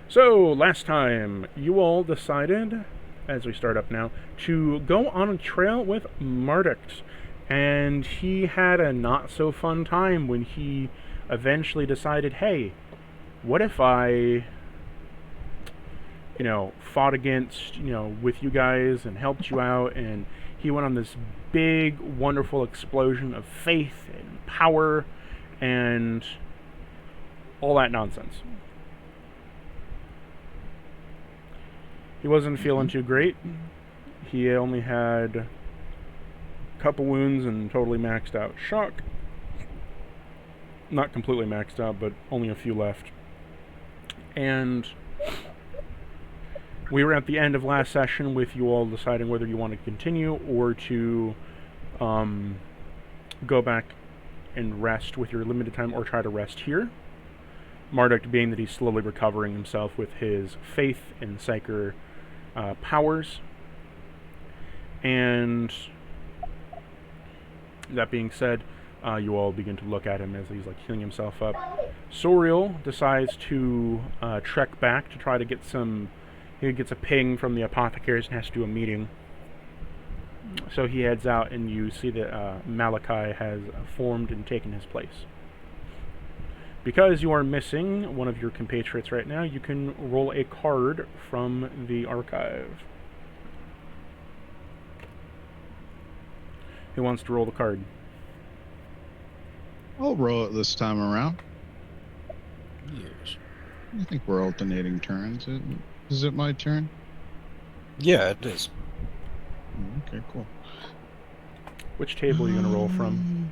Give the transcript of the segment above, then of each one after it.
So, last time, you all decided, as we start up now, to go on a trail with Marduk. And he had a not-so-fun time when he eventually decided, hey, what if I, fought against, with you guys and helped you out, and he went on this big, wonderful explosion of faith and power and all that nonsense. He wasn't feeling too great. He only had a couple wounds and totally maxed out shock. Not completely maxed out, but only a few left. And we were at the end of last session with you all deciding whether you want to continue or to go back and rest with your limited time, or try to rest here. Marduk being that he's slowly recovering himself with his faith and psyker powers. And that being said, you all begin to look at him as he's healing himself up. Soriel decides to trek back to try to get some. He gets a ping from the apothecaries and has to do a meeting. So he heads out, and you see that Malachi has formed and taken his place. Because you are missing one of your compatriots right now, you can roll a card from the archive. Who wants to roll the card? I'll roll it this time around. Yes. I think we're alternating turns. Is it my turn? Yeah, it is. Okay, cool. Which table are you going to roll from?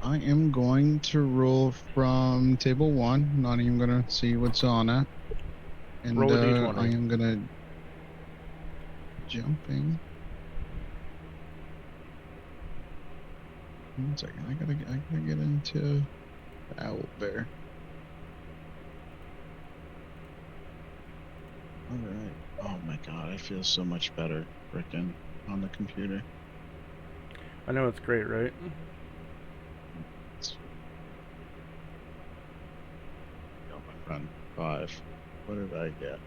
I am going to roll from table 1. Not even going to see what's on it. And roll a d20. I am going to jumping. 1 second. I gotta get into the owl bear. Alright. Oh my god, I feel so much better frickin' on the computer. I know it's great, right? Oh my friend. 5. What did I get?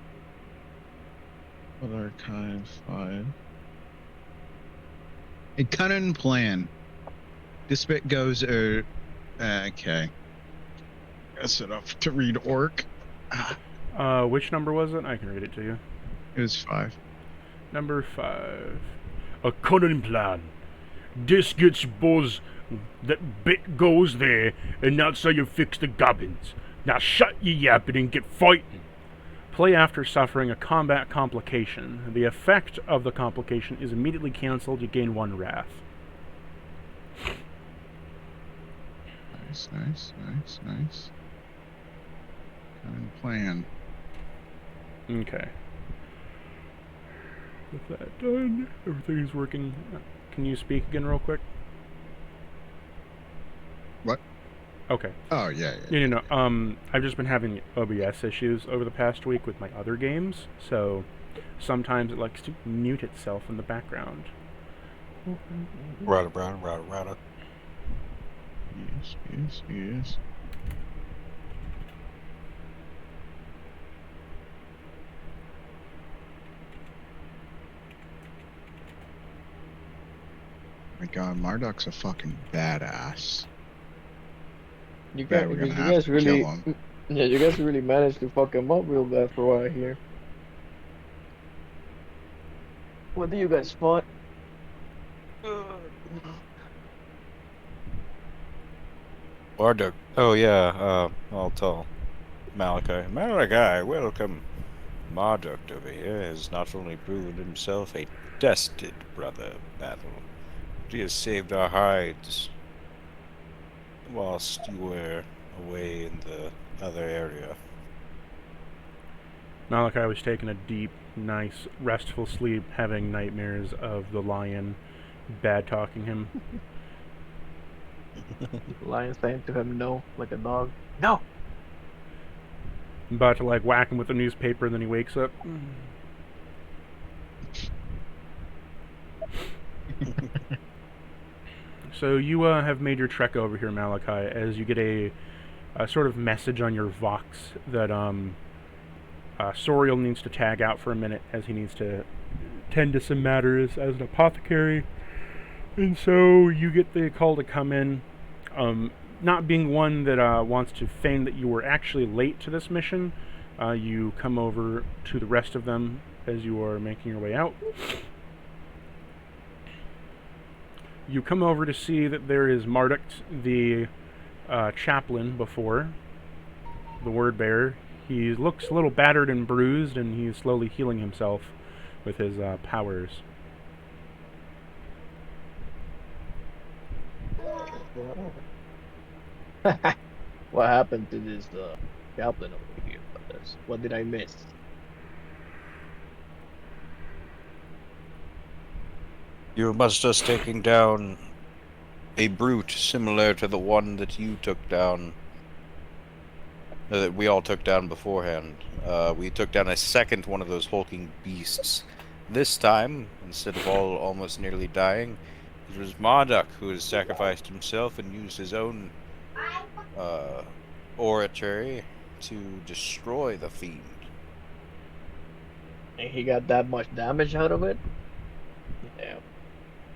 What archive? 5. A cunning plan. This bit goes, okay. Guess it up to read orc. Which number was it? I can read it to you. It was 5. Number 5. A cunning plan. This gets buzz. That bit goes there, and that's how you fix the goblins. Now shut your yapping and get fighting. Play after suffering a combat complication. The effect of the complication is immediately cancelled. You gain 1 wrath. Nice. Cunning plan. Okay. With that done, everything's working. Can you speak again real quick? What? Okay. Oh, yeah. No. I've just been having OBS issues over the past week with my other games, so sometimes it likes to mute itself in the background. Right. Yes. My god, Marduk's a fucking badass. You guys really managed to fuck him up real bad for what I hear. What do you guys fought? Marduk. Oh yeah, I'll tell Malachi, welcome. Marduk over here has not only proven himself a tested brother battle, but he has saved our hides whilst you were away in the other area. Malachi was taking a deep, nice, restful sleep, having nightmares of the lion bad-talking him. Lion saying to him no, like a dog. No! I'm about to whack him with a newspaper, and then he wakes up. So you have made your trek over here, Malachi, as you get a sort of message on your Vox that Soriel needs to tag out for a minute as he needs to tend to some matters as an apothecary. And so you get the call to come in. Not being one that wants to feign that you were actually late to this mission, you come over to the rest of them as you are making your way out. You come over to see that there is Marduk, the chaplain before, the word bearer. He looks a little battered and bruised, and he's slowly healing himself with his powers. What happened to this chaplain over here? What did I miss? You must have taken down a brute similar to the one that you took down. That we all took down beforehand. We took down a second one of those hulking beasts. This time, instead of all almost nearly dying, it was Marduk who has sacrificed himself and used his own oratory to destroy the fiend. And he got that much damage out of it? Yeah.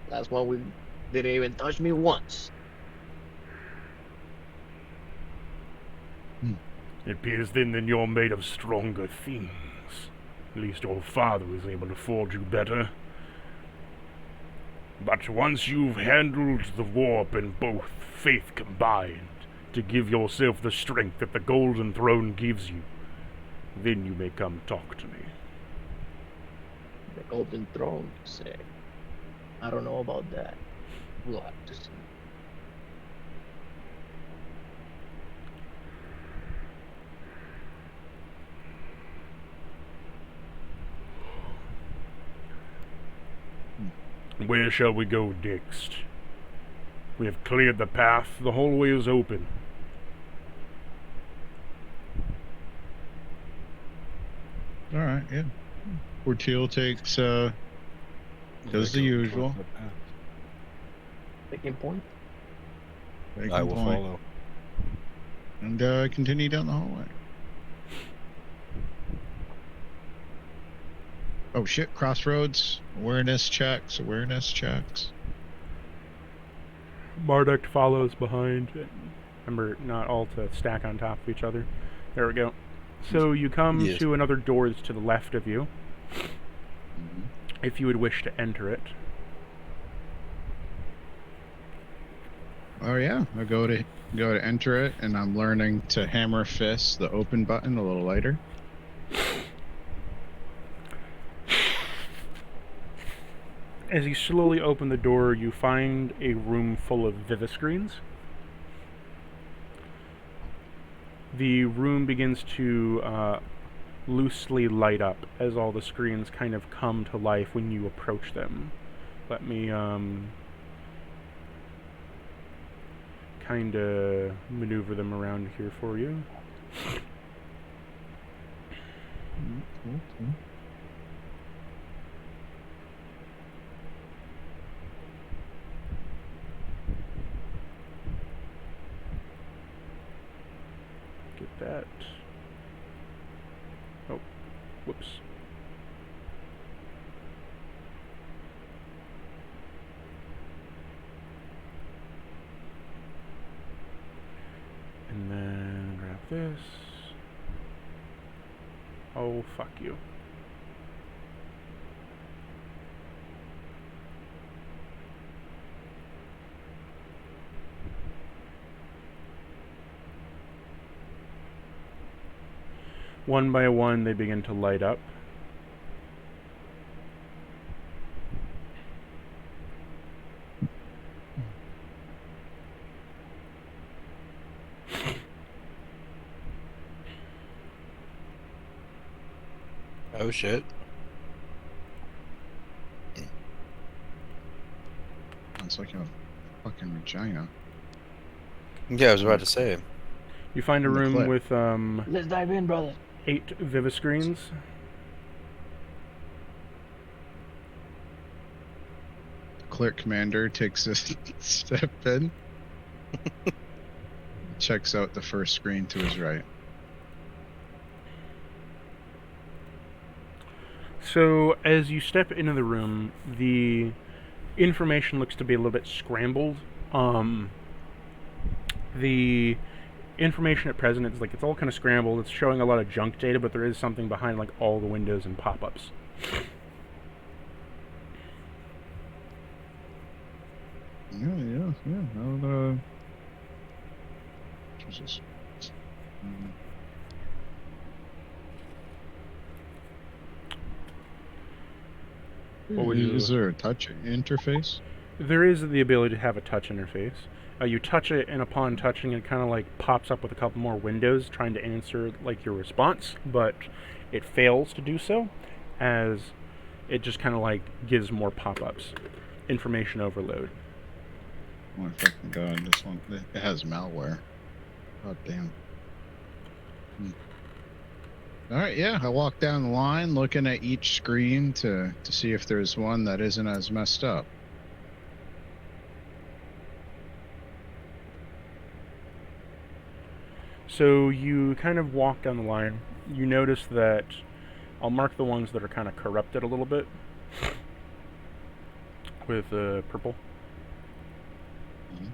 That's why we didn't even touch me once. It appears then that you're made of stronger things. At least your father was able to forge you better. But once you've handled the warp in both faith combined, to give yourself the strength that the Golden Throne gives you, then you may come talk to me. The Golden Throne, say. I don't know about that. We'll have to see. Where shall we go next? We have cleared the path. The hallway is open. All right, yeah. Portil takes, does the usual. Taking point. I will follow. And continue down the hallway. Oh shit, crossroads. Awareness checks. Marduk follows behind. Remember, not all to stack on top of each other. There we go. So you come to another door that's to the left of you. If you would wish to enter it. Oh yeah, I go to enter it, and I'm learning to hammer fist the open button a little lighter. As you slowly open the door, you find a room full of viviscreens. The room begins to loosely light up as all the screens kind of come to life when you approach them. Let me kind of maneuver them around here for you. Get that. Oh, whoops. And then grab this. Oh, fuck you. One by one, they begin to light up. Oh shit. It's like a fucking vagina. Yeah, I was about to say. You find a In the room clip. with Let's dive in, brother. 8 viviscreens. Clerk commander takes a step in. Checks out the first screen to his right. So as you step into the room, the information looks to be a little bit scrambled. The information at present is like it's all kind of scrambled. It's showing a lot of junk data, but there is something behind like all the windows and pop-ups. Yeah. I'll, Jesus. What would you... Is there a touch interface? There is the ability to have a touch interface. You touch it, and upon touching it kind of like pops up with a couple more windows trying to answer like your response, but it fails to do so, as it just kind of like gives more pop-ups. Information overload. Oh my fucking god, this one, it has malware. God damn. Alright, yeah, I walk down the line looking at each screen to see if there's one that isn't as messed up. So you kind of walk down the line. You notice that I'll mark the ones that are kind of corrupted a little bit with purple. Mm-hmm.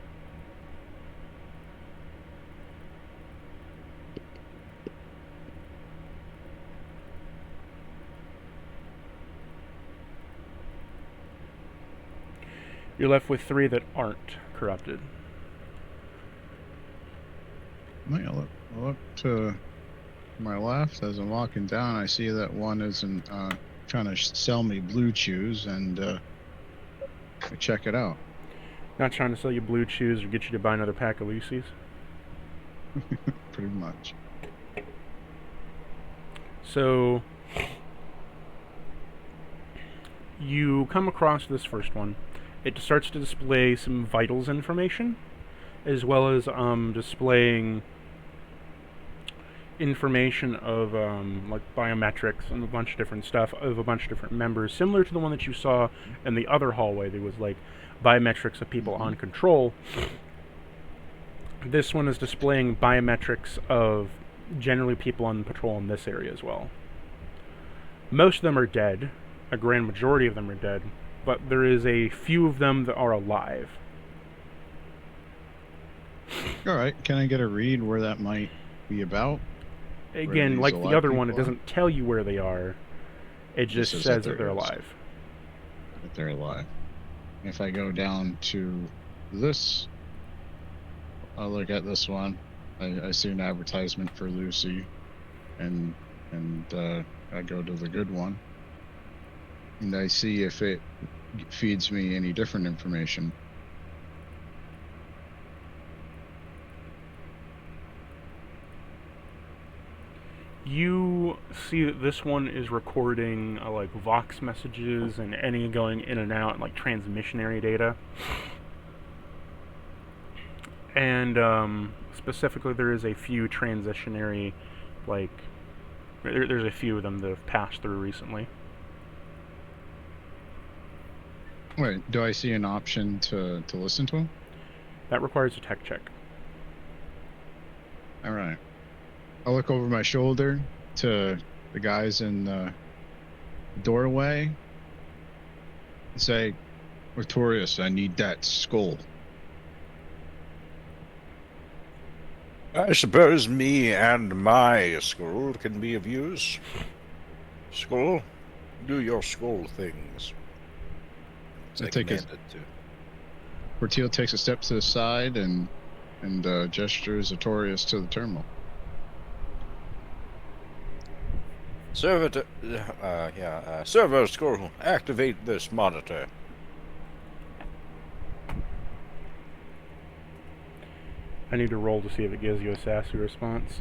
You're left with 3 that aren't corrupted. I look to my left as I'm walking down. I see that one isn't trying to sell me blue chews, and I check it out. Not trying to sell you blue chews or get you to buy another pack of Lucy's. Pretty much. So you come across this first one. It starts to display some vitals information, as well as displaying information of like biometrics and a bunch of different stuff of a bunch of different members, similar to the one that you saw in the other hallway. There was like biometrics of people on control. This one is displaying biometrics of generally people on patrol in this area as well. Most of them are dead. A grand majority of them are dead, but there is a few of them that are alive. Alright, can I get a read where that might be about? Again, like the other one, it doesn't tell you where they are. It just says that they're alive. That they're alive. If I go down to this, I'll look at this one. I see an advertisement for Lucy, and I go to the good one, and I see if it feeds me any different information. You see that this one is recording like Vox messages and any going in and out, and like transmissionary data. And specifically, there is a few transitionary, like there's a few of them that have passed through recently. Wait, do I see an option to listen to them? That requires a tech check. All right. I look over my shoulder to the guys in the doorway and say, "Artorius, I need that skull." I suppose me and my skull can be of use. Skull, do your skull things. I take it. Portillo takes a step to the side and gestures Artorius to the terminal. Servo skull, activate this monitor. I need to roll to see if it gives you a sassy response.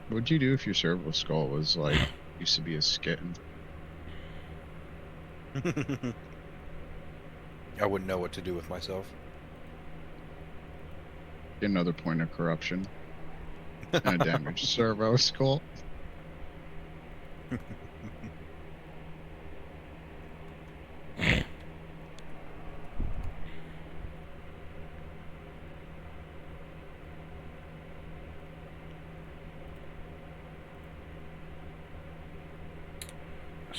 What'd you do if your servo skull was like used to be a skitten? I wouldn't know what to do with myself. Get another point of corruption. And a damaged servo skull.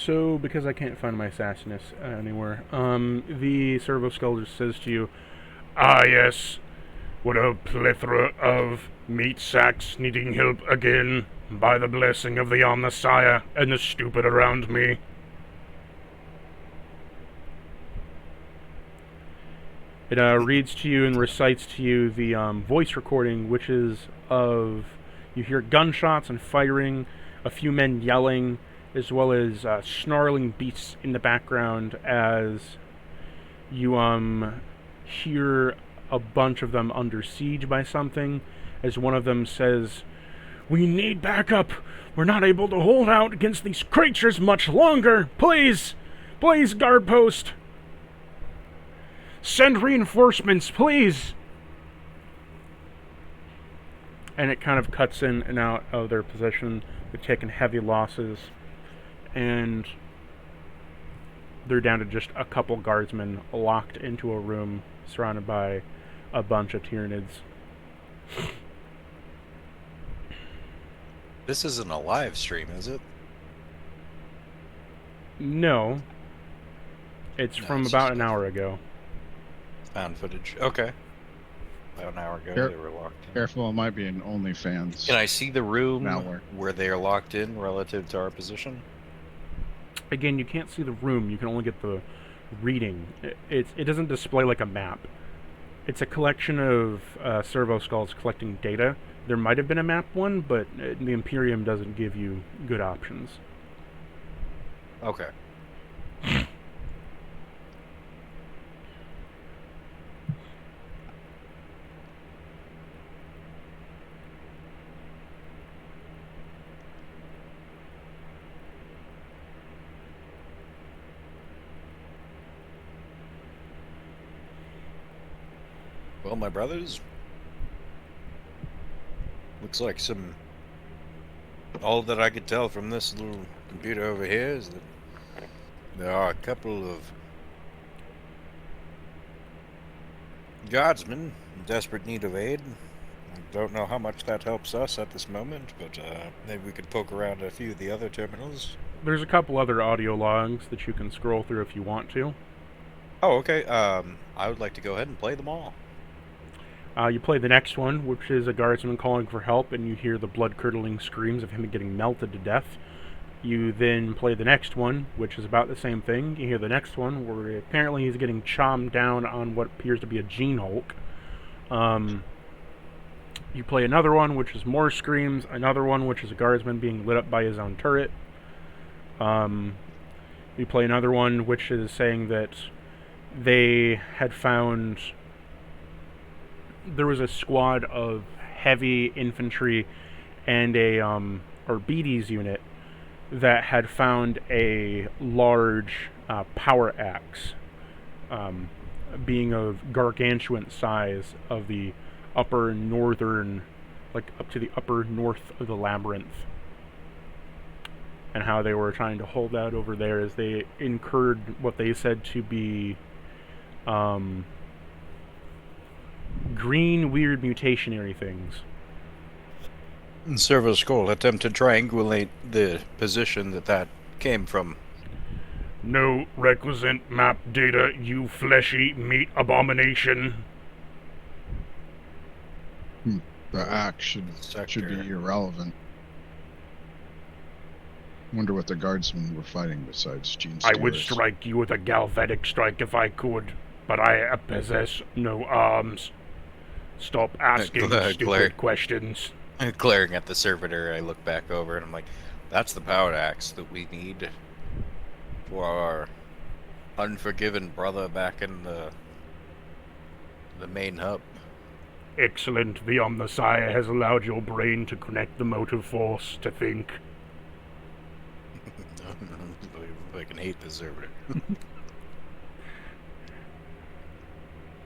So, because I can't find my sassiness anywhere, the servo skull just says to you, "Ah, yes. What a plethora of meat sacks needing help again, by the blessing of the Omnissiah and the stupid around me." It reads to you and recites to you the voice recording, which is of, you hear gunshots and firing, a few men yelling, as well as snarling beasts in the background as you hear a bunch of them under siege by something, as one of them says, "We need backup. We're not able to hold out against these creatures much longer. Please, please, guard post. Send reinforcements, please." And it kind of cuts in and out of their position. They've taken heavy losses, and they're down to just a couple guardsmen locked into a room surrounded by a bunch of Tyranids. This isn't a live stream, is it? No. It's from about an hour ago. Found footage. Okay. About an hour ago, they were locked in. Careful, it might be an OnlyFans. Can I see the room malware where they are locked in relative to our position? Again, you can't see the room. You can only get the reading. It doesn't display like a map. It's a collection of servo skulls collecting data. There might have been a map one, but the Imperium doesn't give you good options. Okay. Well, my brothers, looks like all that I could tell from this little computer over here is that there are a couple of guardsmen in desperate need of aid. I don't know how much that helps us at this moment, but maybe we could poke around a few of the other terminals. There's a couple other audio logs that you can scroll through if you want to. Oh, okay. I would like to go ahead and play them all. You play the next one, which is a guardsman calling for help, and you hear the blood-curdling screams of him getting melted to death. You then play the next one, which is about the same thing. You hear the next one, where apparently he's getting chomped down on what appears to be a gene Hulk. You play another one, which is more screams. Another one, which is a guardsman being lit up by his own turret. You play another one, which is saying that they had found... There was a squad of heavy infantry and a BD's unit that had found a large power axe, being of gargantuan size, of the upper northern, like up to the upper north of the labyrinth, and how they were trying to hold out over there as they incurred what they said to be green, weird mutationary things. Servo Skull attempt to triangulate the position that came from. No requisite map data, you fleshy meat abomination. The axe should be irrelevant. Wonder what the guardsmen were fighting besides Genestealers. I would strike you with a galvanic strike if I could, but I possess no arms. Stop asking stupid questions. Glaring at the servitor, I look back over and I'm like, that's the power axe that we need for our unforgiven brother back in the main hub. Excellent. The Omnissiah has allowed your brain to connect the motive force to think. I can hate the servitor.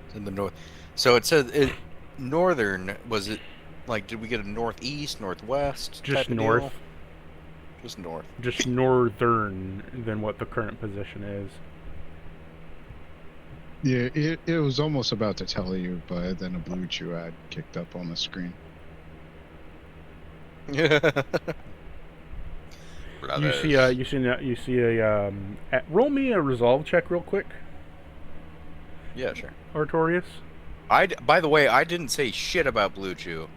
It's in the north. So it said northern, was it like, did we get a northeast, northwest? Just north. Deal? Just north. Just northern than what the current position is. Yeah, it was almost about to tell you, but then a Blue Chew ad kicked up on the screen. You see a roll me a resolve check real quick, Yeah, sure. Artorius. By the way, I didn't say shit about Blue Chew.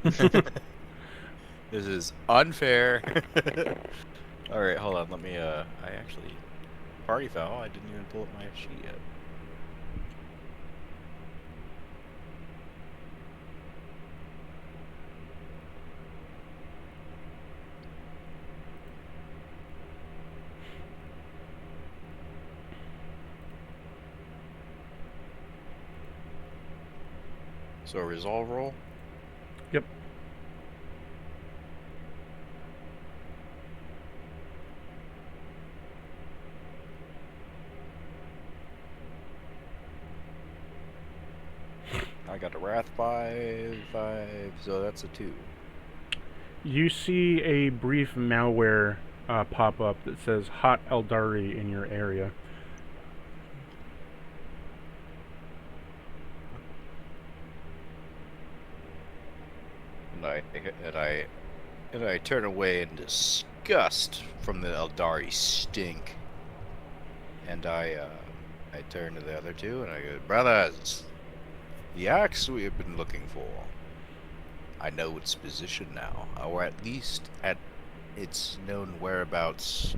This is unfair. All right, hold on. Let me. I actually party foul. I didn't even pull up my sheet yet. So resolve roll. Yep. I got a Wrath 5, so that's a 2. You see a brief malware pop up that says Hot Eldari in your area. And I turn away in disgust from the Eldari stink. And I turn to the other two and I go, brothers, the axe we have been looking for. I know its position now, or at least at its known whereabouts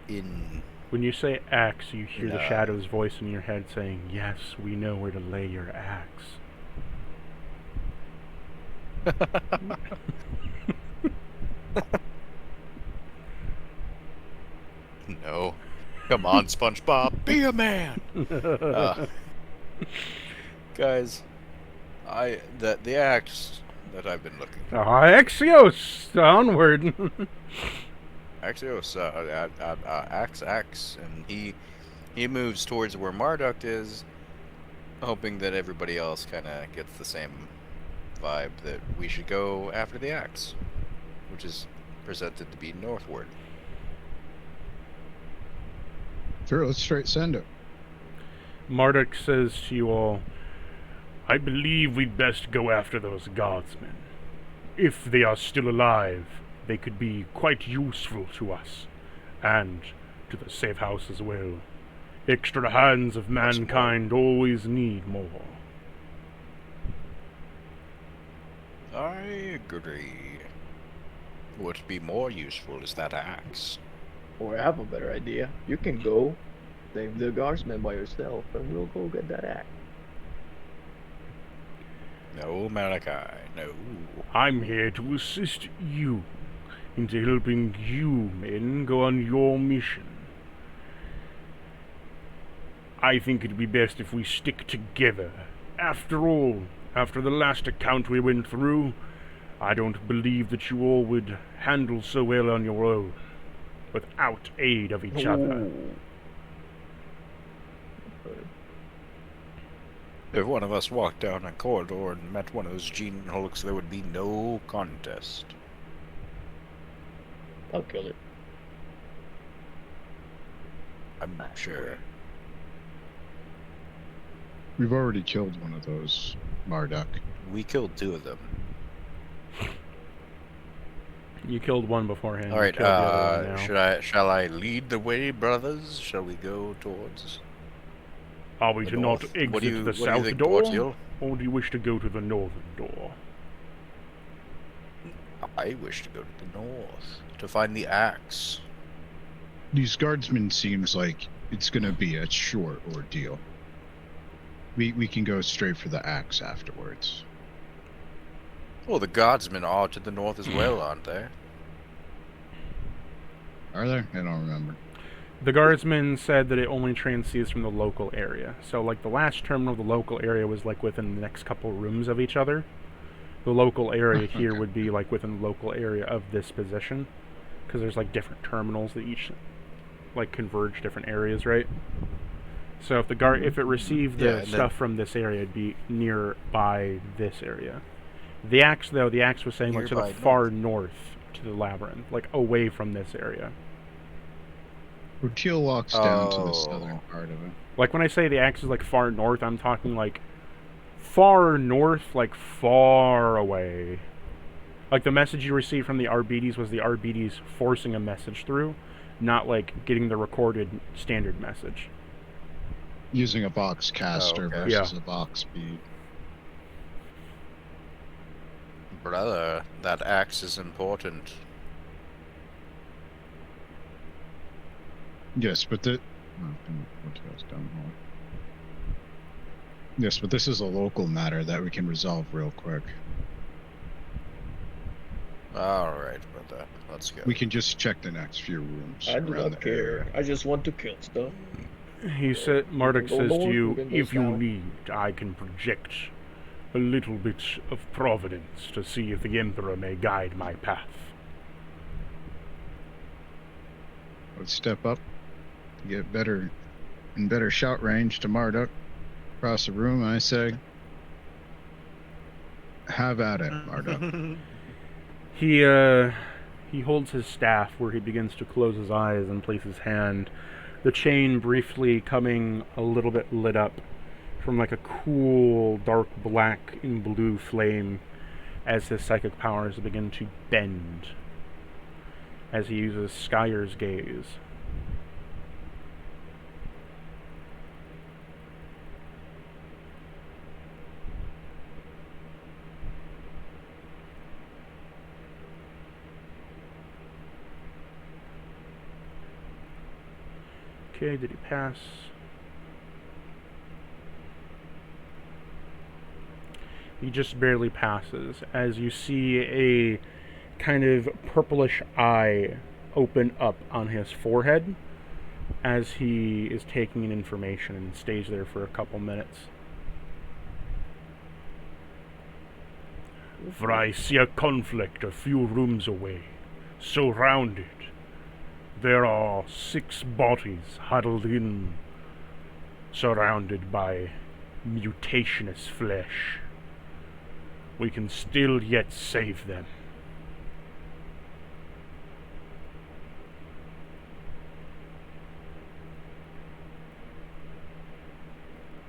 in... When you say axe, you hear the Shadow's voice in your head saying, yes, we know where to lay your axe. No. Come on, SpongeBob, be a man! Guys, the axe that I've been looking for. Axios! Onward! Axios, axe, and he moves towards where Marduk is, hoping that everybody else kind of gets the same vibe that we should go after the axe, which is presented to be northward. Sure, let's straight send it. Marduk says to you all, I believe we'd best go after those guardsmen. If they are still alive, they could be quite useful to us, and to the safe house as well. Extra hands of mankind always need more. I agree. What would be more useful is that axe. Or I have a better idea. You can go save the guardsmen by yourself, and we'll go get that axe. No, Malachi, no. I'm here to assist you into helping you men go on your mission. I think it'd be best if we stick together. After all, after the last account we went through, I don't believe that you all would handle so well on your own, without aid of each other. If one of us walked down a corridor and met one of those gene hulks, there would be no contest. I'll kill it. I'm sure. We've already killed one of those, Marduk. We killed 2 of them. You killed one beforehand. All right, you killed the other one now. shall I lead the way, brothers? Shall we go towards... Are we to not exit the south door, or do you wish to go to the northern door? I wish to go to the north, to find the axe. These guardsmen seems like it's gonna be a short ordeal. We can go straight for the axe afterwards. Well, the guardsmen are to the north as well, aren't they? Are there? I don't remember. The guardsmen said that it only transcedes from the local area. So, like, the last terminal of the local area was, like, within the next couple rooms of each other. The local area here would be, like, within the local area of this position. Because there's, like, different terminals that each, like, converge different areas, right? So if if it received the stuff from this area, it'd be nearby this area. The axe, though, the axe was saying, like, to the far north, to the labyrinth, like, away from this area. Teal walks down to the southern part of it. Like, when I say the axe is, like, far north, I'm talking, like, far north, like, far away. Like, the message you received from the RBDs was the RBDs forcing a message through, not, like, getting the recorded standard message. Using a box caster versus a box bead. Brother, that axe is important. Yes, but Yes, but this is a local matter that we can resolve real quick. Alright, brother. Let's go. We can just check the next few rooms I do around not the care. area. I just want to kill stuff. He said, Marduk go says to north, you, we can go if you south." need, I can project a little bit of providence to see if the Emperor may guide my path. Let's step up, get better shout range to Marduk. Across the room, I say, have at it, Marduk. He holds his staff where he begins to close his eyes and place his hand. The chain briefly coming a little bit lit up from like a cool dark black and blue flame as his psychic powers begin to bend as he uses Skyre's gaze. Okay, did he pass? He just barely passes as you see a kind of purplish eye open up on his forehead as he is taking in information and stays there for a couple minutes. For I see a conflict a few rooms away, surrounded. There are 6 bodies huddled in, surrounded by mutationous flesh. We can still yet save them.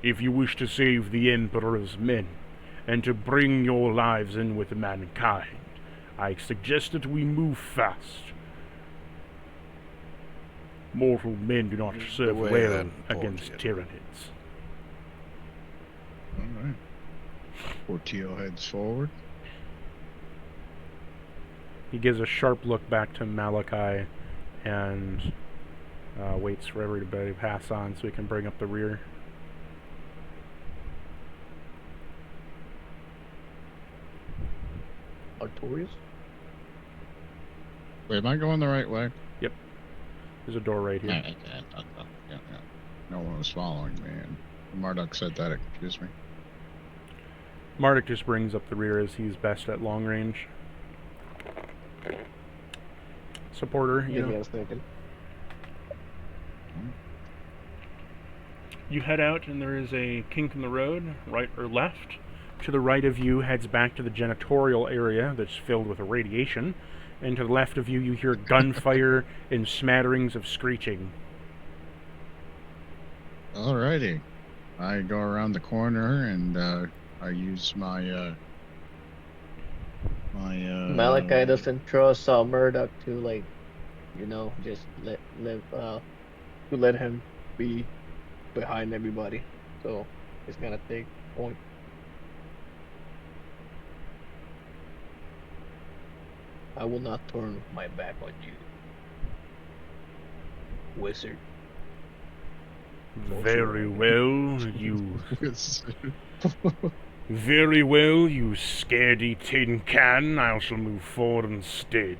If you wish to save the Emperor's men, and to bring your lives in with mankind, I suggest that we move fast. Mortal men do not serve way well then, against Portia. Tyranids. Alright. Portillo heads forward. He gives a sharp look back to Malachi and waits for everybody to pass on so he can bring up the rear. Artorias? Wait, am I going the right way? There's a door right here. Yeah. No one was following me, and Marduk said that it confused me. Marduk just brings up the rear as he's best at long range. Supporter, you Yeah, know. I was thinking. You head out and there is a kink in the road, right or left. To the right of you heads back to the janitorial area that's filled with radiation. And to the left of you, you hear gunfire and smatterings of screeching. Alrighty. I go around the corner and I use my Malachi doesn't trust Murdoch to, like, you know, just to let him be behind everybody. So he's gonna take point. I will not turn my back on you, wizard. Very well, you... Very well, you scaredy tin can. I shall move forward instead.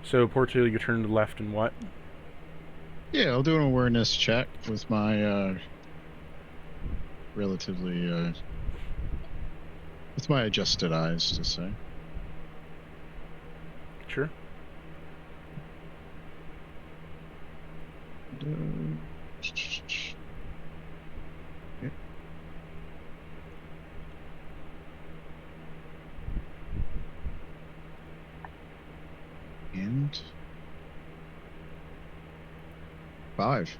So, Portillo, you turn to the left and what? Yeah, I'll do an awareness check with my relatively with my adjusted eyes to say. Sure. Yep. And 5.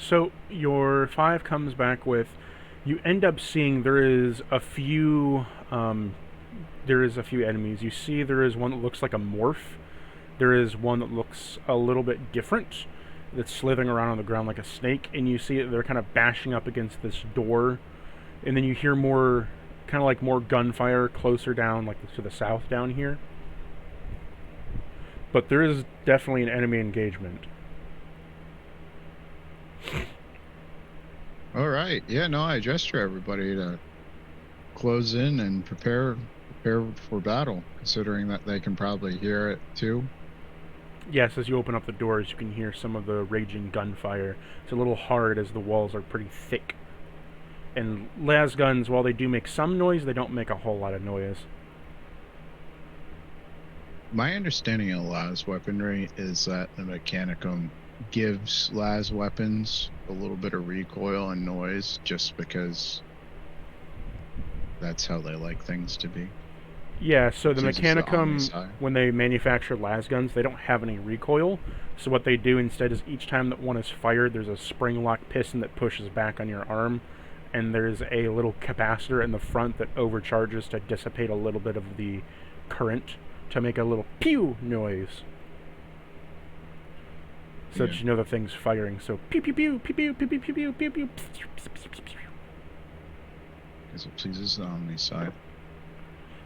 So your 5 comes back with, you end up seeing there is a few enemies. You see there is one that looks like a morph. There is one that looks a little bit different, that's slithering around on the ground like a snake, and you see that they're kind of bashing up against this door, and then you hear more, kind of like more gunfire closer down, like to the south down here. But there is definitely an enemy engagement. All right. Yeah, no, I gesture everybody to close in and prepare for battle, considering that they can probably hear it too. Yes, as you open up the doors, you can hear some of the raging gunfire. It's a little hard as the walls are pretty thick. And las guns, while they do make some noise, they don't make a whole lot of noise. My understanding of las weaponry is that the Mechanicum gives las weapons a little bit of recoil and noise just because that's how they like things to be. Yeah, so the Since it's the Mechanicum, Omnisci. when they manufacture las guns, they don't have any recoil. So what they do instead is each time that one is fired, there's a spring lock piston that pushes back on your arm, and there's a little capacitor in the front that overcharges to dissipate a little bit of the current to make a little pew noise. So that you know the thing's firing. So pew pew pew pew pew pew pew pew pew pew. Because it pleases the Omnisci.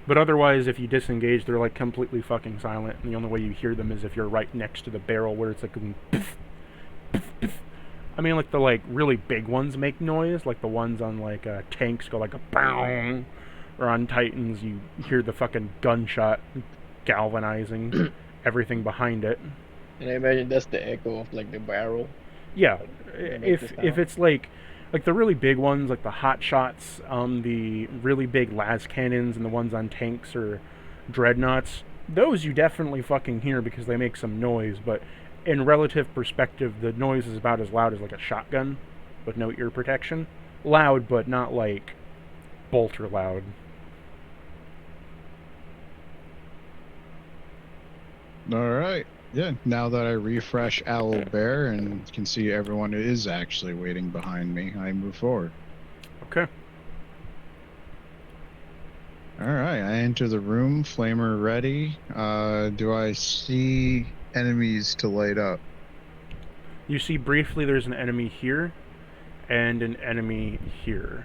But otherwise, if you disengage, they're like completely fucking silent, and the only way you hear them is if you're right next to the barrel, where it's like I mean, like the like really big ones make noise, like the ones on like tanks go like a bang, or on Titans you hear the fucking gunshot galvanizing everything behind it. And I imagine that's the echo of like the barrel. Yeah, They make the if sound. it's like the really big ones, like the hot shots, the really big las cannons, and the ones on tanks or dreadnoughts, those you definitely fucking hear because they make some noise. But in relative perspective, the noise is about as loud as like a shotgun with no ear protection. Loud, but not like bolter loud. All right. Yeah, now that I refresh Owl Bear and can see everyone is actually waiting behind me, I move forward. Okay. All right, I enter the room, flamer ready. Do I see enemies to light up? You see briefly there's an enemy here and an enemy here.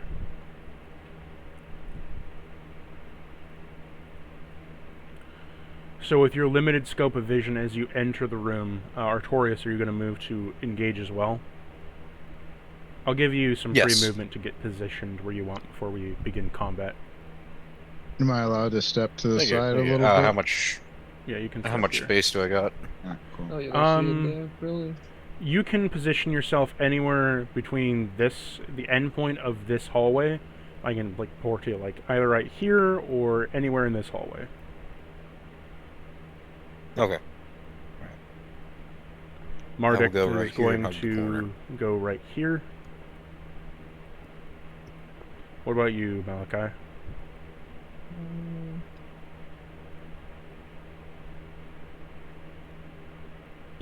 So with your limited scope of vision as you enter the room, Artorias, are you going to move to engage as well? I'll give you some Yes. free movement to get positioned where you want before we begin combat. Am I allowed to step to the Thank you, side thank a you. little bit? Yeah, you can. How step much here. space do I got? Ah, cool. Oh, you can see Um, it there, really? You can position yourself anywhere between the end point of this hallway. I can like pour to you, like either right here or anywhere in this hallway. Okay. Marduk go is right here and going hug the corner. to go right here. What about you, Malachi?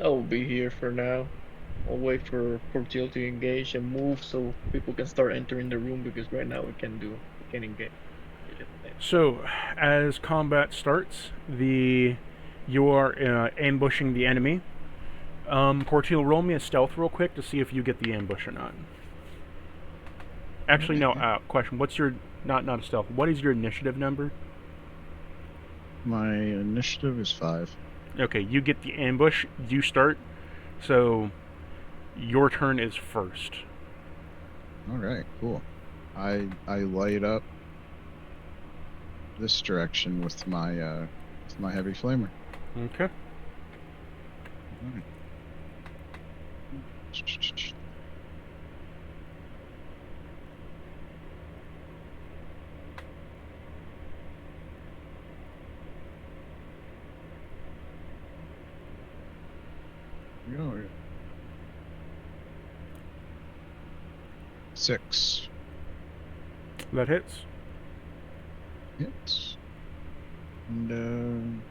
I'll be here for now. I'll wait for Jill to engage and move so people can start entering the room because right now we can't engage. So, as combat starts, you are ambushing the enemy. Portil, roll me a stealth real quick to see if you get the ambush or not. Actually, no. Question: what's your not a stealth? What is your initiative number? My initiative is 5. Okay, you get the ambush. You start. So, your turn is first. All right, cool. I light up this direction with my heavy flamer. Okay. Alright. Here we go. 6 That hits. hits. And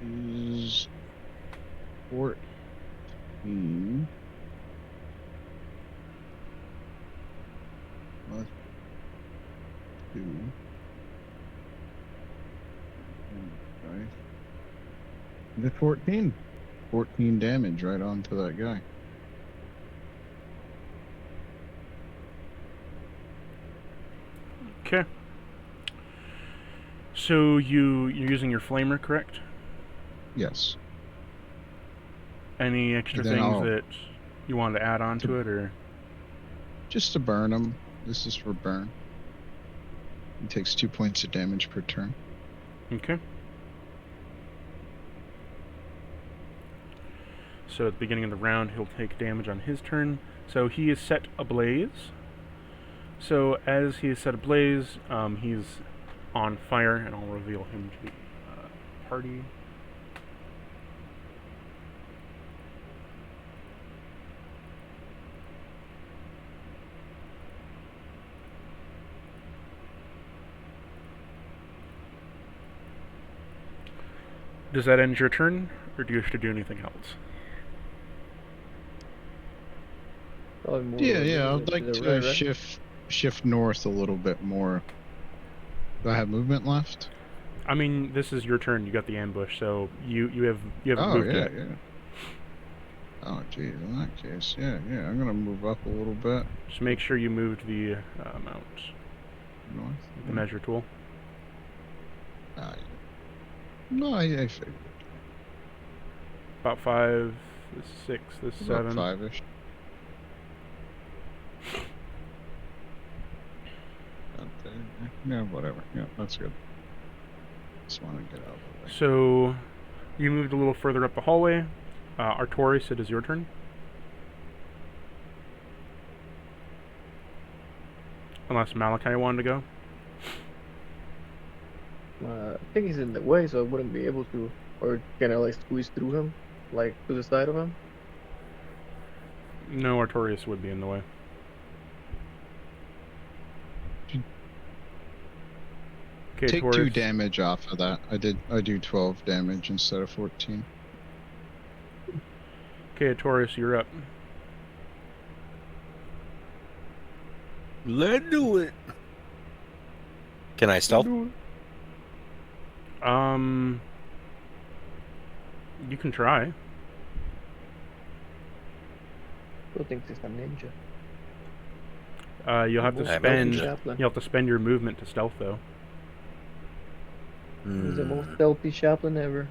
is 14 2. Okay. The 14. 14 damage right onto that guy. Okay. So you're using your flamer, correct? Yes. Any extra Then things I'll- that you wanted to add on to it, or? Just to burn him. This is for burn. He takes 2 points of damage per turn. Okay. So at the beginning of the round, he'll take damage on his turn. So he is set ablaze. So as he is set ablaze, he's on fire, and I'll reveal him to the party. Does that end your turn, or do you have to do anything else? Probably more Yeah, to I'd like the to right, right? shift north a little bit more. Do I have movement left? I mean, this is your turn. You got the ambush, so you haven't Oh, moved yeah, yet. yeah. Oh, geez, in that case, yeah, I'm gonna move up a little bit. Just make sure you moved the amount, North. the measure tool. Yeah. No, I figured. About 5, this 6, this About 7. 5-ish. Yeah, whatever. Yeah, that's good. Just want to get out of the way. So you moved a little further up the hallway. Artorius, it is your turn. Unless Malachi wanted to go. I think he's in the way, so I wouldn't be able to. Or can I like squeeze through him, like to the side of him? No, Artorius would be in the way. Okay, Take Taurus. 2 damage off of that. I do 12 damage instead of 14. Okay, Taurus, you're up. Let's do it. Can I stealth? You can try. Still thinks he's a ninja. You'll have to I'm a spend. ninja. Chaplain. You'll have to spend your movement to stealth, though. He's the most stealthy chaplain ever.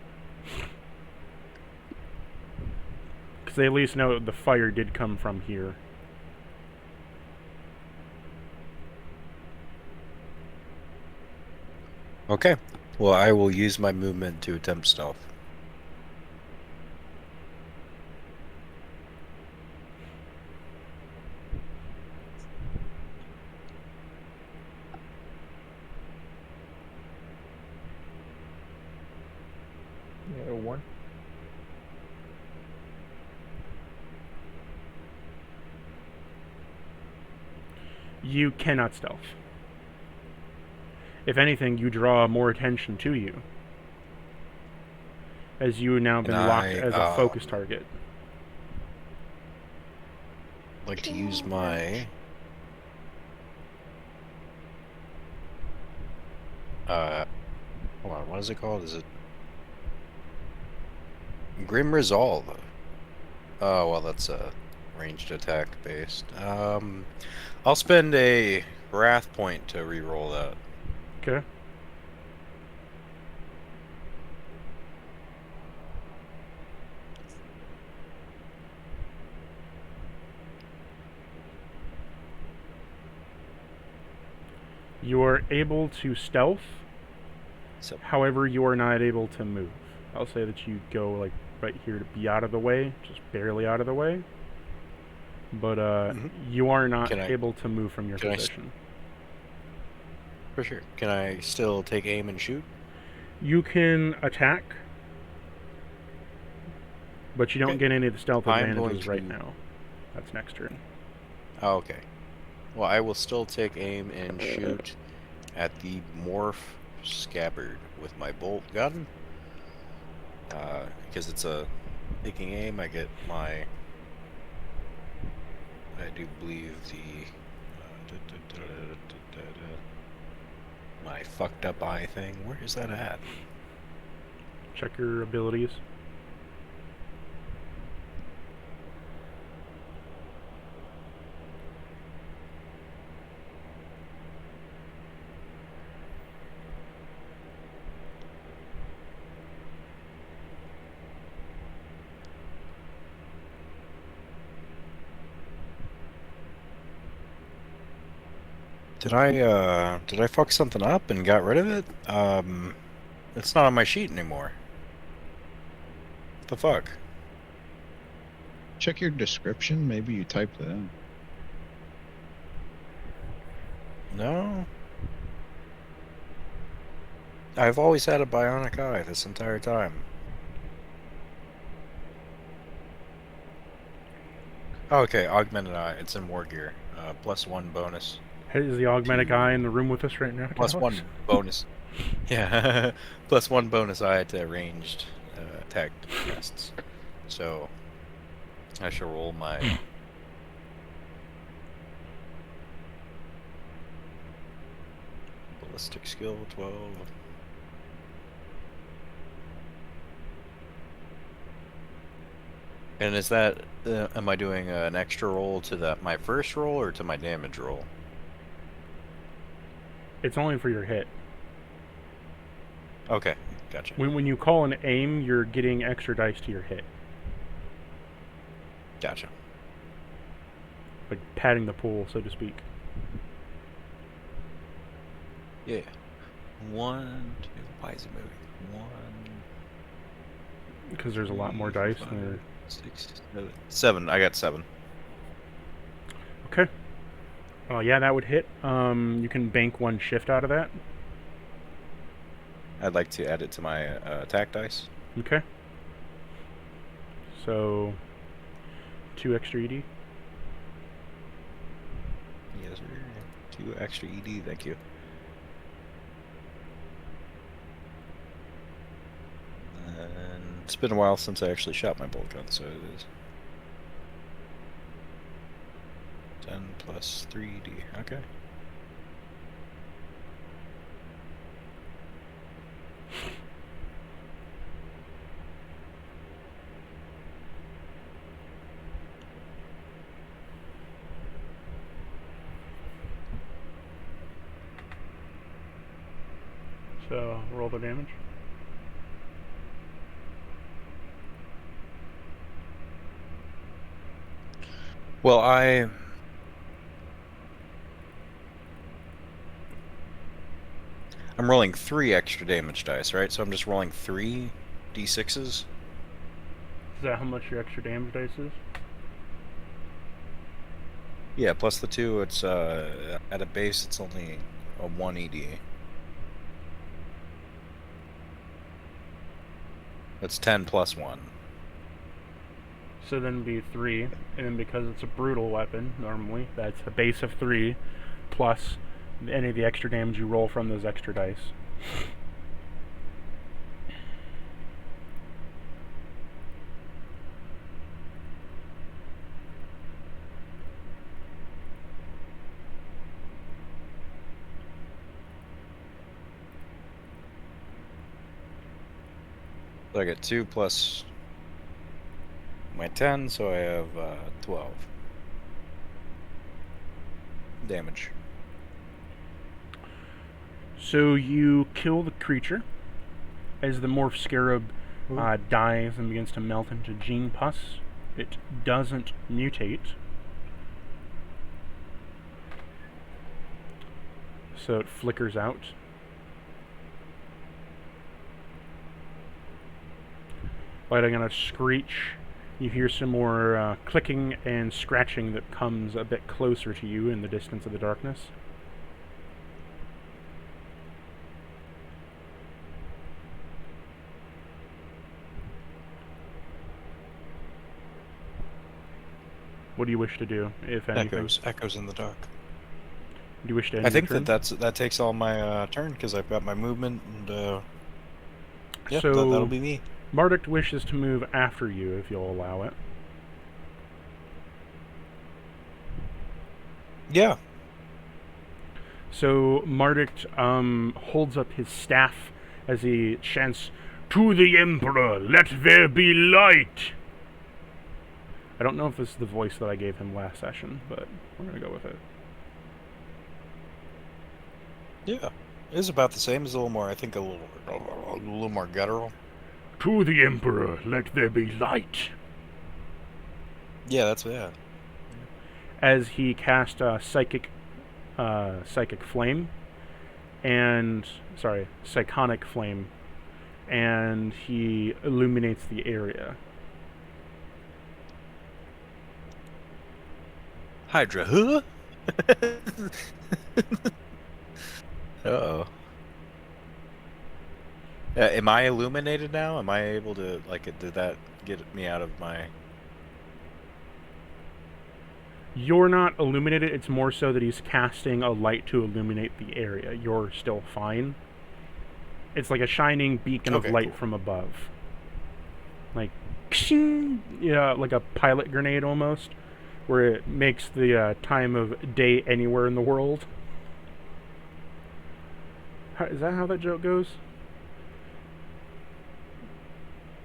Because they at least know the fire did come from here. Okay. Well, I will use my movement to attempt stealth. Yeah, 1. You cannot stealth. If anything, you draw more attention to you, as you have now been And locked I, as a focus target. I'd like to use my hold on, what is it called? Is it Grim Resolve? Oh, well, that's a ranged attack based. I'll spend a wrath point to reroll that. Okay. You are able to stealth, So, however, you are not able to move. I'll say that you go like right here to be out of the way, just barely out of the way. But you are not Can I- able to move from your can I position. for sure. Can I still take aim and shoot? You can attack, but you don't Okay. get any of the stealth I'm advantages going right to- now. That's next turn. Oh, okay. Well, I will still take aim and shoot at the morph scabbard with my bolt gun. Because it's a taking aim, I get my. I do believe the. my fucked up eye thing. Where is that at? Check your abilities. Did I fuck something up and got rid of it? It's not on my sheet anymore. What the fuck? Check your description. Maybe you typed it in. No. I've always had a bionic eye this entire time. Oh, okay, augmented eye. It's in war gear. +1 bonus. Hey, is the augmented guy in the room with us right now? +1 Alex? bonus. Yeah, +1 bonus eye to ranged attack tests. So I shall roll my. Ballistic skill 12. And is that, am I doing an extra roll to my first roll or to my damage roll? It's only for your hit. Okay, gotcha. When you call an aim, you're getting extra dice to your hit. Gotcha. Like padding the pool, so to speak. Yeah. 1, 2, why is it moving? 1, Because there's a lot more dice. 5, 6, 7. 7, I got 7. Okay. Yeah, that would hit. You can bank 1 shift out of that. I'd like to add it to my attack dice. Okay. So, 2 extra ED. Yes, sir. 2 extra ED, thank you. And it's been a while since I actually shot my bolt gun, so it is 10 plus 3D. Okay. So, roll the damage. Well, I'm rolling 3 extra damage dice, right? So I'm just rolling 3 d6s. Is that how much your extra damage dice is? Yeah, plus the 2, it's at a base it's only a 1 ED. That's 10 plus 1. So then it'd be 3, and then because it's a brutal weapon, normally, that's a base of 3, plus any of the extra damage you roll from those extra dice. So I get 2 plus my 10, so I have 12 damage. So you kill the creature as the morph scarab dies and begins to melt into gene pus. It doesn't mutate. So it flickers out. Letting out a screech. You hear some more clicking and scratching that comes a bit closer to you in the distance of the darkness. What do you wish to do, if anything? Echoes in the dark. Do you wish to end I think your turn? that takes all my turn because I've got my movement and yeah, So that'll be me. Marduk wishes to move after you, if you'll allow it. Yeah. So Marduk holds up his staff as he chants, "To the Emperor, let there be light!" I don't know if this is the voice that I gave him last session, but we're going to go with it. Yeah. It is about the same. It's a little more, I think, a little more guttural. To the Emperor, let there be light! Yeah, that's yeah. As he cast psychic flame, and psionic flame, and he illuminates the area. Hydra, huh? Uh-oh. Am I illuminated now? Am I able to, like, did that get me out of my... You're not illuminated, it's more so that he's casting a light to illuminate the area. You're still fine. It's like a shining beacon of light from above. Like, yeah, like a pilot grenade almost, where it makes the time of day anywhere in the world. Is that how that joke goes?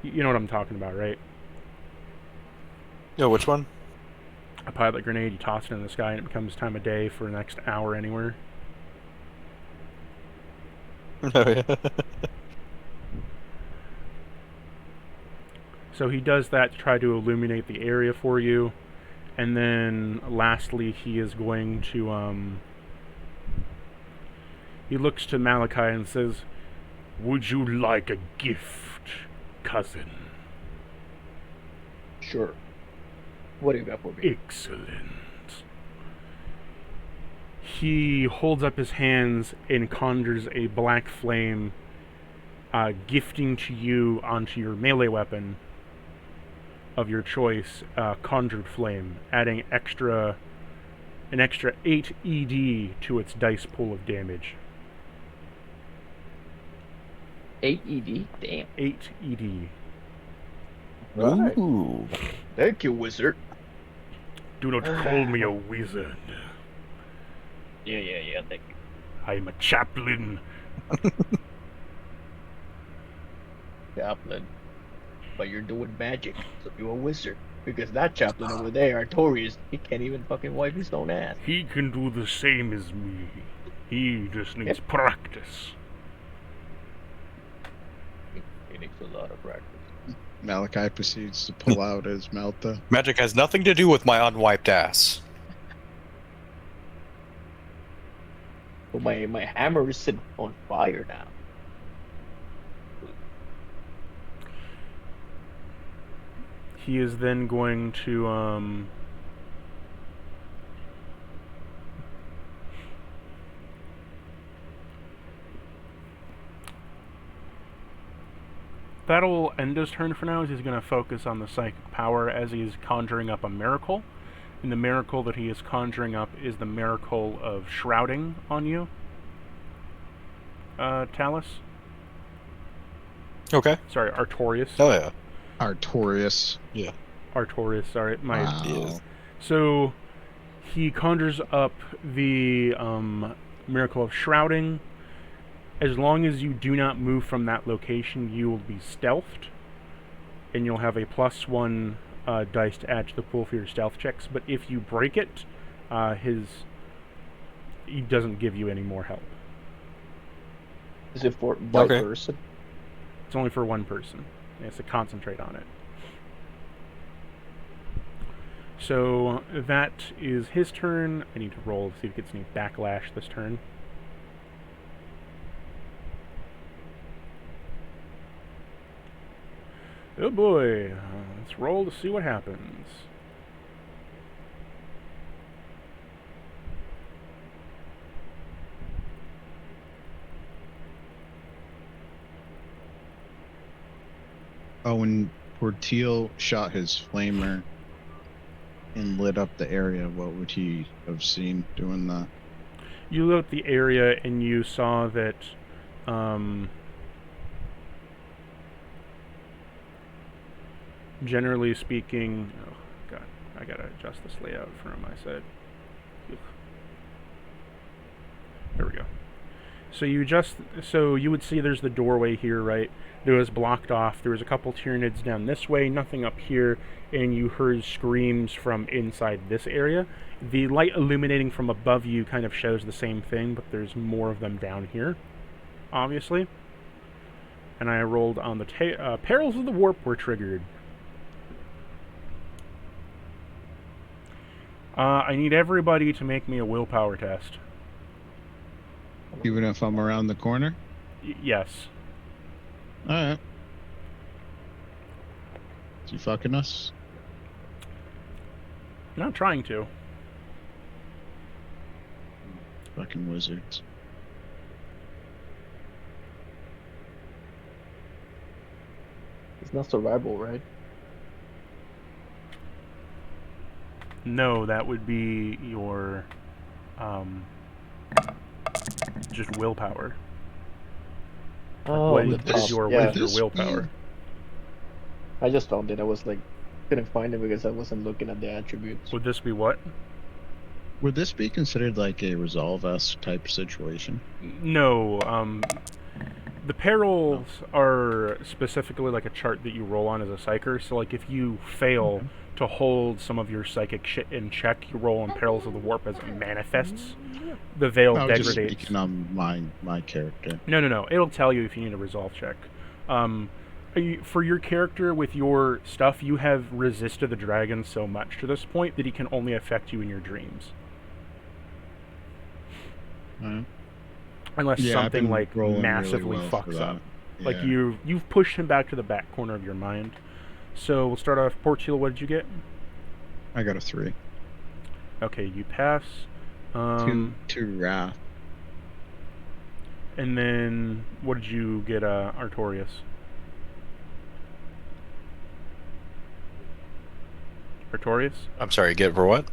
You know what I'm talking about, right? Yeah, which one? A pilot grenade, you toss it in the sky and it becomes time of day for the next hour anywhere. Oh, yeah. So he does that to try to illuminate the area for you. And then lastly, he is going to, he looks to Malachi and says, "Would you like a gift, cousin?" Sure. What do you got for me? Excellent. He holds up his hands and conjures a black flame, gifting to you onto your melee weapon of your choice, conjured flame, adding an extra 8 ED to its dice pool of damage. 8 ED? Damn. 8 ED. Right. Ooh. Thank you, wizard. Do not call me a wizard. Yeah, thank you. I am a chaplain. Chaplain. But you're doing magic, so you're a wizard. Because that chaplain over there, Artorius, he can't even fucking wipe his own ass. He can do the same as me. He just needs practice. He needs a lot of practice. Malachi proceeds to pull out his melta. Magic has nothing to do with my unwiped ass. But my hammer is sitting on fire now. He is then going to, that'll end his turn for now, as he's going to focus on the psychic power as he's conjuring up a miracle. And the miracle that he is conjuring up is the miracle of shrouding on you, Talus. Okay. Sorry, Artorius. Oh, yeah. Artorius. Yeah. Artorius, sorry. Wow. So, he conjures up the miracle of shrouding. As long as you do not move from that location, you will be stealthed. And you'll have a +1 dice to add to the pool for your stealth checks. But if you break it, he doesn't give you any more help. Is it for by person? It's only for one person. He has to concentrate on it. So that is his turn. I need to roll to see if he gets any backlash this turn. Oh boy, let's roll to see what happens. Oh, when Portil shot his flamer and lit up the area, what would he have seen doing that? You lit up the area and you saw that generally speaking, oh god, I gotta adjust this layout for my side. So you would see there's the doorway here, right? It was blocked off. There was a couple Tyranids down this way, nothing up here, and you heard screams from inside this area. The light illuminating from above you kind of shows the same thing, but there's more of them down here, obviously. And I rolled on the perils of the warp were triggered. I need everybody to make me a willpower test. Even if I'm around the corner? Yes. Alright. Is he fucking us? Not trying to. Fucking wizards. It's not survival, right? No, that would be your, just willpower. Oh, What would is this- your yeah. with your this willpower? be- I just found it. I was like, couldn't find it because I wasn't looking at the attributes. Would this be what? Would this be considered like a resolve-esque type situation? No, the perils are specifically like a chart that you roll on as a psyker. So, like, if you fail to hold some of your psychic shit in check, you roll on perils of the warp as it manifests. The veil I was just degrades. speaking on my character. No. It'll tell you if you need a resolve check. For your character with your stuff, you have resisted the dragon so much to this point that he can only affect you in your dreams. Unless Yeah, I've something been like rolling massively really well for fucks that. up. Like Yeah. you've pushed him back to the back corner of your mind. So we'll start off. Portugal, what did you get? I got a 3. Okay, you pass. Two wrath. And then what did you get, Artorias? Artorias? I'm sorry, get for what?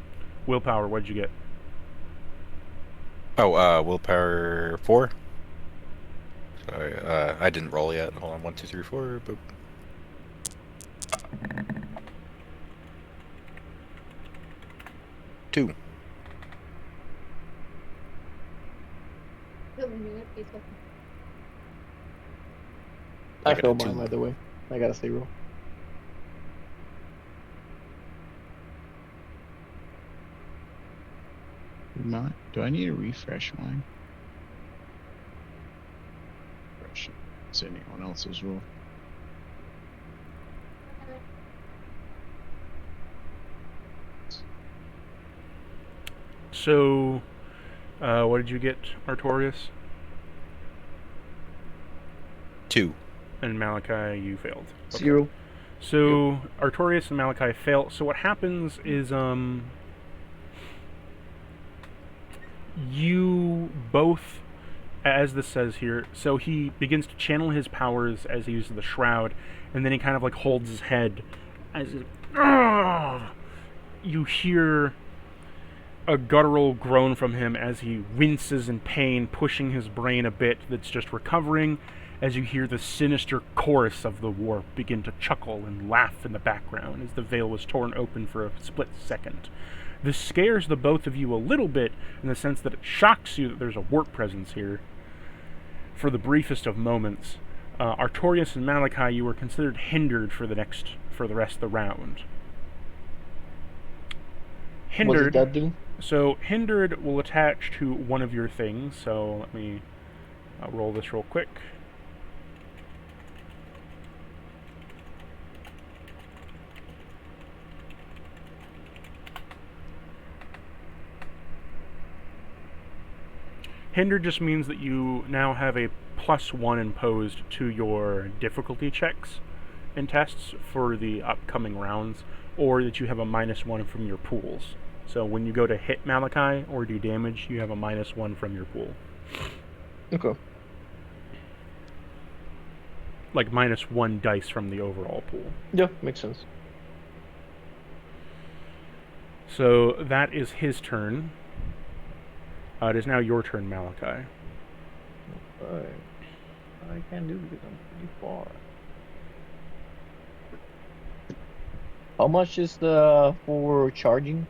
Willpower, what did you get? Oh, willpower 4. Sorry, I didn't roll yet. Hold on, 1, 2, 3, 4. Boop. Two. I I got failed a mine, 2. by the way. I got a 0. Do I need to refresh mine? Refresh it. It's anyone else's rule. So, what did you get, Artorias? 2. And Malachi, you failed. Okay. 0. So, Artorias and Malachi fail. So what happens is, you both, as this says here, so he begins to channel his powers as he uses the shroud, and then he kind of like holds his head as it, you hear a guttural groan from him as he winces in pain, pushing his brain a bit that's just recovering, as you hear the sinister chorus of the warp begin to chuckle and laugh in the background as the veil was torn open for a split second. This scares the both of you a little bit in the sense that it shocks you that there's a warp presence here. For the briefest of moments, Artorias and Malachi, you were considered hindered for the rest of the round. What does Hindered. that do? So hindered will attach to one of your things. So let me roll this real quick. Hindered just means that you now have a +1 imposed to your difficulty checks and tests for the upcoming rounds, or that you have a -1 from your pools. So when you go to hit Malachi or do damage, you have a -1 from your pool. Okay. Like -1 dice from the overall pool. Yeah, makes sense. So that is his turn. It is now your turn, Malachi. Alright. I can do because I'm pretty far. How much is the for charging?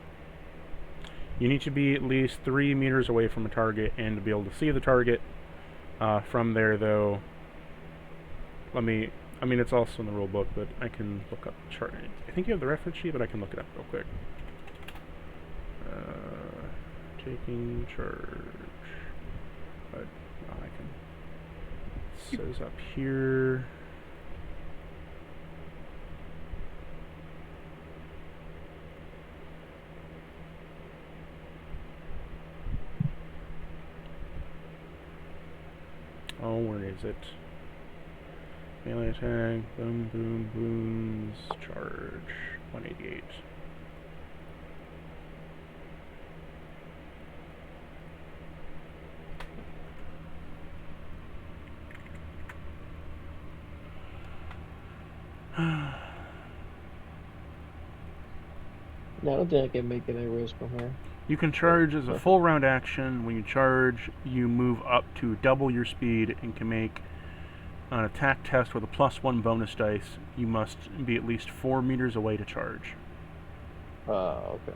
You need to be at least 3 meters away from a target and to be able to see the target. From there, though, I mean, it's also in the rule book, but I can look up chart. I think you have the reference sheet, but I can look it up real quick. Taking charge. But I can. It says up here. Oh, where is it? Melee attack, boom, boom, booms, charge, 188. No, I don't think I can make any risk from here. You can charge as a full round action. When you charge, you move up to double your speed and can make an attack test with a +1 bonus dice. You must be at least 4 meters away to charge. Okay.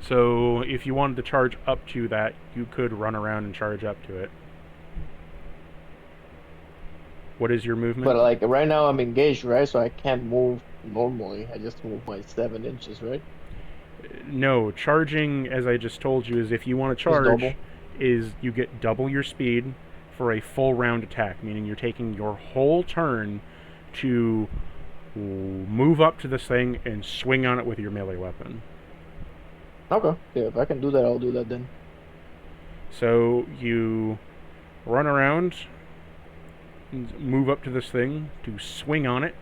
So if you wanted to charge up to that, you could run around and charge up to it. What is your movement? But like right now I'm engaged, right? So I can't move normally. I just move my 7 inches, right? No, charging, as I just told you, is if you want to charge, is you get double your speed for a full round attack, meaning you're taking your whole turn to move up to this thing and swing on it with your melee weapon. Okay. Yeah, if I can do that, I'll do that then. So you run around, move up to this thing to swing on it.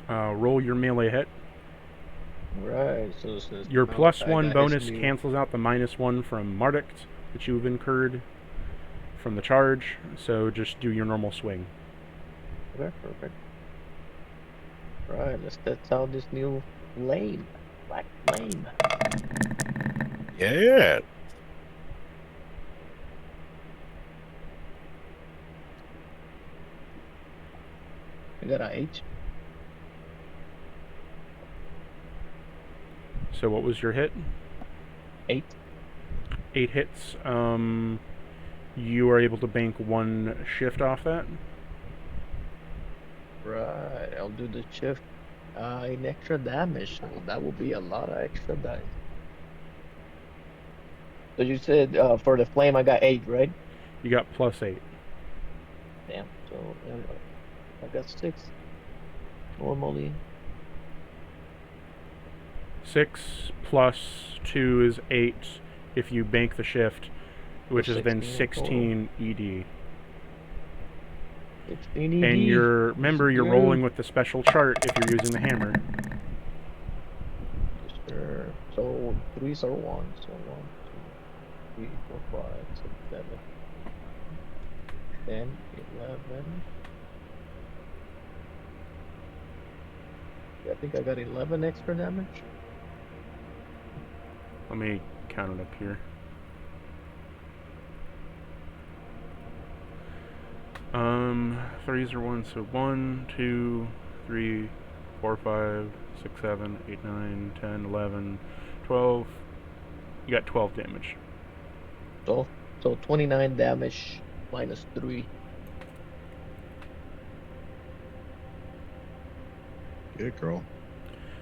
Roll your melee hit. Right. So this is Your +1 bonus new. cancels out the -1 from Marduk that you've incurred from the charge. So just do your normal swing. Okay, perfect. Right. Let's test out this new flame. Black flame. Yeah. I got an H. So what was your hit? 8. 8 hits. You are able to bank 1 shift off that. Right. I'll do the shift. In extra damage. So that will be a lot of extra dice. So you said for the flame I got 8, right? You got +8. Damn. So I got 6. Normally. 6 plus 2 is 8 if you bank the shift, which is then 16 ED. 16 ED. And remember, you're rolling with the special chart if you're using the hammer. Sure. So 3s are 1. So 1, 2, 3, 4, 5, 6, 7, 10, 11. I think I got 11 extra damage. Let me count it up here. Threes are 1, so 1, 2, 3, 4, 5, 6, 7, 8, 9, 10, 11, 12. You got 12 damage. So 29 damage minus 3. Good girl.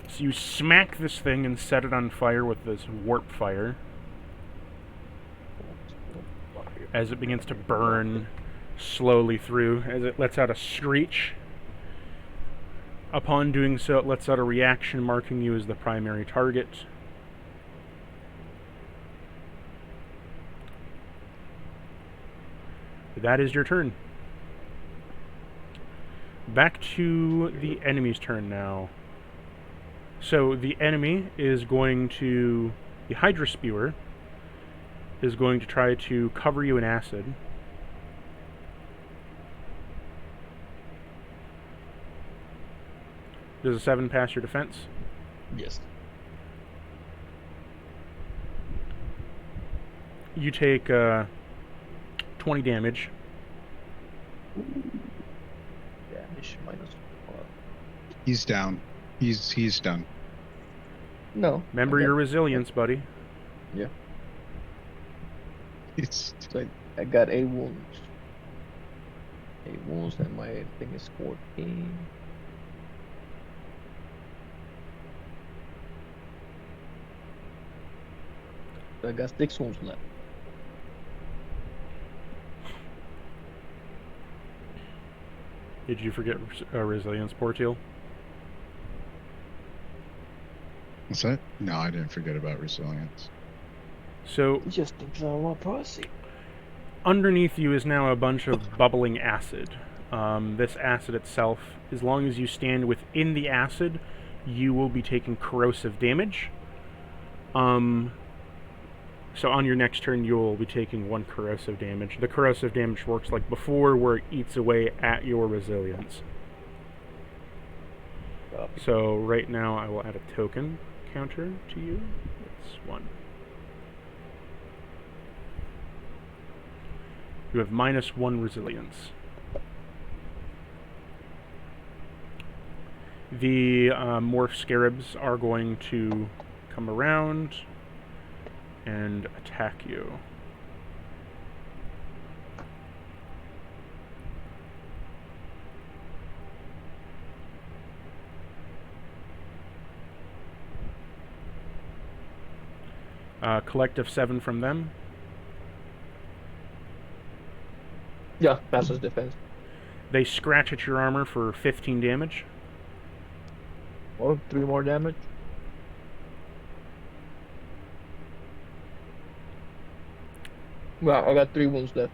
So you smack this thing and set it on fire with this warp fire. As it begins to burn slowly through, as it lets out a screech. Upon doing so, it lets out a reaction marking you as the primary target. That is your turn. Back to the enemy's turn now. So the enemy is going to... The Hydra Spewer is going to try to cover you in acid. Does a 7 pass your defense? Yes. You take 20 damage. Damage minus 4. He's down. He's done. No. Remember your resilience, buddy. Yeah. It's So I got 8 wounds. 8 wounds, and my thing is 14. So I got 6 wounds left. Did you forget resilience, Porteal? What's that? No, I didn't forget about resilience. So Just in my pussy. underneath you is now a bunch of bubbling acid. This acid itself, as long as you stand within the acid, you will be taking corrosive damage. So on your next turn, you'll be taking 1 corrosive damage. The corrosive damage works like before, where it eats away at your resilience. So right now, I will add a token counter to you. It's 1. You have -1 resilience. The morph scarabs are going to come around and attack you. Collective 7 from them. Yeah, passes defense. They scratch at your armor for 15 damage. Oh, 3 more damage. Well, I got 3 wounds left.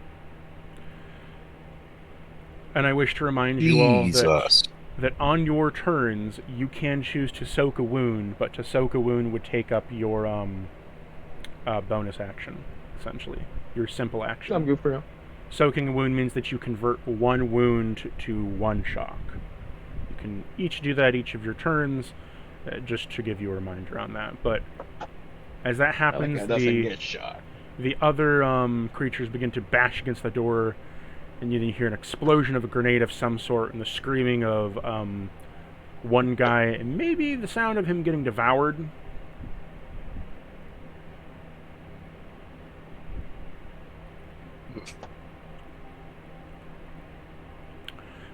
And I wish to remind you all Jesus. that on your turns, you can choose to soak a wound, but to soak a wound would take up your bonus action, essentially. Your simple action. I'm good for now. Soaking a wound means that you convert 1 wound to 1 shock. You can each do that each of your turns, just to give you a reminder on that. But as that happens, doesn't get shot. the other creatures begin to bash against the door, and you hear an explosion of a grenade of some sort, and the screaming of one guy, and maybe the sound of him getting devoured.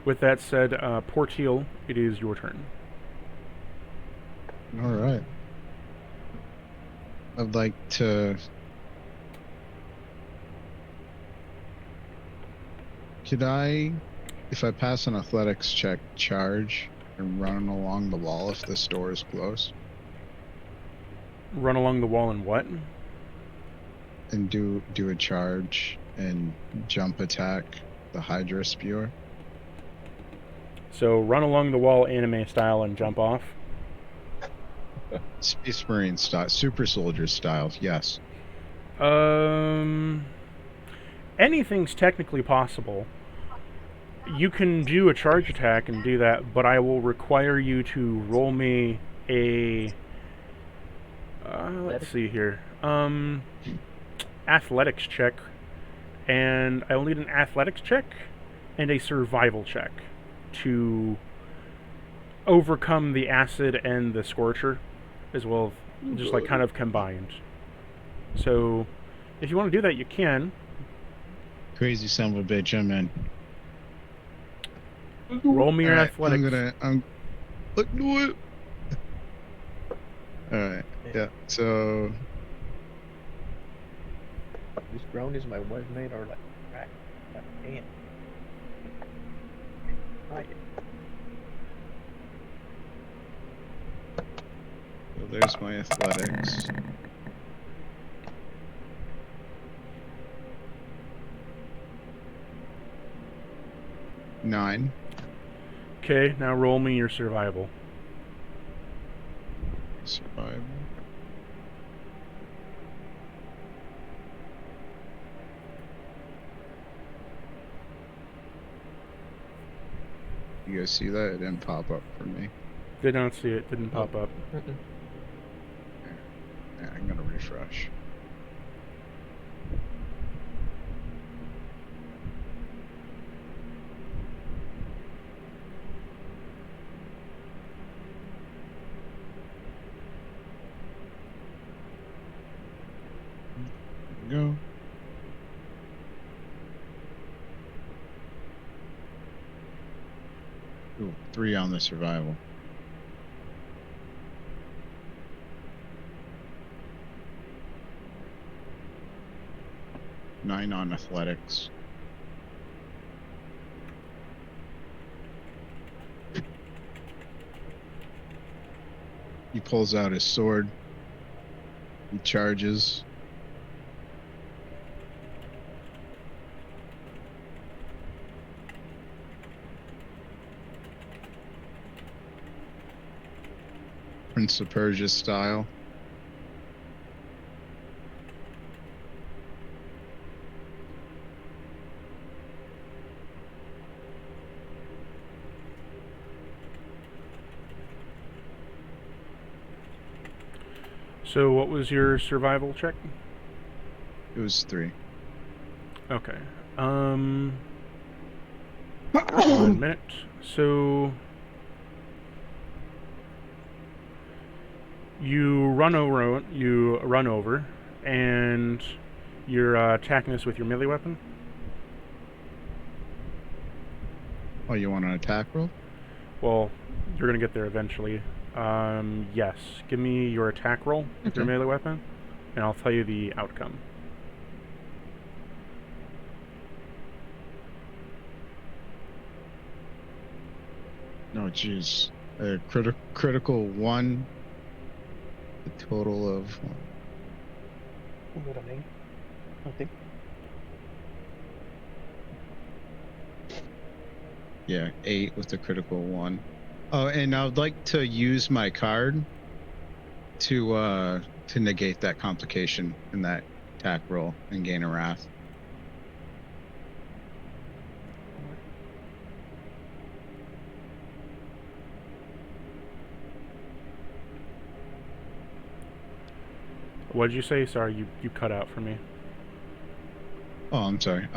With that said, Porteal, it is your turn. all right. I'd like to. Could I, if I pass an athletics check, charge and run along the wall if this door is closed? Run along the wall and what? And do a charge and jump attack the Hydra Spewer? So run along the wall anime style and jump off. Space Marine style, Super Soldier style, yes. Anything's technically possible. You can do a charge attack and do that, but I will require you to roll me a... let's see here. Athletics check. And I will need an athletics check and a survival check to overcome the acid and the scorcher, as well, just like kind of combined. So, if you want to do that, you can. Crazy son of a bitch, I'm in. Roll me your Alright, athletics. Let's do it. Alright, yeah, so These brownies my wife made are like crack. God damn. there's my athletics. Nine. Okay, now roll me your survival. Survival. You guys see that? It didn't pop up for me. Did not see it, didn't pop up. Yeah, I'm gonna refresh. There we go. 3 on the survival. Nine on athletics. He pulls out his sword. He charges. Prince of Persia style. So what was your survival check? It was 3. Okay. 1 minute. So you run over, and you're attacking this with your melee weapon. Oh, you want an attack roll? Well, you're gonna get there eventually. Yes. Give me your attack roll with your Okay. melee weapon, and I'll tell you the outcome. No, jeez. A critical 1. A total of... Okay. Yeah, 8 with the critical 1. Oh, and I would like to use my card to negate that complication in that attack roll and gain a wrath. What did you say? Sorry, you cut out for me. Oh, I'm sorry.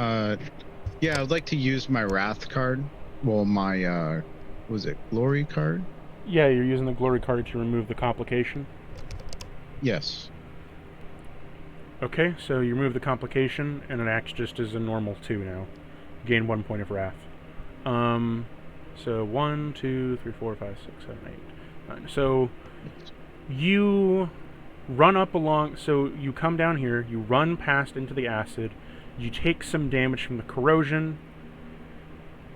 Yeah, I'd like to use my wrath card. Well, my was it glory card? Yeah, you're using the glory card to remove the complication. Yes. Okay, so you remove the complication, and it acts just as a normal 2 now. Gain 1 point of wrath. So 1, 2, 3, 4, 5, 6, 7, 8, 9. So you run up along. So you come down here. You run past into the acid. You take some damage from the corrosion,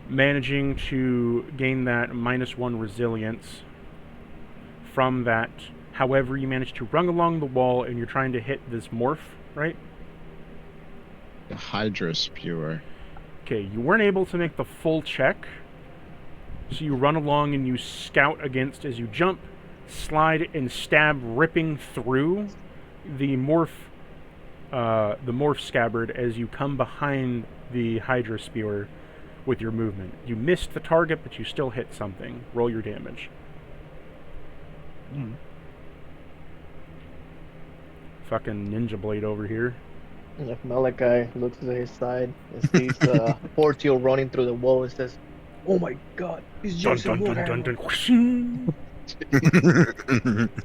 managing to gain that -1 resilience from that. However, you manage to run along the wall, and you're trying to hit this morph, right? The Hydra Spewer. Okay, you weren't able to make the full check, so you run along and you scout against as you jump, slide, and stab, ripping through the morph scabbard as you come behind the Hydra Spewer with your movement. You missed the target, but you still hit something. Roll your damage. Fucking ninja blade over here. And if Malachi looks to his side and sees Portio running through the wall and says, "Oh my God, he's Dun Jason dun dun Warhammer." dun dun.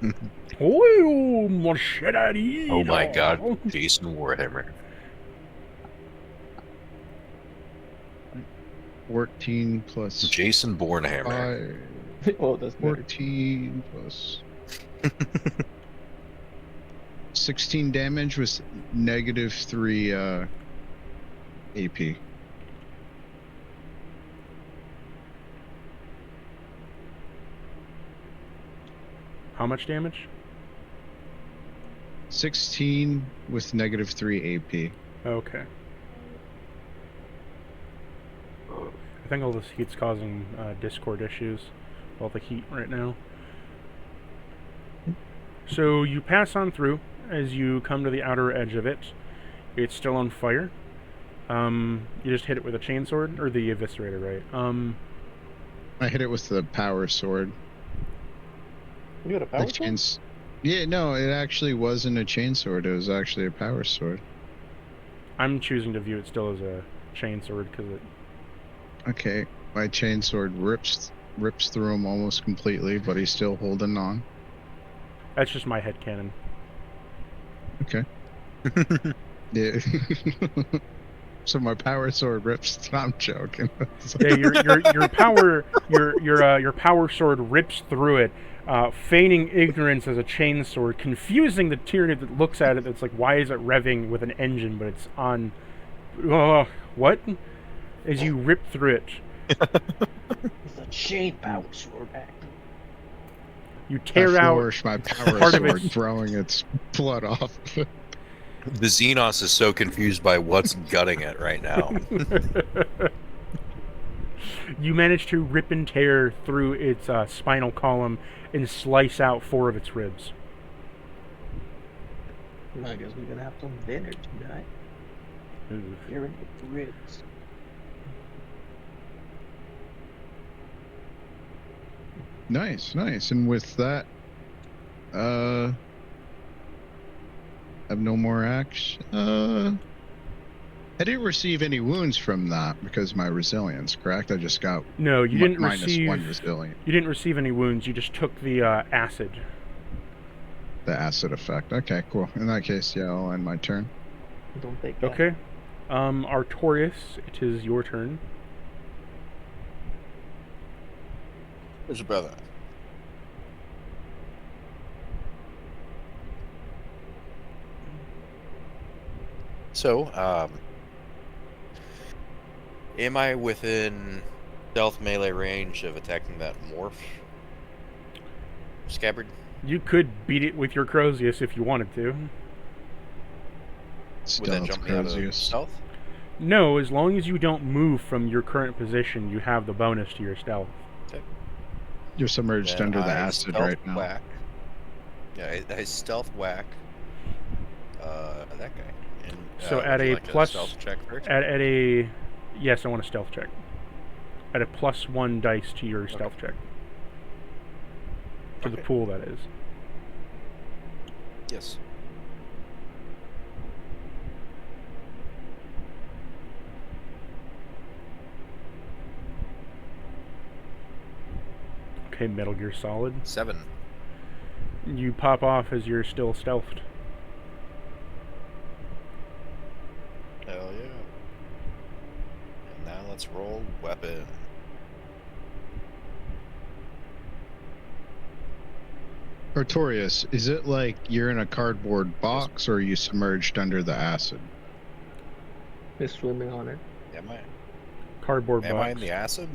Oh, machete. Oh my God, Jason Warhammer. 14 plus Jason Bournehammer. 5. Oh, that's better. 14 plus 16 damage with -3 AP. How much damage? 16 with -3 AP. Okay. I think all this heat's causing Discord issues. All the heat right now. So you pass on through. As you come to the outer edge of it, it's still on fire. You just hit it with a chainsword, or the eviscerator, right? I hit it with the power sword. You got a power The sword? chains. Yeah, no, it actually wasn't a chainsword. It was actually a power sword. I'm choosing to view it still as a chainsword because it. Okay, my chainsword rips through him almost completely, but he's still holding on. That's just my headcanon. Okay. Yeah. So my power sword rips. I'm joking. Yeah, your power sword rips through it, feigning ignorance as a chainsaw, confusing the Tyranid that looks at it. That's like, why is it revving with an engine, but it's on? What? As you rip through it, It's a chain power sword back. you I tear out flourish my power part of sword, its- throwing its blood off. The Xenos is so confused by what's gutting it right now. You manage to rip and tear through its spinal column and slice out 4 of its ribs. I guess we're gonna have some dinner tonight. Here in the ribs. Nice, nice. And with that, I have no more action. I didn't receive any wounds from that because of my resilience, correct? I just got No, you didn't minus receive. 1 resilience. You didn't receive any wounds. You just took the acid. The acid effect. Okay, cool. In that case, yeah, I'll end my turn. Don't take that. Okay. Artorias, it is your turn. Where's your brother? So, am I within stealth melee range of attacking that morph scabbard? You could beat it with your Crozius if you wanted to. Would that Stealth jump me out of Crozius. stealth? No, as long as you don't move from your current position, you have the bonus to your stealth. You're submerged Then under the I acid stealth right now. Whack. Yeah, I stealth whack that guy. And, So would at you a like plus- stealth check first? At a... Yes, I want a stealth check. At a +1 dice to your stealth check. To the Okay. pool, that is. Yes. Okay, Metal Gear Solid. 7. You pop off as you're still stealthed. Hell yeah. And now let's roll weapon. Artorias, is it like you're in a cardboard box or are you submerged under the acid? Just swimming on it. Am I? Cardboard Am I in box. the acid?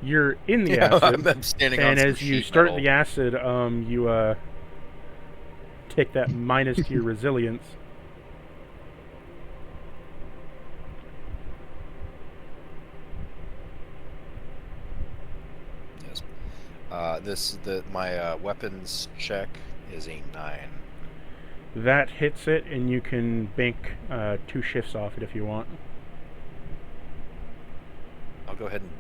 You're in the Yeah, acid. I'm standing on And some as you sheet start metal. the acid, you take that minus to your resilience. Yes. My weapons check is a 9. That hits it, and you can bank 2 shifts off it if you want. I'll go ahead and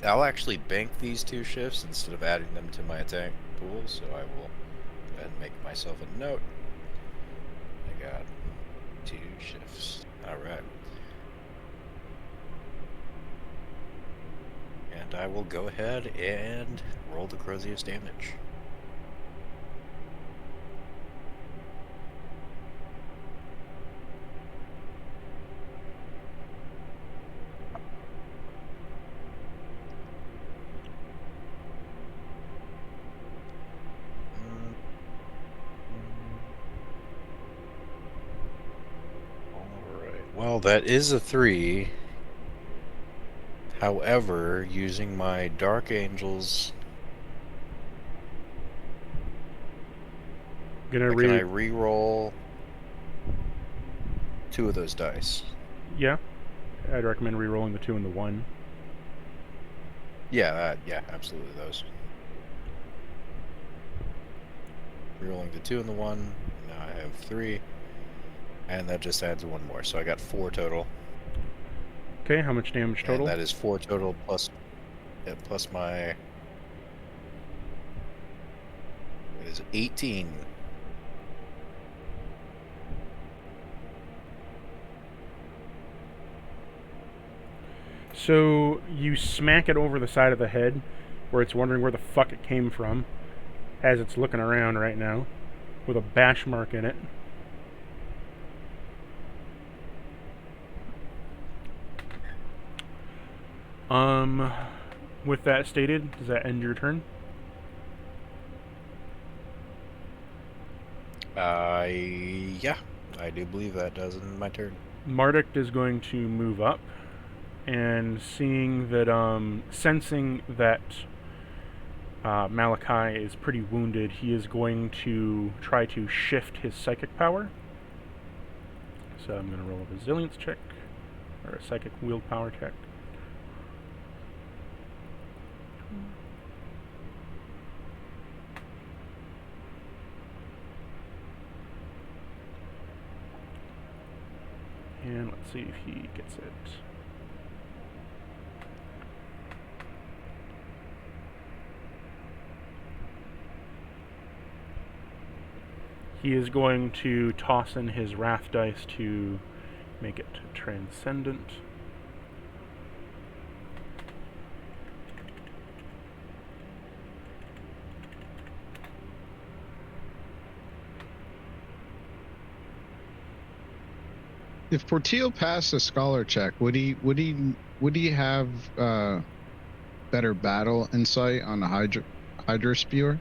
I'll actually bank these 2 shifts instead of adding them to my attack pool, so I will go ahead and make myself a note. I got 2 shifts. Alright. And I will go ahead and roll the Crozius damage. Alright, well, that is a 3. However, using my Dark Angels, Gonna can I re-roll 2 of those dice? Yeah. I'd recommend re-rolling the 2 and the 1. Yeah, absolutely those. Re-rolling the 2 and the 1, now I have 3, and that just adds 1 more, so I got 4 total. Okay, how much damage total? And that is 4 total plus my... It is 18. So you smack it over the side of the head, where it's wondering where the fuck it came from, as it's looking around right now, with a bash mark in it. With that stated, does that end your turn? Yeah, I do believe that does in my turn. Marduk is going to move up, and seeing that, sensing that Malachi is pretty wounded, he is going to try to shift his psychic power. So I'm going to roll a resilience check, or a psychic willpower check. And let's see if he gets it. He is going to toss in his wrath dice to make it transcendent. If Portillo passed a scholar check, would he have better battle insight on the Hydra Spewer?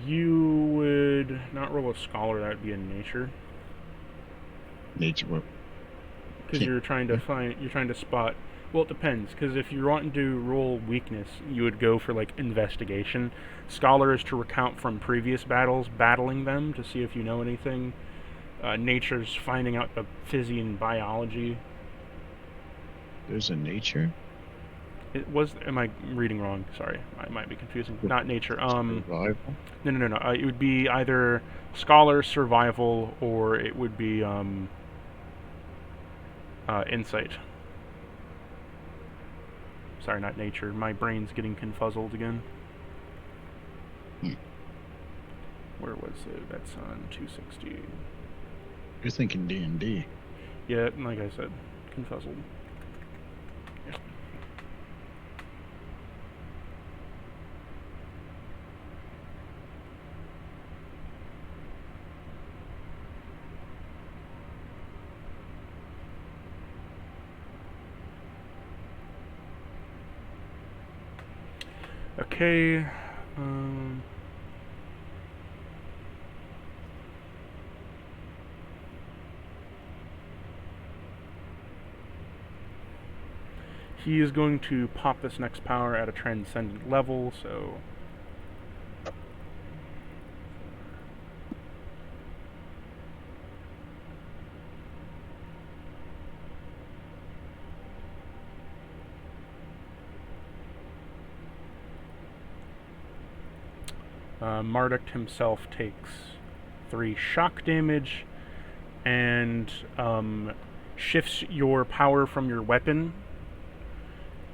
You would not roll a scholar, that would be a nature. Nature. Because you're trying to spot. Well, it depends. Because if you're wanting to roll weakness, you would go for like investigation. Scholar is to recount from previous battles, battling them to see if you know anything. Nature's finding out the physi and biology. There's a nature? It was. Am I reading wrong? Sorry, I might be confusing. Not nature. Survival? No. It would be either scholar, survival, or it would be insight. Sorry, not nature. My brain's getting confuzzled again. Where was it? That's on 260. You're thinking D&D. Yeah, like I said, confuzzled. Yeah. Okay. He is going to pop this next power at a transcendent level, so... Marduk himself takes 3 shock damage and shifts your power from your weapon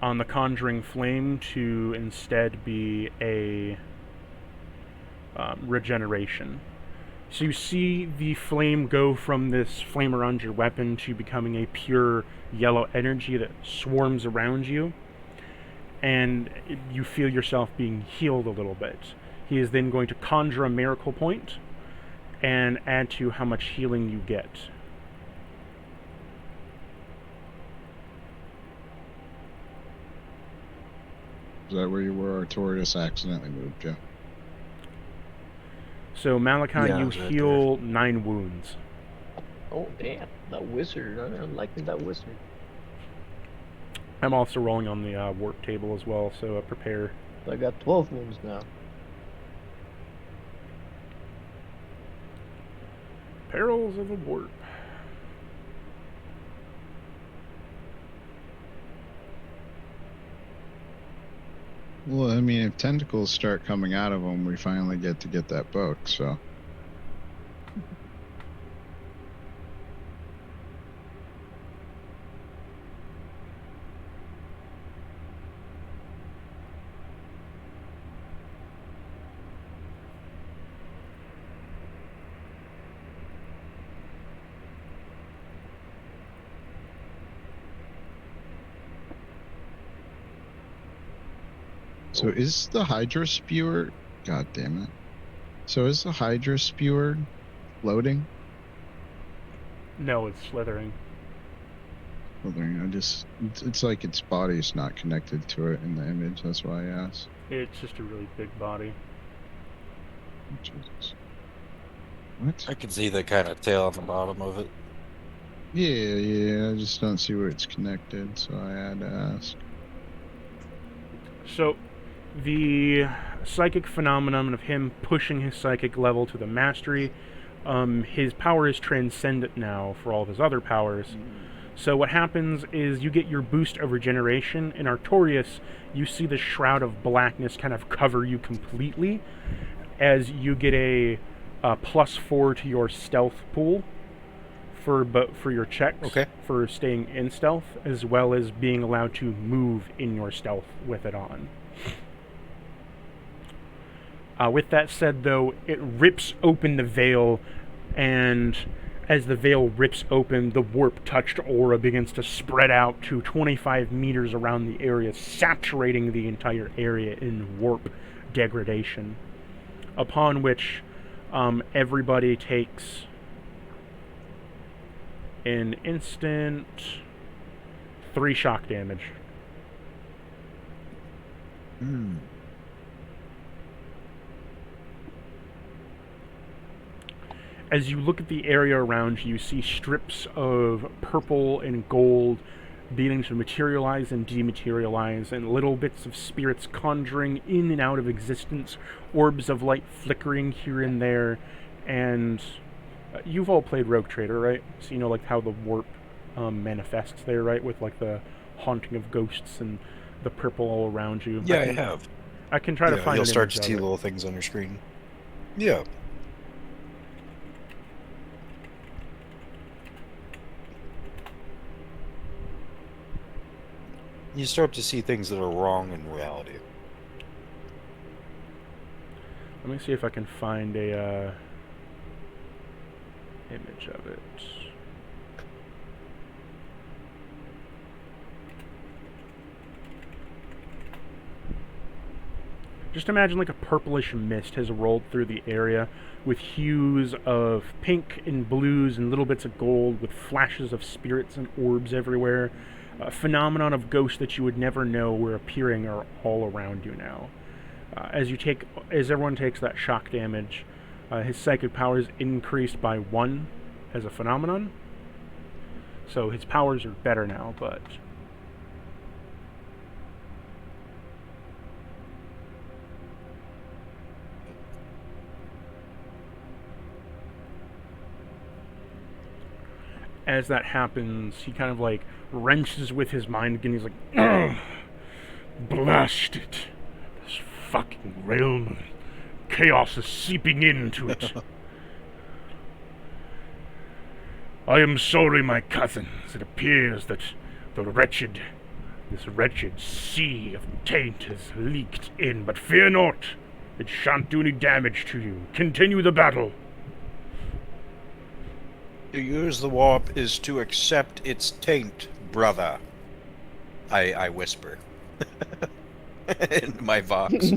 on the Conjuring Flame to instead be a regeneration. So you see the flame go from this flame around your weapon to becoming a pure yellow energy that swarms around you, and you feel yourself being healed a little bit. He is then going to conjure a miracle point and add to how much healing you get. Is that where you were? Artorias accidentally moved, Joe. So Malachi, Yeah, you right heal 9 wounds. Oh damn, that wizard! I'm liking that wizard. I'm also rolling on the warp table as well, so prepare. I got 12 wounds now. Perils of the warp. Well, I mean, if tentacles start coming out of them, we finally get that book, so... So is the Hydra Spewer... God damn it. So is the Hydra Spewer floating? No, it's slithering. Wondering, it's like its body's not connected to it in the image. That's why I asked. It's just a really big body. Jesus. What? I can see the kind of tail on the bottom of it. Yeah. I just don't see where it's connected, so I had to ask. So, the psychic phenomenon of him pushing his psychic level to the mastery, his power is transcendent now for all of his other powers. So what happens is you get your boost of regeneration. In Artorias, you see the shroud of blackness kind of cover you completely, as you get a +4 to your stealth pool for your checks, Okay. for staying in stealth, as well as being allowed to move in your stealth with it on. With that said, though, it rips open the veil, and as the veil rips open, the warp-touched aura begins to spread out to 25 meters around the area, saturating the entire area in warp degradation. Upon which, everybody takes an instant 3 shock damage. As you look at the area around you, you see strips of purple and gold beginning to materialize and dematerialize, and little bits of spirits conjuring in and out of existence, orbs of light flickering here and there, and you've all played Rogue Trader, right? So you know like how the warp manifests there, right? With like the haunting of ghosts and the purple all around you. Yeah, I have. I can try to find you'll an start image to of see it. little things on your screen. Yeah. You start to see things that are wrong in reality. Let me see if I can find a image of it. Just imagine like a purplish mist has rolled through the area with hues of pink and blues and little bits of gold with flashes of spirits and orbs everywhere. A phenomenon of ghosts that you would never know were appearing are all around you now. As everyone takes that shock damage, his psychic power is increased by 1 as a phenomenon. So his powers are better now, but as that happens, he kind of like wrenches with his mind again. He's like, "Ugh, blast it. This fucking realm. Chaos is seeping into it. I am sorry, my cousins. It appears that this wretched sea of taint has leaked in, but fear not. It shan't do any damage to you. Continue the battle." To use the warp is to accept its taint, brother. I whisper. In my vox.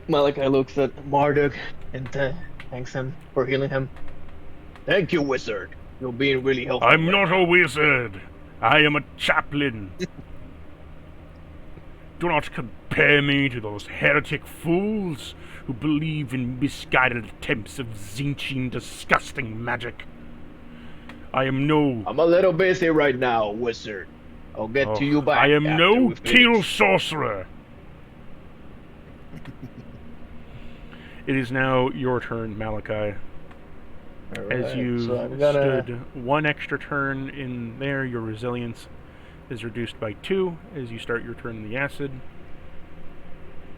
Malachi looks at Marduk and thanks him for healing him. Thank you, wizard. You're being really helpful. I'm not a wizard. I am a chaplain. Do not compare me to those heretic fools who believe in misguided attempts of Zinchian disgusting magic. I'm a little busy right now, wizard. I'll get to you back. I am after no we finish. teal sorcerer. It is now your turn, Malachi. As you stood 1 extra turn in there, your resilience is reduced by 2 as you start your turn in the acid.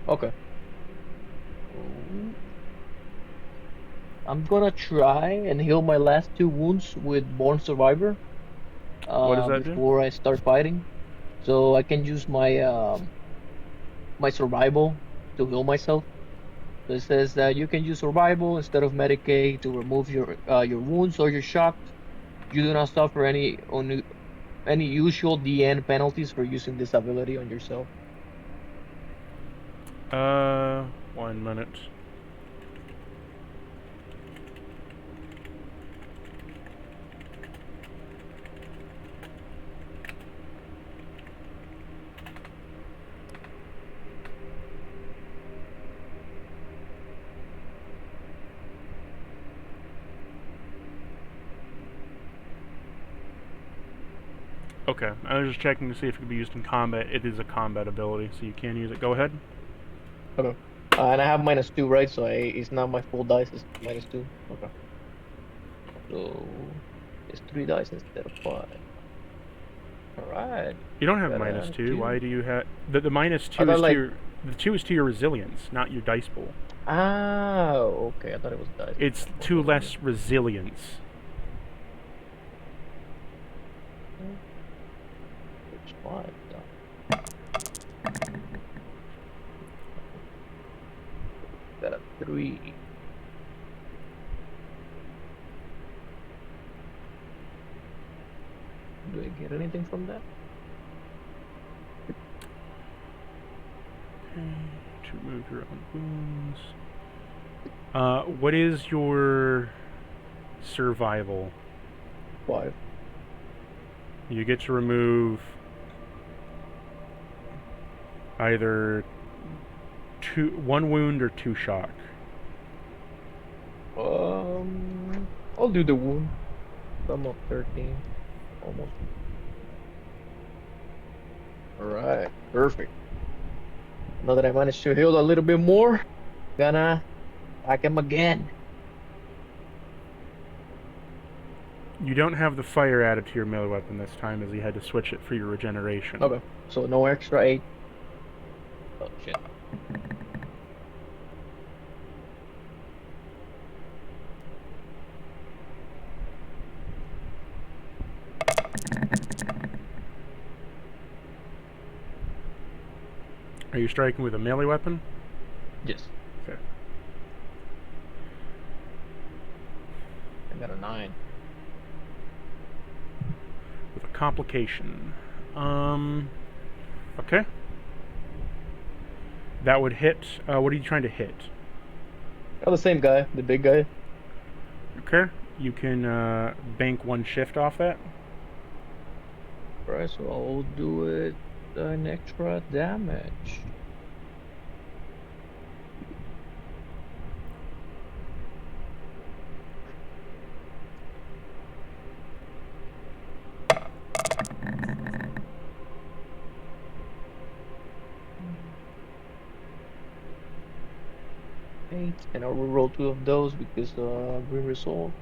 Okay. I'm gonna try and heal my last 2 wounds with Born Survivor. What does that do? Before I start fighting, so I can use my my survival to heal myself. So it says that you can use survival instead of Medicaid to remove your wounds or your shocked. You do not suffer any usual DN penalties for using this ability on yourself. 1 minute. Okay, I was just checking to see if it could be used in combat. It is a combat ability, so you can use it. Go ahead. Okay. And I have -2, right? So it's not my full dice. It's -2. Okay. So it's 3 dice instead of 5. All right. You don't have Got a -2. 2. Why do you have the I -2 thought is to like your the 2 is to your resilience, not your dice pool. okay. I thought it was dice. It's Okay, 2 okay. less resilience. Which 5? Got a 3. Do I get anything from that? Okay, to remove your own wounds. What is your survival? 5. You get to remove either 1 wound or 2 shock. I'll do the wound. I'm up 13. Almost. Alright, perfect. Now that I managed to heal a little bit more, gonna attack him again. You don't have the fire added to your melee weapon this time, as you had to switch it for your regeneration. Okay, so no extra 8. Oh shit. Are you striking with a melee weapon? Yes. Okay. I got a 9. With a complication. Okay. That would hit. What are you trying to hit? Oh, the same guy, the big guy. Okay. You can bank 1 shift off that. Right, so I'll do it an extra damage. And I'll reroll 2 of those because green resolve.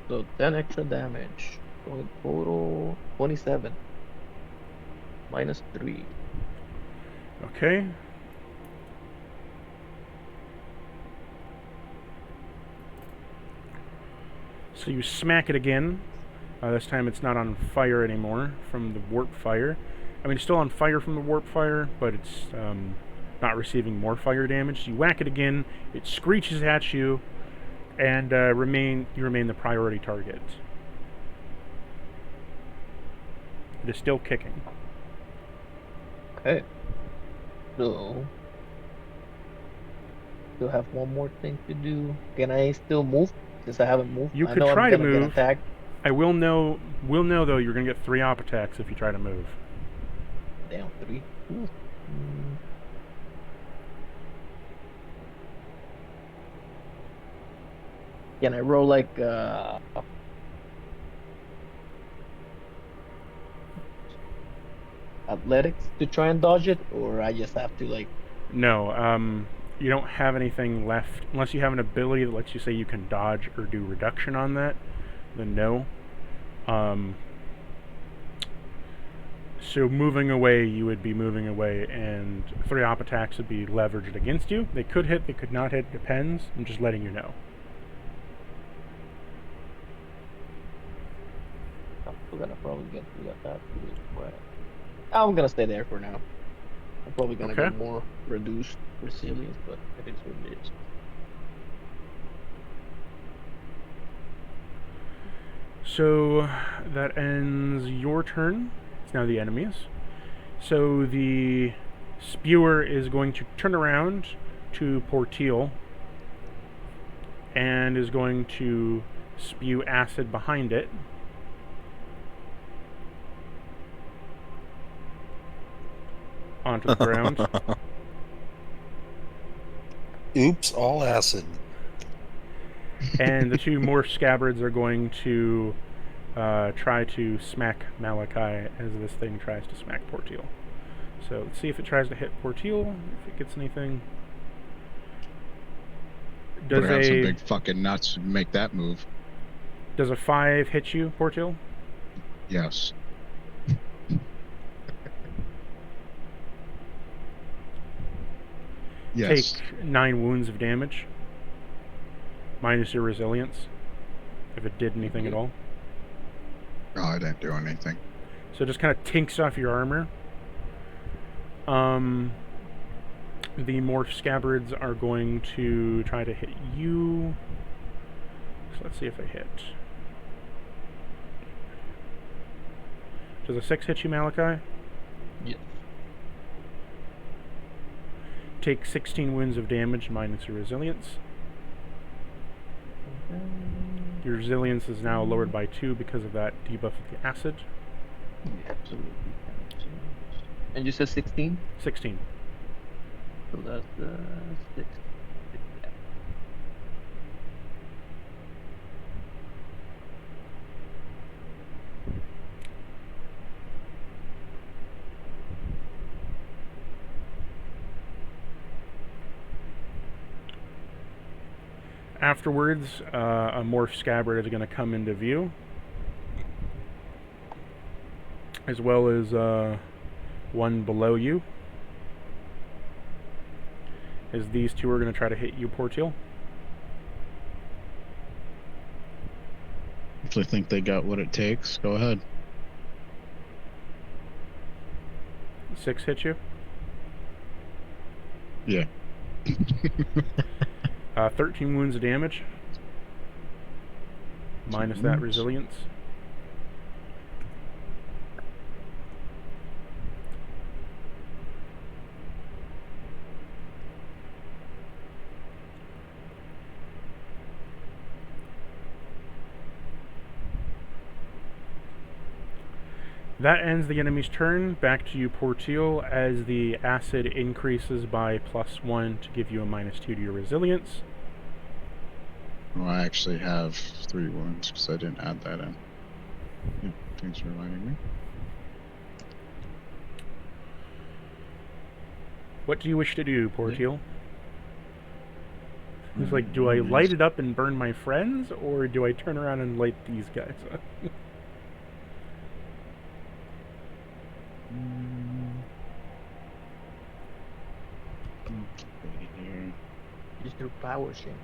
So 10 extra damage. So in total 27. -3. Okay. So you smack it again. This time it's not on fire anymore from the warp fire. I mean, it's still on fire from the warp fire, but it's not receiving more fire damage. So you whack it again, it screeches at you, and you remain the priority target. It is still kicking. Okay. So still have one more thing to do. Can I still move? Since I haven't moved. You I could know try I'm to gonna get move. attacked. I will know though you're gonna get 3 op attacks if you try to move. Damn, 3. Ooh. Can I roll like athletics to try and dodge it, or I just have to like? No, you don't have anything left unless you have an ability that lets you say you can dodge or do reduction on that. Then no. So moving away, you would be moving away, and 3 op attacks would be leveraged against you. They could hit, they could not hit. Depends. I'm just letting you know. I'm gonna probably get through that really quick. I'm gonna stay there for now. I'm probably gonna Okay. get more reduced resilience, but it is what it is. So that ends your turn. It's now the enemy's. So the spewer is going to turn around to Portil and is going to spew acid behind it. Onto the ground. Oops, all acid. And the two morph scabbards are going to try to smack Malachi as this thing tries to smack Porteal. So let's see if it tries to hit Porteal, if it gets anything. Better have some Does big fucking nuts to make that move. a 5 hit you, Porteal? Yes. Yes. Take 9 wounds of damage, minus your resilience, if it did anything at all. Oh, I didn't do anything. So it just kind of tinks off your armor. The morph scabbards are going to try to hit you. So let's see if they hit. Does a 6 hit you, Malachi? Yes. Take 16 wounds of damage minus your resilience. Your resilience is now lowered by 2 because of that debuff of the acid. Yeah, absolutely. And you said 16? 16. So that's 6. Yeah. Afterwards, a morph scabbard is going to come into view, as well as one below you. As these two are going to try to hit you, Porteal. If they think they got what it takes, go ahead. 6 hit you. Yeah. 13 wounds of damage, minus that resilience. That ends the enemy's turn. Back to you, Porteal, as the acid increases by +1 to give you a -2 to your resilience. Well, I actually have 3 wounds because I didn't add that in. Yep, thanks for reminding me. What do you wish to do, Porteal? He's like, do I light it up and burn my friends, or do I turn around and light these guys up? Use your power chains.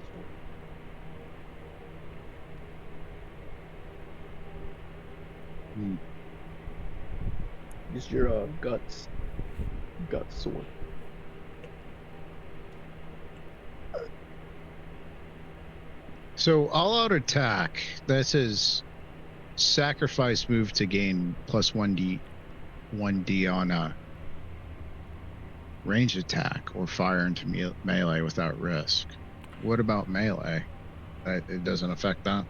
Use your guts sword. So all-out attack. That says sacrifice move to gain +1d on a range attack or fire into melee without risk. What about melee? It doesn't affect that?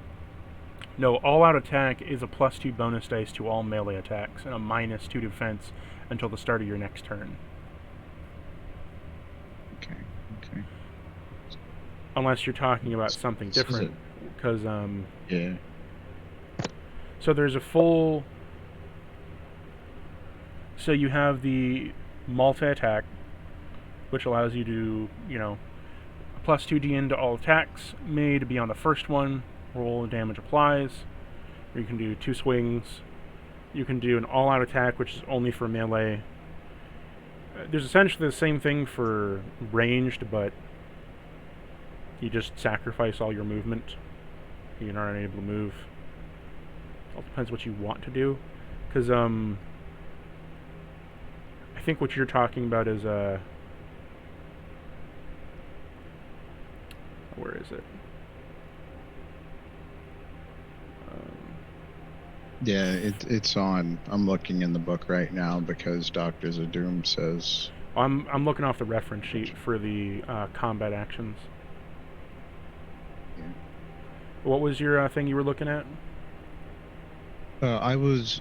No, all-out attack is a +2 bonus dice to all melee attacks and a -2 defense until the start of your next turn. Okay. Unless you're talking about something different, because Yeah. so there's a full. So you have the multi-attack, which allows you to, a +2d into all attacks made to be on the first one. Roll damage applies. Or you can do 2 swings. You can do an all-out attack, which is only for melee. There's essentially the same thing for ranged, but you just sacrifice all your movement. You're not able to move. It all depends what you want to do, because I think what you're talking about is where is it? Yeah, it's on. I'm looking in the book right now because Doctors of Doom says. I'm looking off the reference sheet for the combat actions. Yeah. What was your thing you were looking at? I was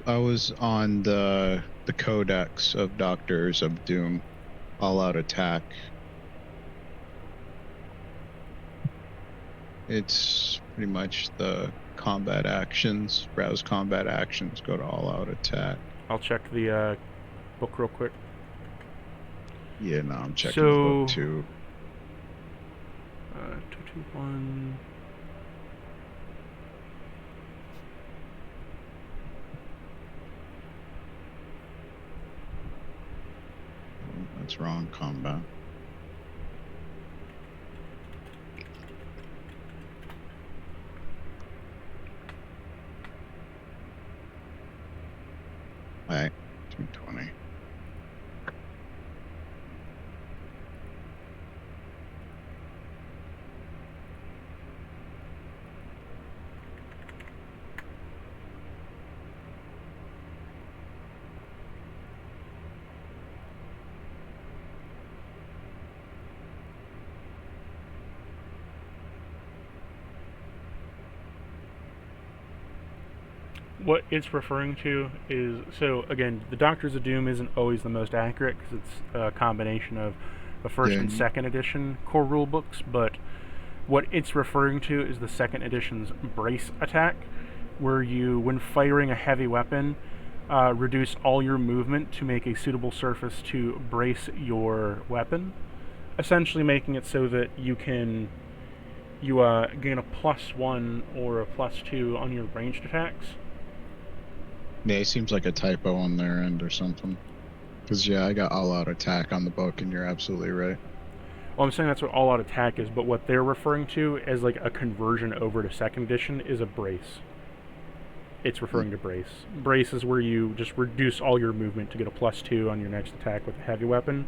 on the Codex of Doctors of Doom, all-out attack. It's pretty much the combat actions, browse combat actions, go to all-out attack. I'll check the book real quick. Yeah, no, I'm checking the book too. 221. That's wrong combat. Alright, 220. What it's referring to is, so again, the Doctors of Doom isn't always the most accurate because it's a combination of the first and second edition core rule books, but what it's referring to is the second edition's brace attack, where you, when firing a heavy weapon, reduce all your movement to make a suitable surface to brace your weapon, essentially making it so that you can gain a +1 or a +2 on your ranged attacks. Yeah, it seems like a typo on their end or something. Because, yeah, I got all-out attack on the book, and you're absolutely right. Well, I'm saying that's what all-out attack is, but what they're referring to as like a conversion over to second edition is a brace. It's referring to brace. Brace is where you just reduce all your movement to get a +2 on your next attack with a heavy weapon.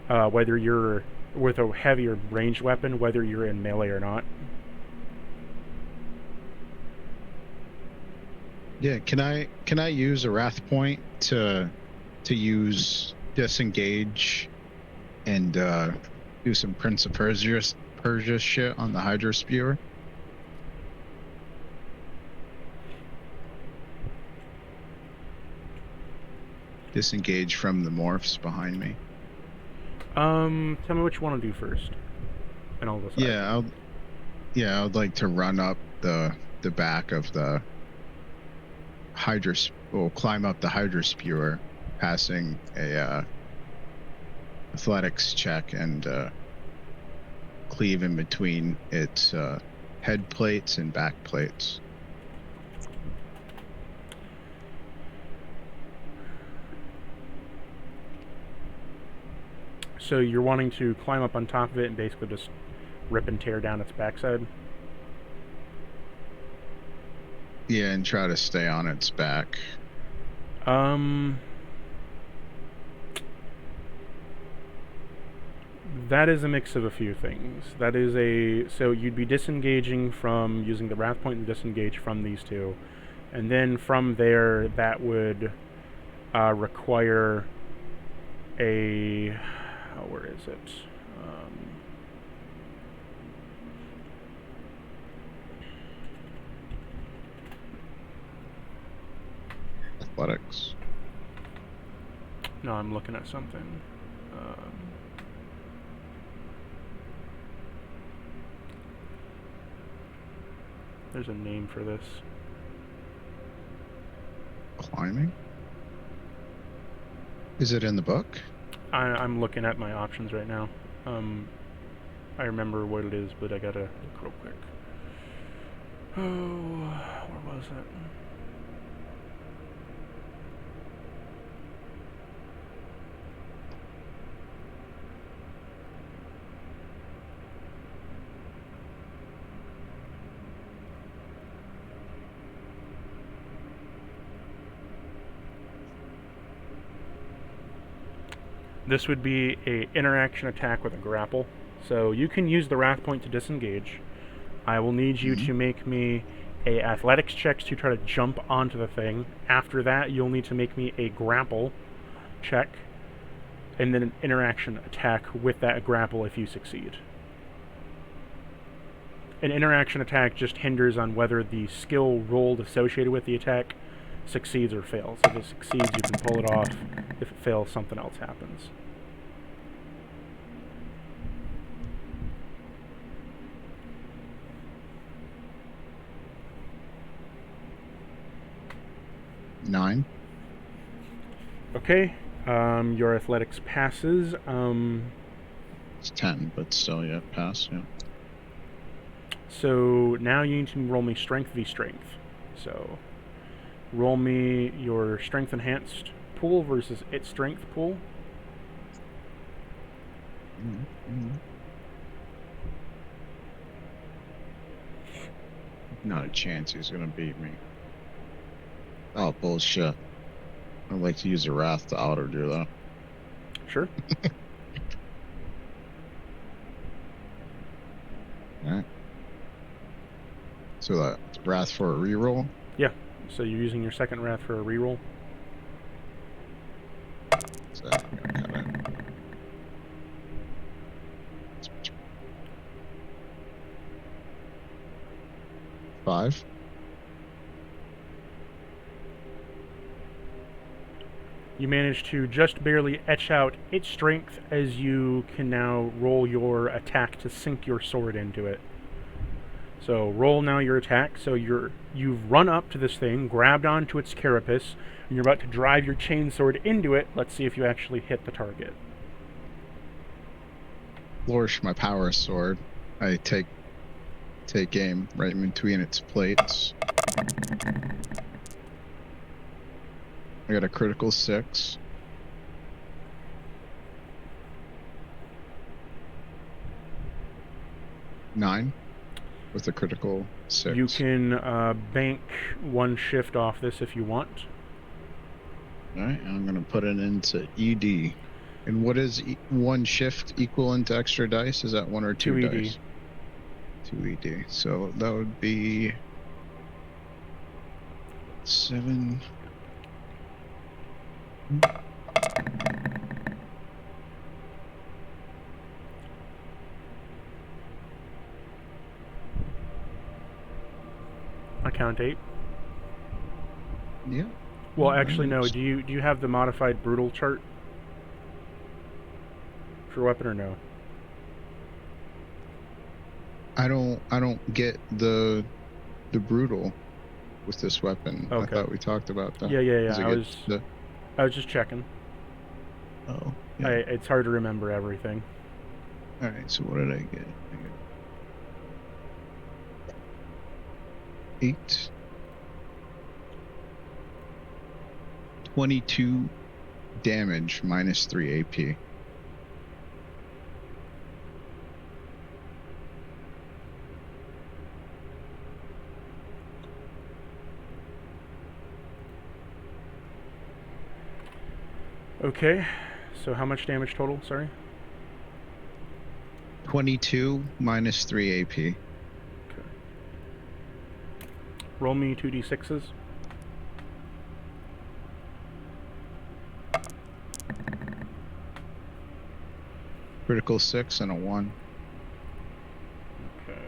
Whether you're with a heavier ranged weapon, whether you're in melee or not. Yeah, can I use a wrath point to use disengage and do some Prince of Persia shit on the Hydra Spewer? Disengage from the morphs behind me. Tell me what you want to do first, and I'll decide. Yeah, I'd like to run up the back of the Hydra. We'll climb up the Hydra Spewer, passing a athletics check and cleave in between its head plates and back plates. So you're wanting to climb up on top of it and basically just rip and tear down its backside? Yeah, and try to stay on its back. That is a mix of a few things. So you'd be disengaging from, using the wrath point and disengage from these two. And then from there, that would require a... Oh, where is it? Athletics. No, I'm looking at something. There's a name for this. Climbing? Is it in the book? I'm looking at my options right now. I remember what it is, but I gotta look real quick. Oh, where was it? This would be a interaction attack with a grapple. So you can use the wrath point to disengage. I will need you to make me a athletics check to try to jump onto the thing. After that, you'll need to make me a grapple check, and then an interaction attack with that grapple if you succeed. An interaction attack just hinders on whether the skill rolled associated with the attack succeeds or fails. If it succeeds, you can pull it off. If it fails, something else happens. 9. Okay. Your athletics passes. It's 10, but still, yeah, pass. Yeah. So now you need to roll me strength v strength. So roll me your strength enhanced pool versus its strength pool. Not a chance he's gonna beat me. Oh, bullshit. I'd like to use a wrath to auto do that. Sure. Alright. So that's wrath for a reroll. Yeah. So you're using your second wrath for a reroll. So I'm gonna cut it. 5. You manage to just barely etch out its strength as you can now roll your attack to sink your sword into it. So roll now your attack. So you've run up to this thing, grabbed onto its carapace, and you're about to drive your chainsword into it. Let's see if you actually hit the target. Flourish my power sword. I take aim right in between its plates. I got a critical 6. Nine with a critical 6. You can bank one shift off this if you want. Alright, I'm gonna put it into ED. And what is one shift equivalent to extra dice? Is that 1 or 2 2 ED. dice? 2 ED. So that would be 7. I count 8. Yeah. Well, actually, no. Do you have the modified brutal chart for weapon or no? I don't get the brutal with this weapon. Okay. I thought we talked about that. Yeah. Does it get I was just checking. Oh. Yeah. It's hard to remember everything. Alright, so what did I get? I got 8. 22 damage minus 3 AP. Okay. So how much damage total? Sorry. 22 minus 3 AP. Okay. Roll me 2d6s. Critical 6 and a 1. Okay.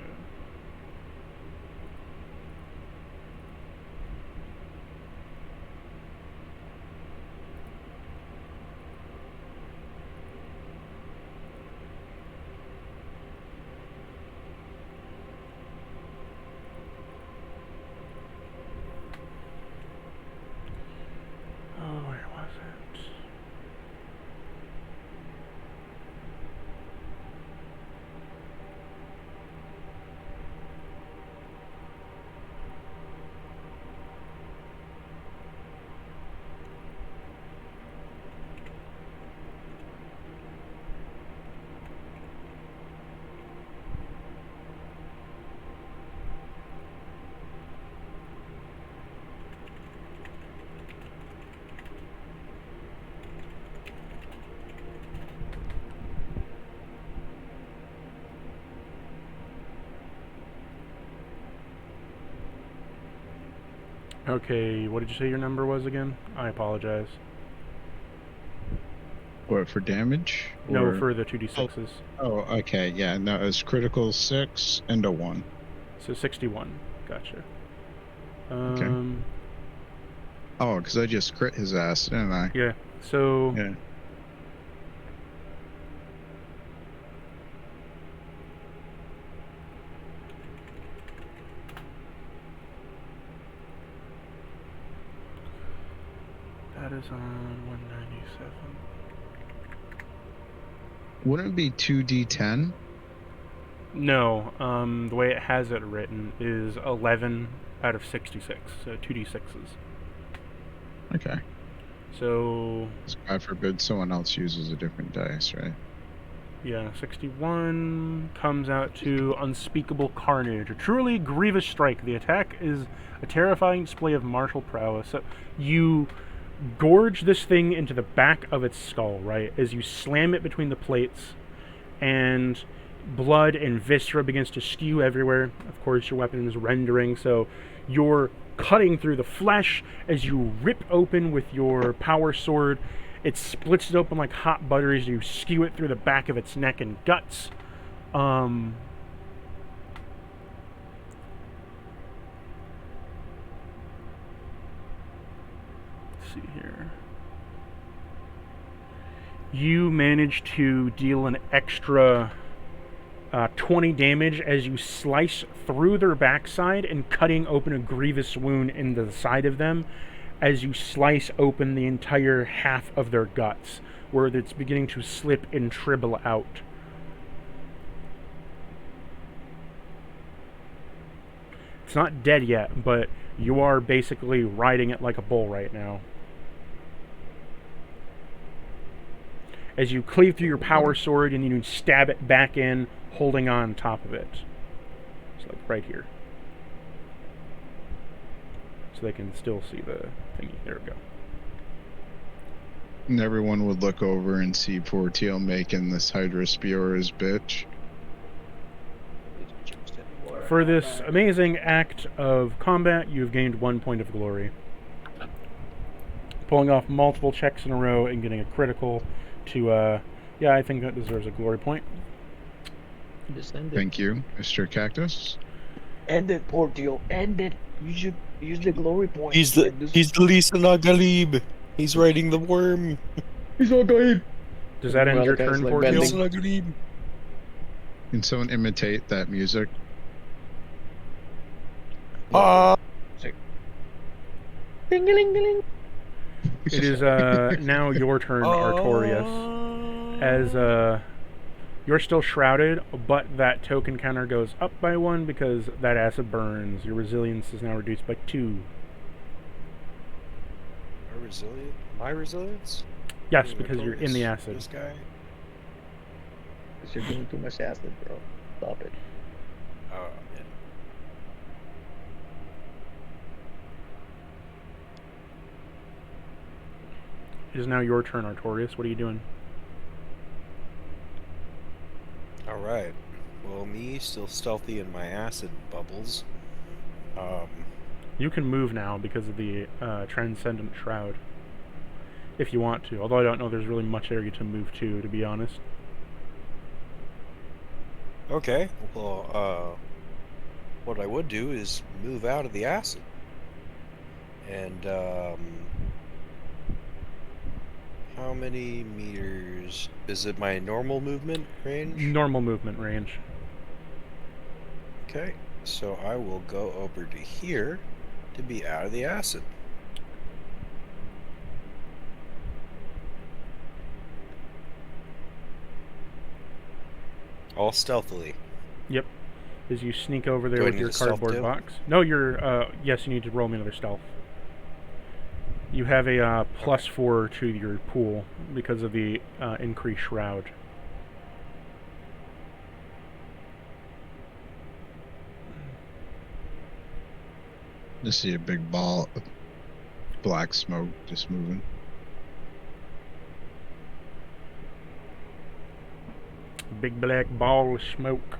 Oh, where was it? Okay, what did you say your number was again? I apologize. What, for damage? No, Or- for the 2d6s. Oh, okay, yeah, no, it's critical 6 and a 1. So 61. Gotcha. Okay. Oh, because I just crit his ass, didn't I? Yeah. So Yeah. was on 197. Wouldn't it be 2d10? No, the way it has it written is 11 out of 66, so 2d6s. Okay. So, God forbid someone else uses a different dice, right? yeah, 61 comes out to Unspeakable Carnage. A truly grievous strike. The attack is a terrifying display of martial prowess. So you gorge this thing into the back of its skull, right? As you slam it between the plates, and blood and viscera begins to spew everywhere. Of course, your weapon is rendering, so you're cutting through the flesh as you rip open with your power sword. It splits it open like hot butter as you skew it through the back of its neck and guts. Let's see here. You manage to deal an extra 20 damage as you slice through their backside and cutting open a grievous wound in the side of them as you slice open the entire half of their guts, where it's beginning to slip and tribble out. It's not dead yet, but you are basically riding it like a bull right now. As you cleave through your power sword and you stab it back in, holding on top of it. It's like right here. So they can still see the thingy. There we go. And everyone would look over and see poor Teal making this Hydra spear his bitch. For this amazing act of combat, you've gained 1 point of glory. Pulling off multiple checks in a row and getting a critical to, yeah, I think that deserves a glory point. Just end it. Thank you, Mr. Cactus. End it, poor deal. End it. You should use the glory point. He's the Lisa Nagalib. He's riding the worm. He's all good. Does that end your turn, like poor bending. Teal? Lisa Nagalib. Can someone imitate that music? Ding-a-ling-a-ling. It is now your turn, Artorias. As you're still shrouded, but that token counter goes up by 1 because that acid burns. Your resilience is now reduced by 2. My resilience? Yes, because you're in the acid. This guy? Because you're doing too much acid, bro. Stop it. Oh, man. It is now your turn, Artorias. What are you doing? Alright. Well, me still stealthy in my acid bubbles. You can move now because of the Transcendent Shroud. If you want to. Although I don't know there's really much area to move to be honest. Okay. Well, what I would do is move out of the acid. And, how many meters? Is it my normal movement range? Normal movement range. Okay. So I will go over to here to be out of the acid. All stealthily. Yep. As you sneak over there Do I with need your to stealth cardboard too? box. No, you're, yes, you need to roll me another stealth. You have a +4 to your pool because of the increased shroud. I see a big ball of black smoke just moving. Big black ball of smoke.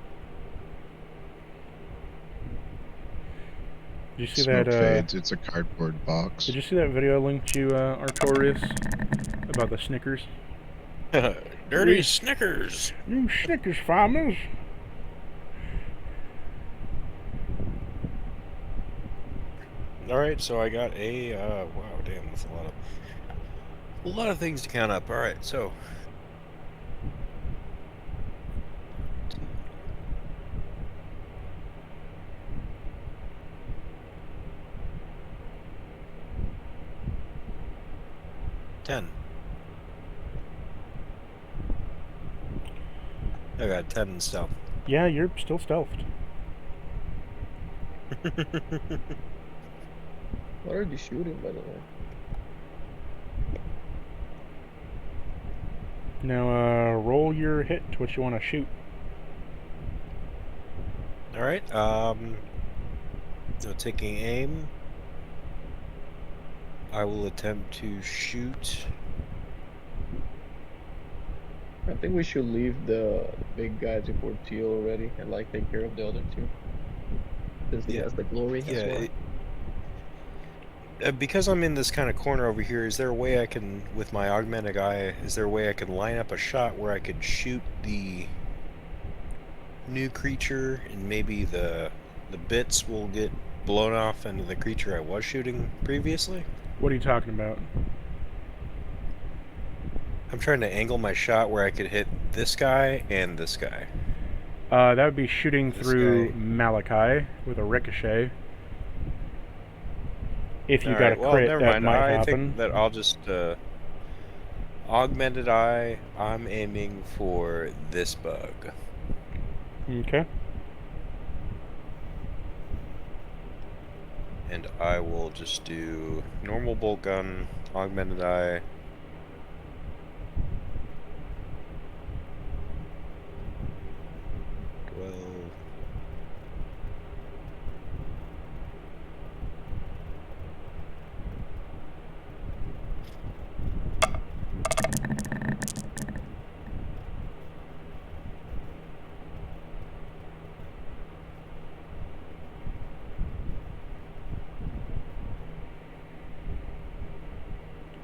Did you see Smoke that? fades. It's a cardboard box. Did you see that video I linked you, Artorias, about the Snickers? Dirty Snickers! You Snickers farmers! Alright, so I got a, wow, damn, that's a lot of things to count up. Alright, so. 10. I got 10 in stealth. Yeah, you're still stealthed. What are you shooting, by the way? Now, roll your hit to what you want to shoot. Alright, so taking aim, I will attempt to shoot. I think we should leave the big guy to Portillo already and like take care of the other two. Since he Yeah. has the glory as well. Because I'm in this kind of corner over here, is there a way I can, with my augmented eye, is there a way I can line up a shot where I could shoot the new creature and maybe the bits will get blown off into the creature I was shooting previously? What are you talking about? I'm trying to angle my shot where I could hit this guy and this guy. That would be shooting This through guy. Malachi with a ricochet. If you got a Alright, well, crit, never that mind. might I happen. think that I'll just augmented eye. I'm aiming for this bug. Okay. And I will just do normal bolt gun, augmented eye. Well,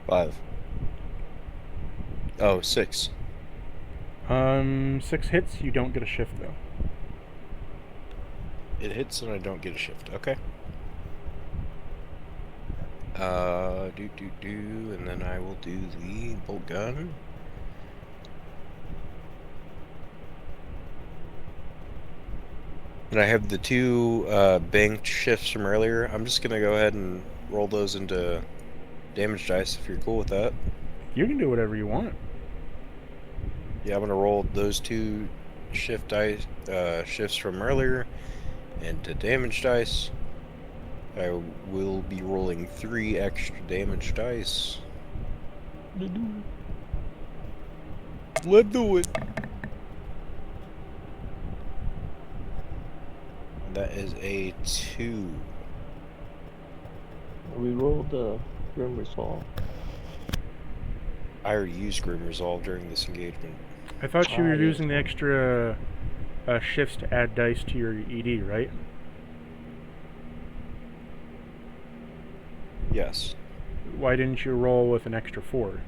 five. Oh, 6. 6 hits. You don't get a shift though. It hits and I don't get a shift. Okay. And then I will do the bolt gun. And I have the 2 banked shifts from earlier. I'm just gonna go ahead and roll those into damage dice if you're cool with that. You can do whatever you want. Yeah, I'm gonna roll those 2 shift dice shifts from earlier into damage dice. I will be rolling 3 extra damage dice. Let's do it. That is a 2. We rolled the Grim Resolve. I already used Grim Resolve during this engagement. I thought you were yes. using the extra shifts to add dice to your ED, right? Yes. Why didn't you roll with an extra 4?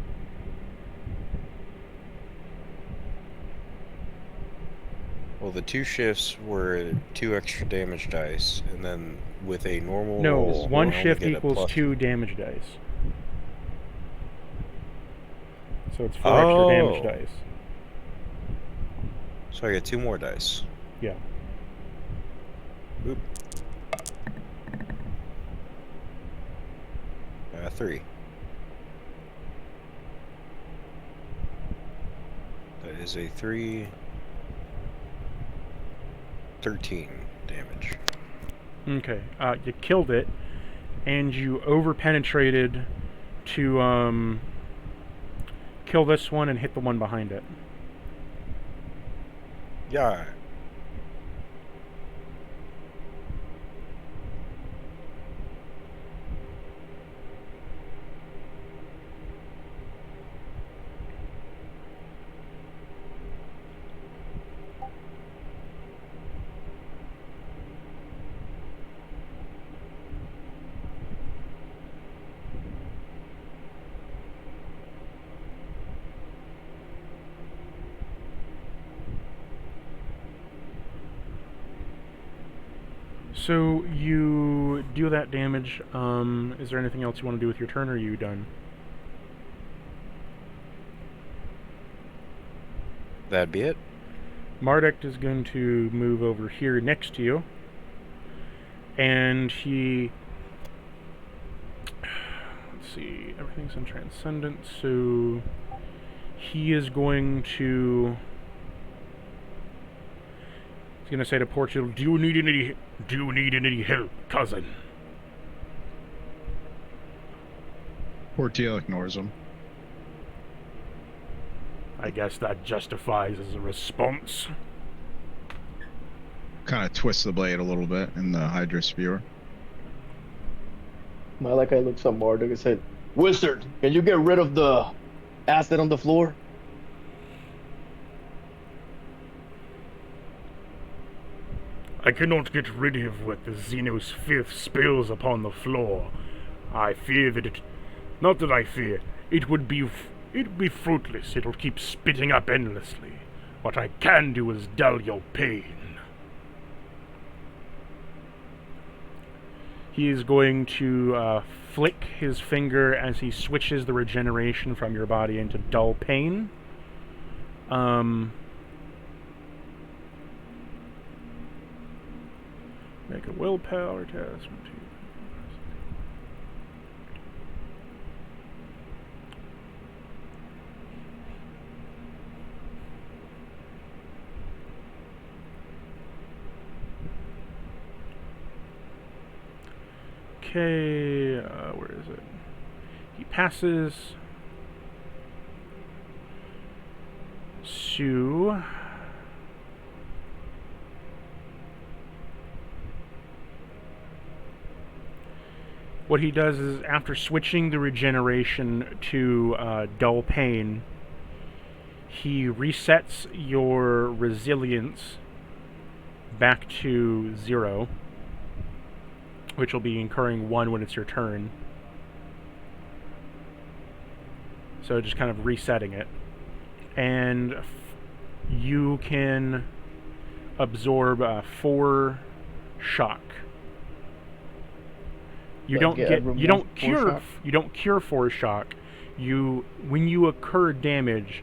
Well, the 2 shifts were 2 extra damage dice, and then with a normal No, roll, one I only shift get a equals plus- 2 damage dice. So it's 4 extra damage dice. So I get 2 more dice. Yeah. Oop. 3. That is a 3. 13 damage. Okay. You killed it, and you over-penetrated to kill this one and hit the one behind it. Yeah. So you do that damage. Is there anything else you want to do with your turn, or are you done? That'd be it. Marduk is going to move over here next to you, and he... let's see, everything's in Transcendent, so he is going to... He's going to say to Portugal, do you need any help, cousin? Portiel ignores him. I guess that justifies as a response. Kind of twists the blade a little bit in the Hydra Spear. Malachi looks at Marduk and said, "Wizard, can you get rid of the acid on the floor?" I cannot get rid of what the Xenos Fifth spills upon the floor. I fear that it... Not that I fear. It would be fruitless. It'll keep spitting up endlessly. What I can do is dull your pain. He is going to flick his finger as he switches the regeneration from your body into dull pain. Make a willpower test. Okay, where is it? He passes Sue. What he does is, after switching the regeneration to dull pain, he resets your resilience back to 0, which will be incurring 1 when it's your turn. So just kind of resetting it. And you can absorb 4 shock. You don't cure 4 shock. When you occur damage,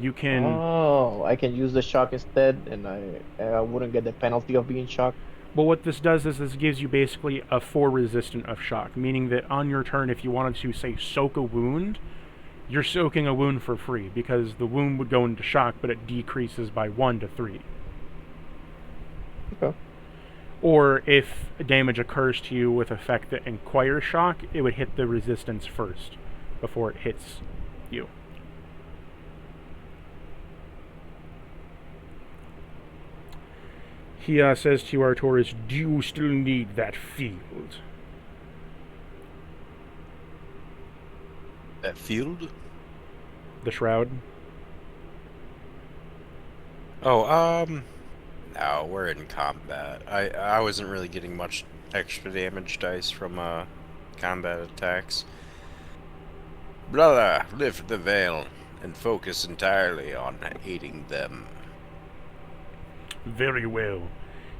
you can... Oh, I can use the shock instead, and I wouldn't get the penalty of being shocked. Well, what this does is this gives you basically a 4 resistant of shock, meaning that on your turn, if you wanted to, say, soak a wound, you're soaking a wound for free, because the wound would go into shock, but it decreases by 1 to 3. Okay. Or if damage occurs to you with effect that inquires shock, it would hit the resistance first, before it hits you. He says to you, Artoris, do you still need that field? That field? The shroud? Oh, no, we're in combat. I wasn't really getting much extra damage dice from combat attacks. Brother, lift the veil and focus entirely on aiding them. Very well.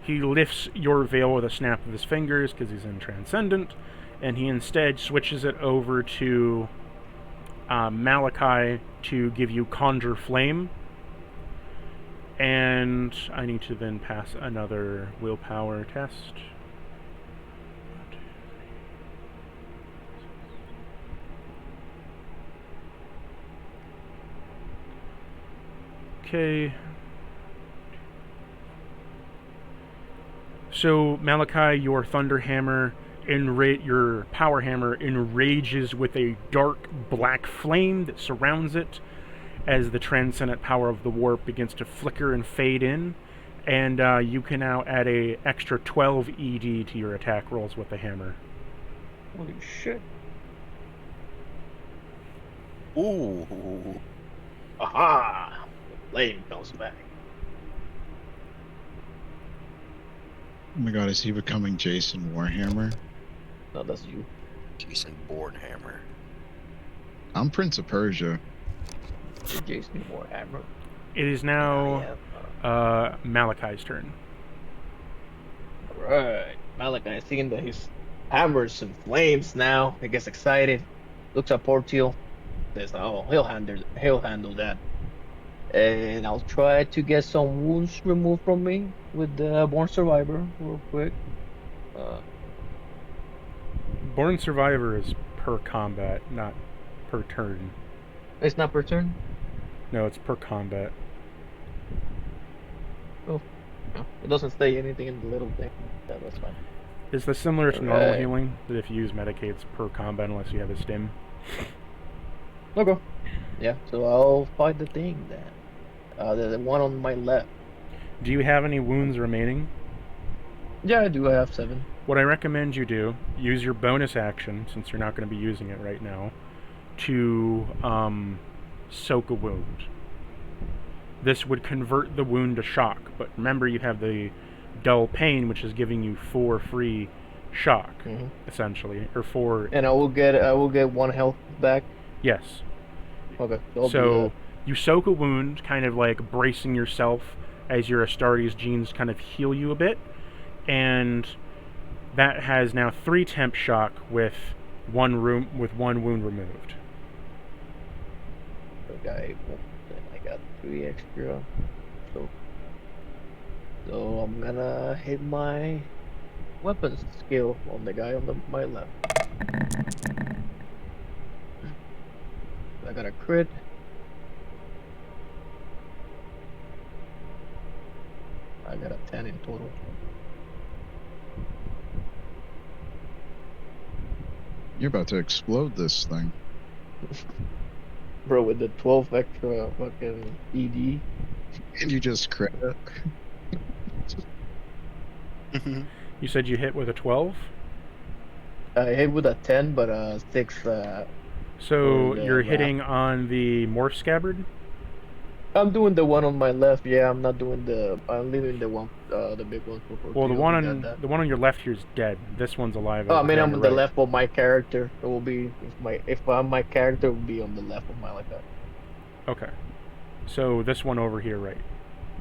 He lifts your veil with a snap of his fingers because he's in Transcendent, and he instead switches it over to Malachi to give you Conjure Flame. And I need to then pass another willpower test. 1, 2, 3. Okay. So, Malachi, your Thunder Hammer, your Power Hammer enrages with a dark black flame that surrounds it as the transcendent power of the warp begins to flicker and fade in. And you can now add a extra 12 ED to your attack rolls with the hammer. Holy shit. Ooh. Aha! The flame comes back. Oh my god, is he becoming Jason Warhammer? No, that's you. Jason Boardhammer. I'm Prince of Persia. You're Jason Warhammer. It is now Malachi's turn. Alright. Malachi, seeing that his hammer's in flames now, he gets excited. Looks at Portiel. Says, oh, he'll handle that. And I'll try to get some wounds removed from me with the Born Survivor real quick. Born Survivor is per combat, not per turn. It's not per turn? No, it's per combat. Oh. No, it doesn't say anything in the little thing. Yeah, that's fine. Is this similar to normal Alright. healing? That if you use Medicaid, it's per combat unless you have a stim? Okay. Yeah, so I'll fight the thing then. The one on my left. Do you have any wounds remaining? Yeah, I do. I have 7. What I recommend you do, use your bonus action, since you're not going to be using it right now, to soak a wound. This would convert the wound to shock, but remember you have the dull pain, which is giving you 4 free shock, essentially, or 4. And I will get 1 health back. Yes. Okay. I'll do So that. you soak a wound, kind of like bracing yourself as your Astartes genes kind of heal you a bit, and that has now 3 temp shock with one wound removed. Okay. Then I got 3 extra. So I'm gonna hit my weapons skill on the guy on my left. I got a crit. I got a 10 in total. You're about to explode this thing. Bro, with the 12 extra fucking ED. And you just crit it. You said you hit with a 12? I hit with a 10, but 6. So the you're wrap. hitting on the morph scabbard? I'm doing the one on my left. Yeah, I'm not doing the. I'm leaving the one, the big one for. Well, the you one got on that. the one on your left here is dead. This one's alive. Oh, I over mean, here I'm on on your the right. left of my character. It will be if I'm my character, it will be on the left of my like that. Okay. So this one over here, right?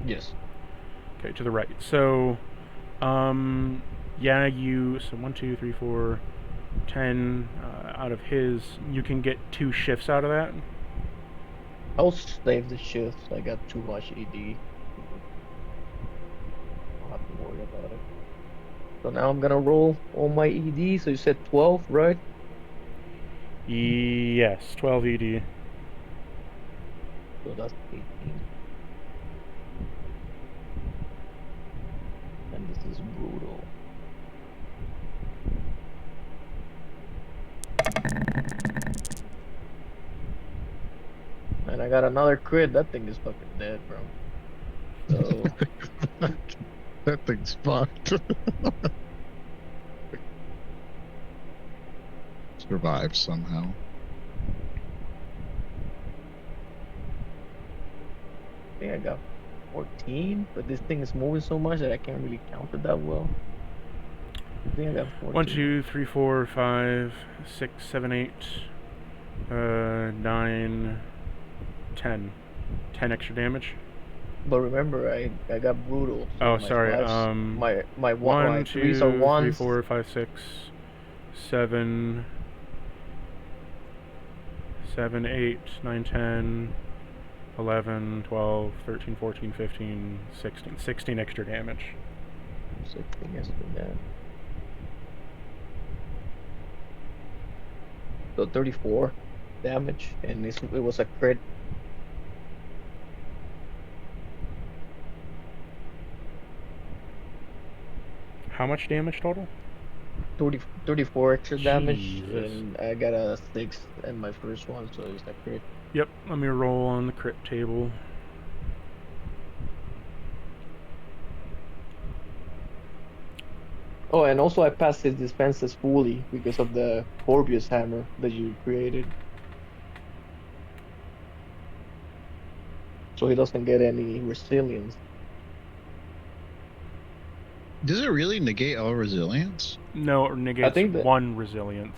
Yes. Okay, to the right. So, yeah, so 1, 2, 3, 4, 10 out of his. You can get 2 shifts out of that. I'll save the shifts. I got too much ED. I'll have to worry about it. So now I'm gonna roll all my ED. So you said 12, right? Yes, 12 ED. So that's 18. And this is brutal. And I got another crit. That thing is fucking dead, bro. So That thing's fucked. Survived somehow. I think I got 14, but this thing is moving so much that I can't really count it that well. I think I got 14. 1, 2, 3, 4, 5, 6, 7, 8, 9, 10. 10 extra damage. But remember, I got brutal. So Oh, my sorry. splash- my 1, 2, 3s are 3, ones. 4, 5, 6, 7, 7, 8, 9, 10, 11, 12, 13, 14, 15, 16. 16 extra damage. 16 extra damage. So 34 damage, and it was a crit. How much damage total? 34 extra damage, Jesus. and I got a 6 in my first one, so it's a crit. Yep, let me roll on the crit table. Oh, and also I passed his defenses fully because of the Corbius hammer that you created. So he doesn't get any resilience. Does it really negate all resilience? No, it negates think that- 1 resilience.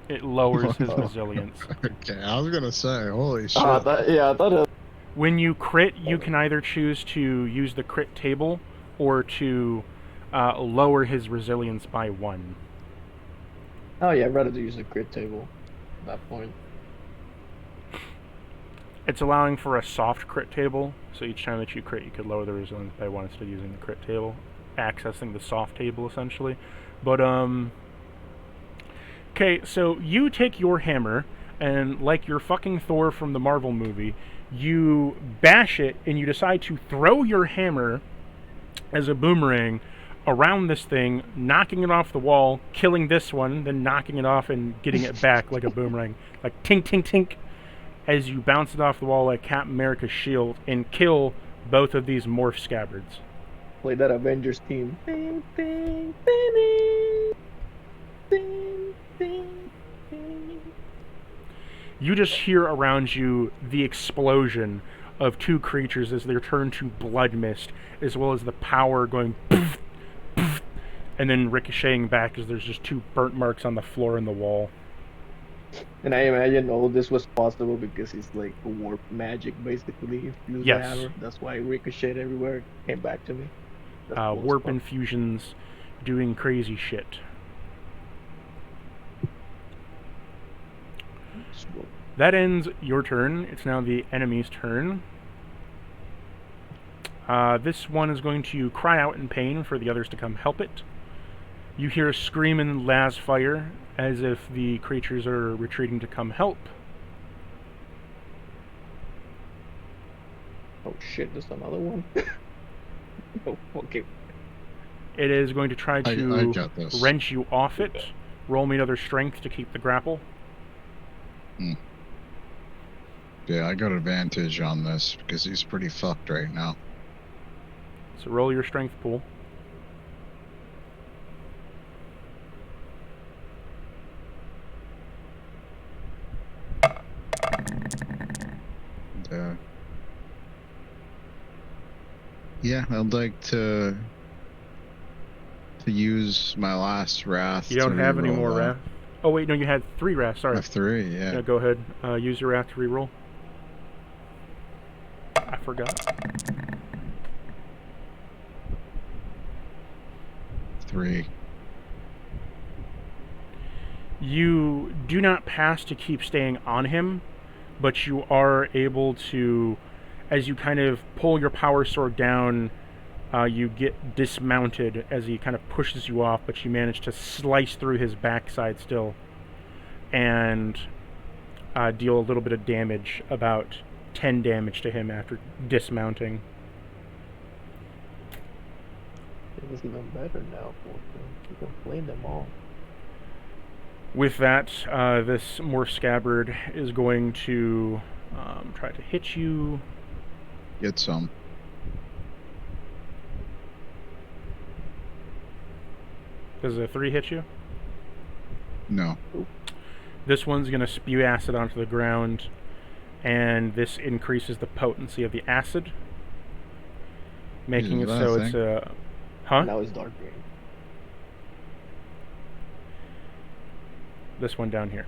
It lowers his Oh. resilience. Okay, I was gonna say, holy shit. I thought it. When you crit, you can either choose to use the crit table or to lower his resilience by 1. Oh yeah, I'd rather use the crit table at that point. It's allowing for a soft crit table, so each time that you crit, you could lower the resilience by 1 instead of using the crit table, accessing the soft table essentially. But Okay, so you take your hammer, and like your fucking Thor from the Marvel movie, you bash it, and you decide to throw your hammer as a boomerang around this thing, knocking it off the wall, killing this one, then knocking it off and getting it back like a boomerang. Like tink, tink, tink, as you bounce it off the wall like Captain America's shield and kill both of these morph scabbards. Play that Avengers team. Bing, bing, bing, bing, bing, bing. You just hear around you the explosion of two creatures as they're turned to blood mist, as well as the power going poof, poof, and then ricocheting back as there's just two burnt marks on the floor and the wall. And I imagine all this was possible because it's like warp magic, basically. Infused Yes. hammer. That's why it ricocheted everywhere. Came back to me. That's cool as Warp fuck. infusions doing crazy shit. That ends your turn. It's now the enemy's turn. This one is going to cry out in pain for the others to come help it. You hear a scream and las fire as if the creatures are retreating to come help. Oh shit, there's another one. Oh, okay. It is going to try I to got this. wrench you off it. Roll me another strength to keep the grapple. Yeah, I got advantage on this because he's pretty fucked right now. So roll your strength pool. Yeah, I'd like to use my last wrath. You don't to have any reroll more that. wrath. Oh wait, no, you had 3 wrath. I Sorry. have 3, yeah. Yeah, go ahead. Use your wrath to reroll. I forgot. 3. You do not pass to keep staying on him, but you are able to, as you kind of pull your power sword down, you get dismounted as he kind of pushes you off, but you manage to slice through his backside still and deal a little bit of damage, about 10 damage to him after dismounting. It was even better now. You can play them all. With that, this morph scabbard is going to try to hit you. Get some. Does a 3 hit you? No. This one's going to spew acid onto the ground, and this increases the potency of the acid, making it that so thing? it's a... Huh? Now it's dark green. This one down here.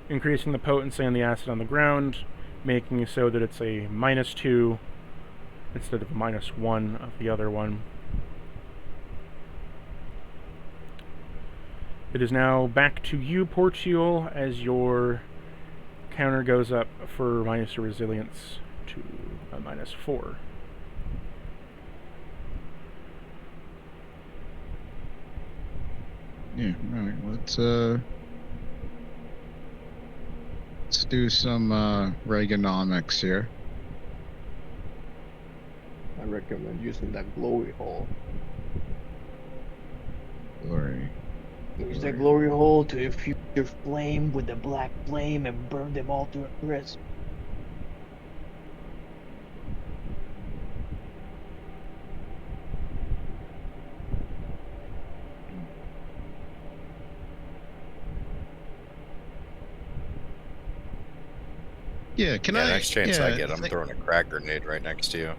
Increasing the potency on the acid on the ground, making it so that it's a -2 instead of a -1 of the other one. It is now back to you, Portiol, as your counter goes up for minus your resilience to a -4. Yeah, alright, let's do some Reaganomics here. I recommend using that glory hole. Glory. Use that glory hole to infuse your flame with the black flame and burn them all to a crisp. Yeah, can I? Next chance yeah, I get, I'm throwing a crack grenade right next to you.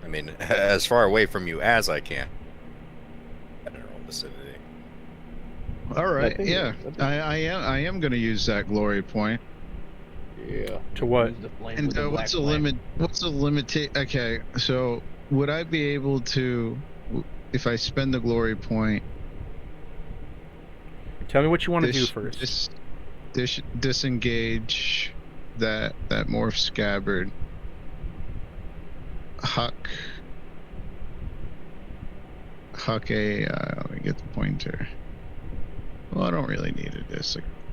I mean, as far away from you as I can. General vicinity. All right, I think yeah, I am going to use that glory point. Yeah. To what? Use the flame And with the what's the black flame. limit? What's the limit? Okay, so would I be able to, if I spend the glory point? Tell me what you want to do first. Disengage that morph scabbard. Okay, let me get the pointer. Well, I don't really need a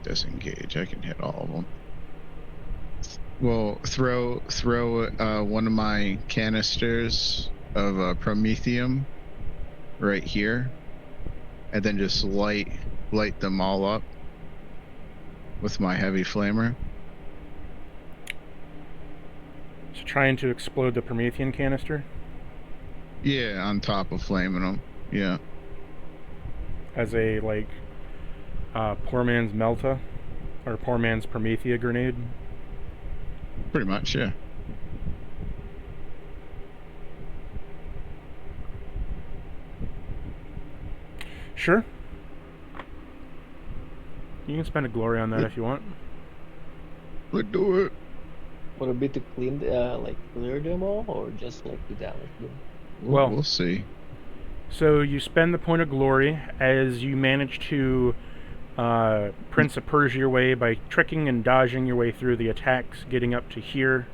disengage. I can hit all of them. Well, throw one of my canisters of promethium right here, and then just light them all up with my heavy flamer. So trying to explode the Promethean canister Yeah, on top of flaming them. Yeah. as a, like, poor man's Melta, or poor man's Promethea grenade. Pretty much, yeah. Sure. You can spend a glory on that if you want. Let's do it. Would it be to clean like clear them all, or just like to damage them? Well- We'll see. So you spend the point of glory as you manage to Prince of Persia your way by tricking and dodging your way through the attacks, getting up to here.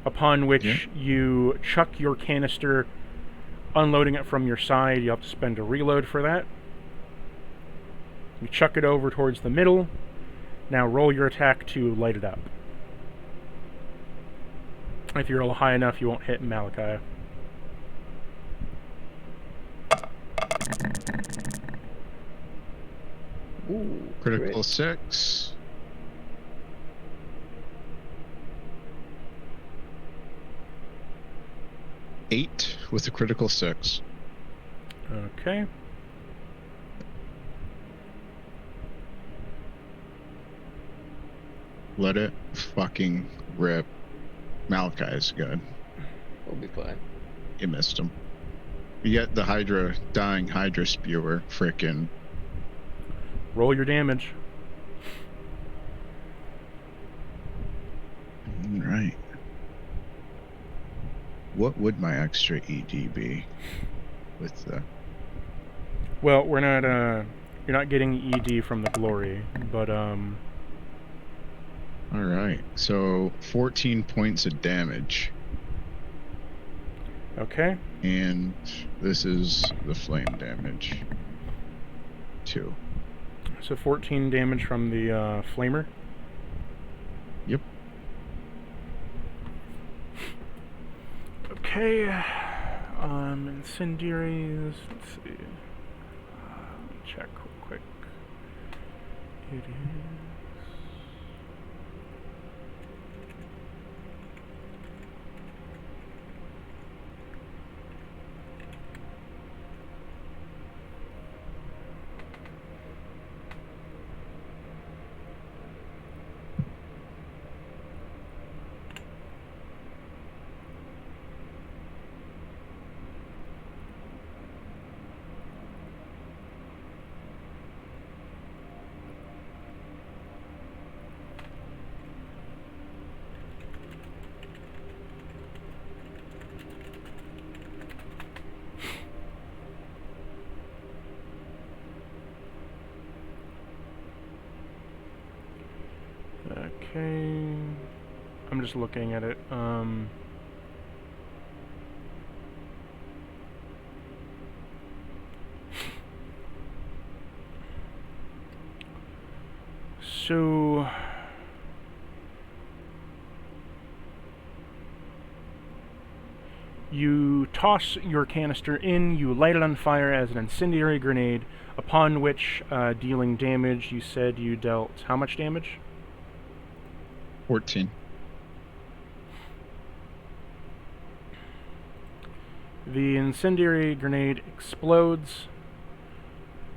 Upon which you chuck your canister, unloading it from your side. You have to spend a reload for that. You chuck it over towards the middle. Now roll your attack to light it up. If you roll high enough, you won't hit Malachi. Ooh, Critical great. 6. Eight with a critical 6. Okay. Let it fucking rip. Malachi is good. We'll be fine. You missed him. You get the dying Hydra spewer, frickin'. Roll your damage. Alright. What would my extra ED be with the... Well, we're not, you're not getting ED from the glory, but, Alright, so 14 points of damage. okay. And this is the flame damage. 2. So 14 damage from the, flamer. Yep. Okay, incendiaries, let's see, check real quick. It is... Okay, I'm just looking at it. So you toss your canister in, you light it on fire as an incendiary grenade, upon which, dealing damage, you said you dealt how much damage? 14. The incendiary grenade explodes.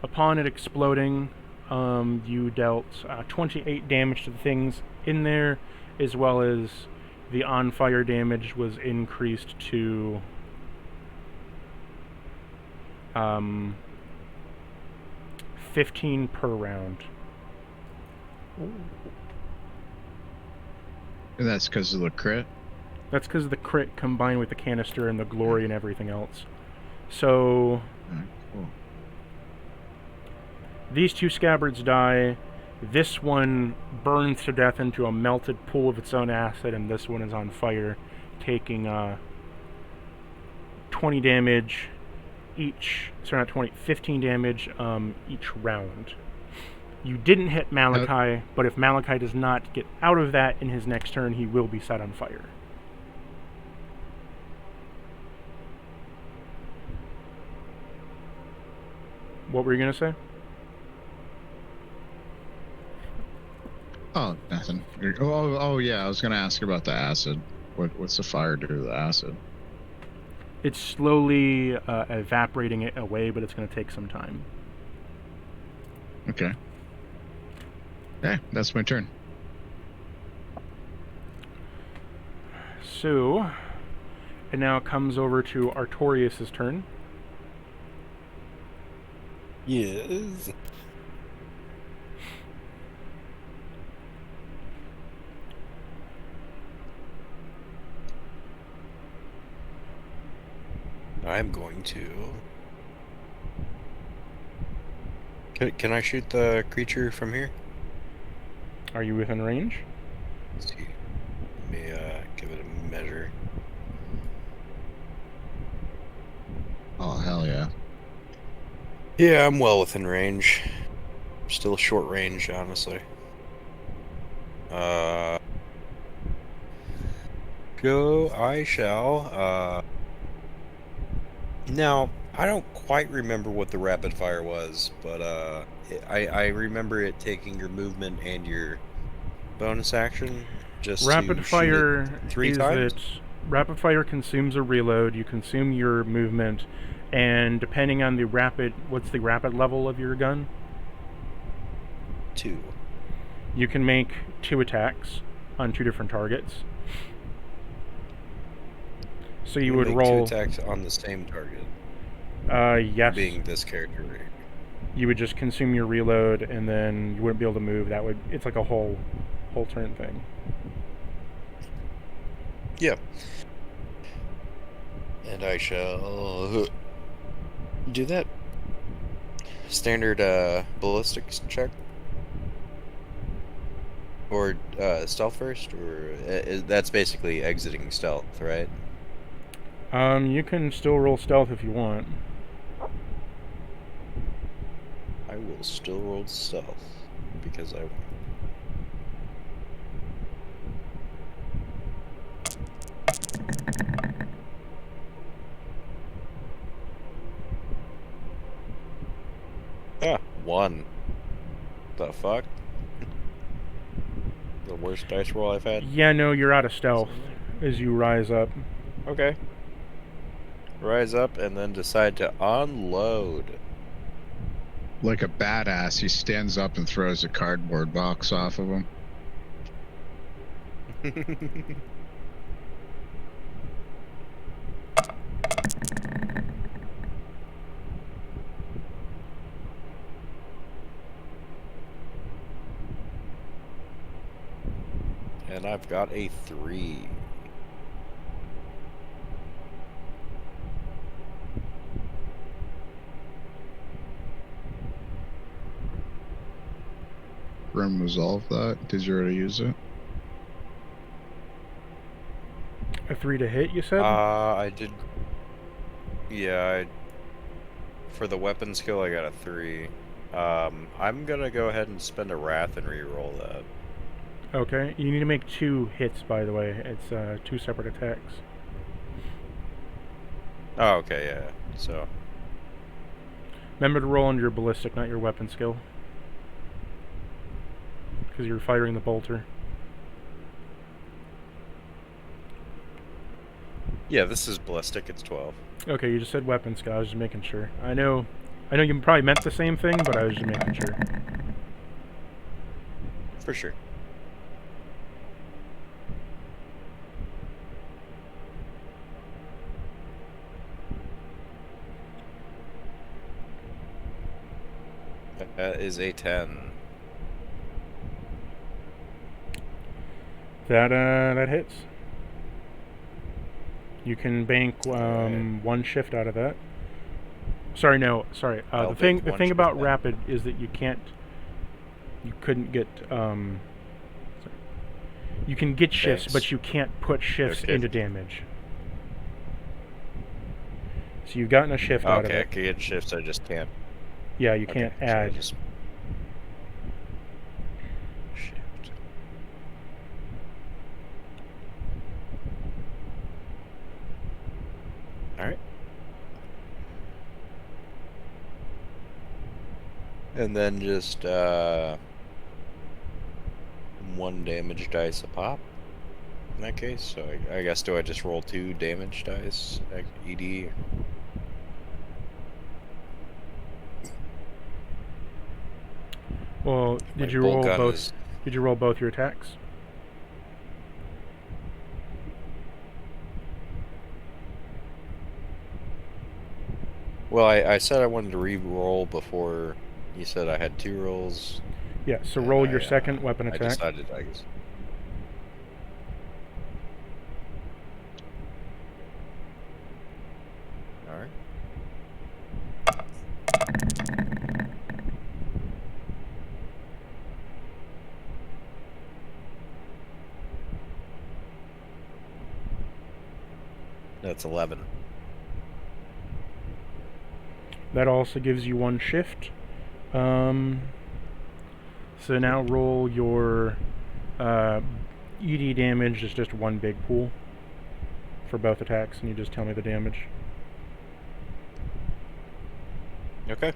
Upon it exploding, you dealt 28 damage to the things in there, as well as the on-fire damage was increased to 15 per round. Ooh. And that's because of the crit? That's because of the crit combined with the canister and the glory and everything else. So Alright, cool. these two scabbards die. This one burns to death into a melted pool of its own acid, and this one is on fire, taking 20 damage each. Sorry, not 20. 15 damage each round. You didn't hit Malachi, but if Malachi does not get out of that in his next turn, he will be set on fire. What were you going to say? Oh, nothing. Oh, yeah. I was gonna ask about the acid. What's the fire do to the acid? It's slowly evaporating it away, but it's going to take some time. Okay. Okay, that's my turn. So, it now comes over to Artorius' turn. Yes. I'm going to... Can I shoot the creature from here? Are you within range? Let's see. Let me give it a measure. Oh, hell yeah. Yeah, I'm well within range. Still short range, honestly. Go, I shall. Now, I don't quite remember what the rapid fire was, but I remember it taking your movement and your bonus action just Rapid to fire shoot it 3 is times. that rapid fire consumes a reload. You consume your movement, and depending on the rapid, what's the rapid level of your gun? 2. You can make 2 attacks on 2 different targets. So you would make roll 2 attacks on the same target. Yes. Being this character right here. You would just consume your reload, and then you wouldn't be able to move. That would, it's like a whole turn thing. Yeah. And I shall do that standard ballistics check. Or stealth first, or that's basically exiting stealth, right? You can still roll stealth if you want. I will still roll stealth because I want. Ah, 1. The fuck? The worst dice roll I've had? Yeah, no, you're out of stealth as you rise up. Okay. Rise up and then decide to unload. Like a badass, he stands up and throws a cardboard box off of him. And I've got a 3. Grim resolve that. Did you already use it? A 3 to hit, you said? I did. Yeah, for the weapon skill, I got a 3. I'm gonna go ahead and spend a wrath and re-roll that. Okay, you need to make 2 hits, by the way. It's 2 separate attacks. Oh, okay, yeah. So, Remember to roll under your ballistic, not your weapon skill. Because you're firing the bolter. yeah, this is ballistic. It's 12. Okay, you just said weapon skill. I was just making sure. I know you probably meant the same thing, but I was just making sure. For sure. That is a 10. That hits. You can bank 1 shift out of that. Sorry, no, sorry. I'll The thing bank 1 about shift then. rapid is that you couldn't get you can get shifts, Thanks. but you can't put shifts Okay. into damage. So you've gotten a shift out of Okay, I it. can get shifts, I just can't. Yeah, you Okay, can't so I add. just shift. Alright. And then just 1 damage dice a pop in that case. So I guess do I just roll 2 damage dice, like ED? Well, My did you bolt roll gun both? is- Did you roll both your attacks? Well, I said I wanted to re-roll before you said I had 2 rolls. Yeah. So and roll I, your second weapon I attack. decided, I guess. Alright. That's 11. That also gives you 1 shift. So now roll your ED damage is just 1 big pool for both attacks, and you just tell me the damage. Okay.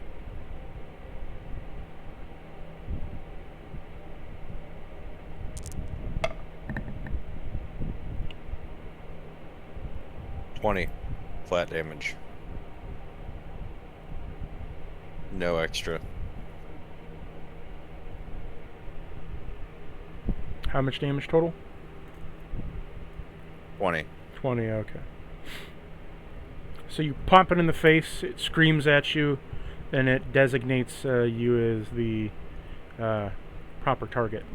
$20 flat damage. No extra. How much damage total? 20. 20, okay. So you pop it in the face, it screams at you, and it designates you as the proper target.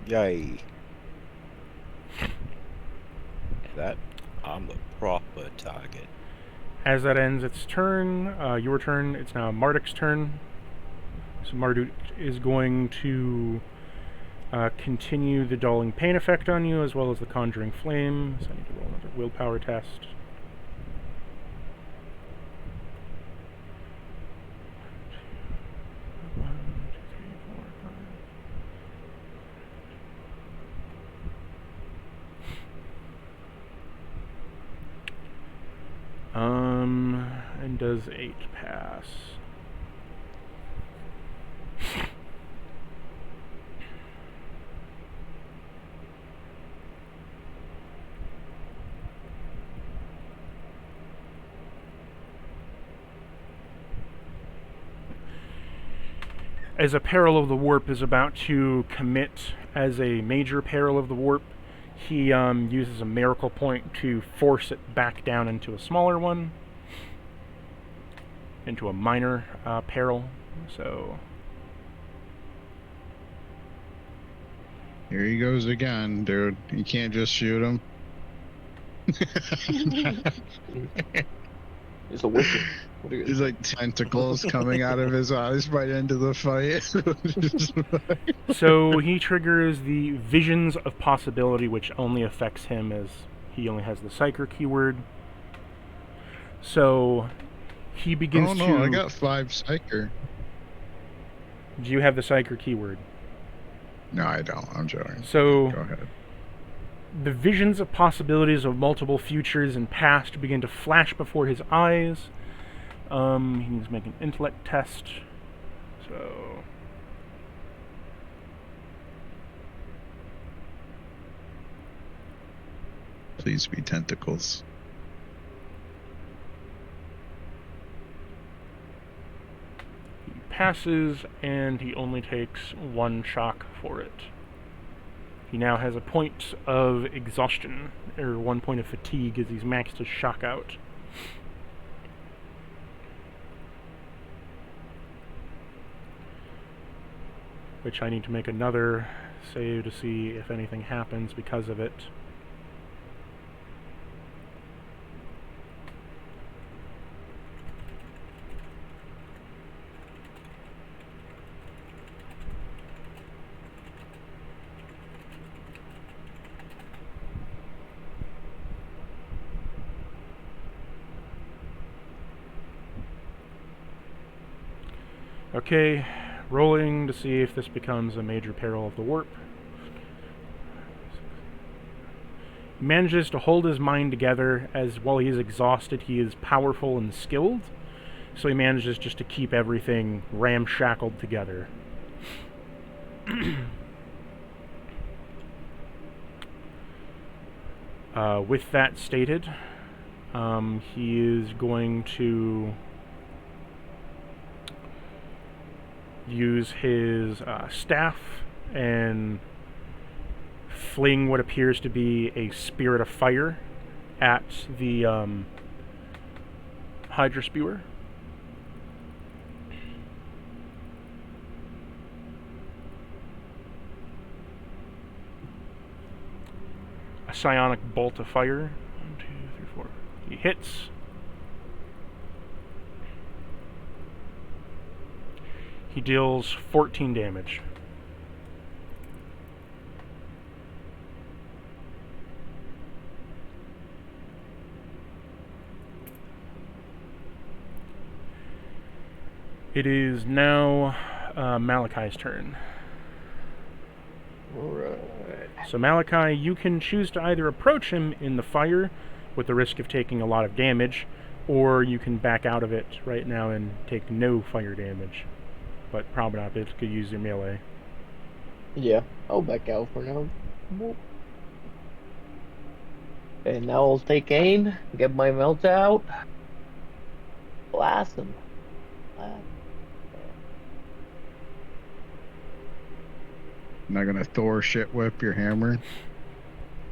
Yay. That I'm the proper target. As that ends its turn, your turn, it's now Marduk's turn. So Marduk is going to continue the dulling pain effect on you, as well as the conjuring flame. So I need to roll another willpower test. And does 8 pass? As a peril of the warp is about to commit as a major peril of the warp, he uses a miracle point to force it back down into a smaller one, into a minor peril. So Here he goes again, dude. You can't just shoot him. It's a witcher. What are you There's like tentacles coming out of his eyes right into the fight. So he triggers the Visions of Possibility, which only affects him as he only has the Psyker keyword. So he begins oh to... no, I got 5 psyker. Do you have the Psyker keyword? No, I don't. I'm joking. So Go ahead. the visions of possibilities of multiple futures and past begin to flash before his eyes. He needs to make an intellect test. So... Please be tentacles. He passes, and he only takes 1 shock for it. He now has a point of exhaustion, or 1 point of fatigue, as he's maxed his shock out. Which I need to make another save to see if anything happens because of it. Okay, rolling to see if this becomes a major peril of the warp. Manages to hold his mind together as while he is exhausted, he is powerful and skilled. So he manages just to keep everything ramshackled together. With that stated, he is going to use his staff and fling what appears to be a spirit of fire at the Hydra Spewer. A psionic bolt of fire. 1, 2, 3, 4. He hits. He deals 14 damage. It is now Malachi's turn. Alright. So Malachi, you can choose to either approach him in the fire with the risk of taking a lot of damage, or you can back out of it right now and take no fire damage. But probably not, because you could use your melee. Yeah, I'll back out for now. And now I'll take aim, get my melt out. Blast him. Not gonna Thor shit whip your hammer.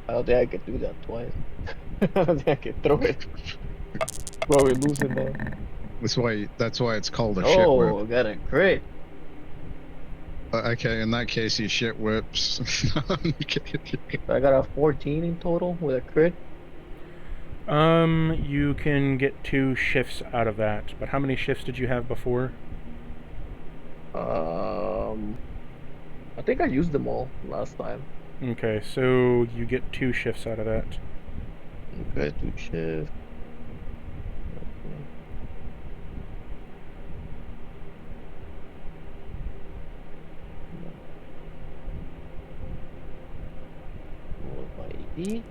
I don't think I could do that twice. I don't think I could throw it. Well, we're losing that. That's why it's called a shit whip. Oh, I got a crit. Okay, in that case, he shit whips. I got a 14 in total with a crit. You can get 2 shifts out of that, but how many shifts did you have before? I think I used them all last time. Okay, so you get 2 shifts out of that. Okay, 2 shifts. Roll my E.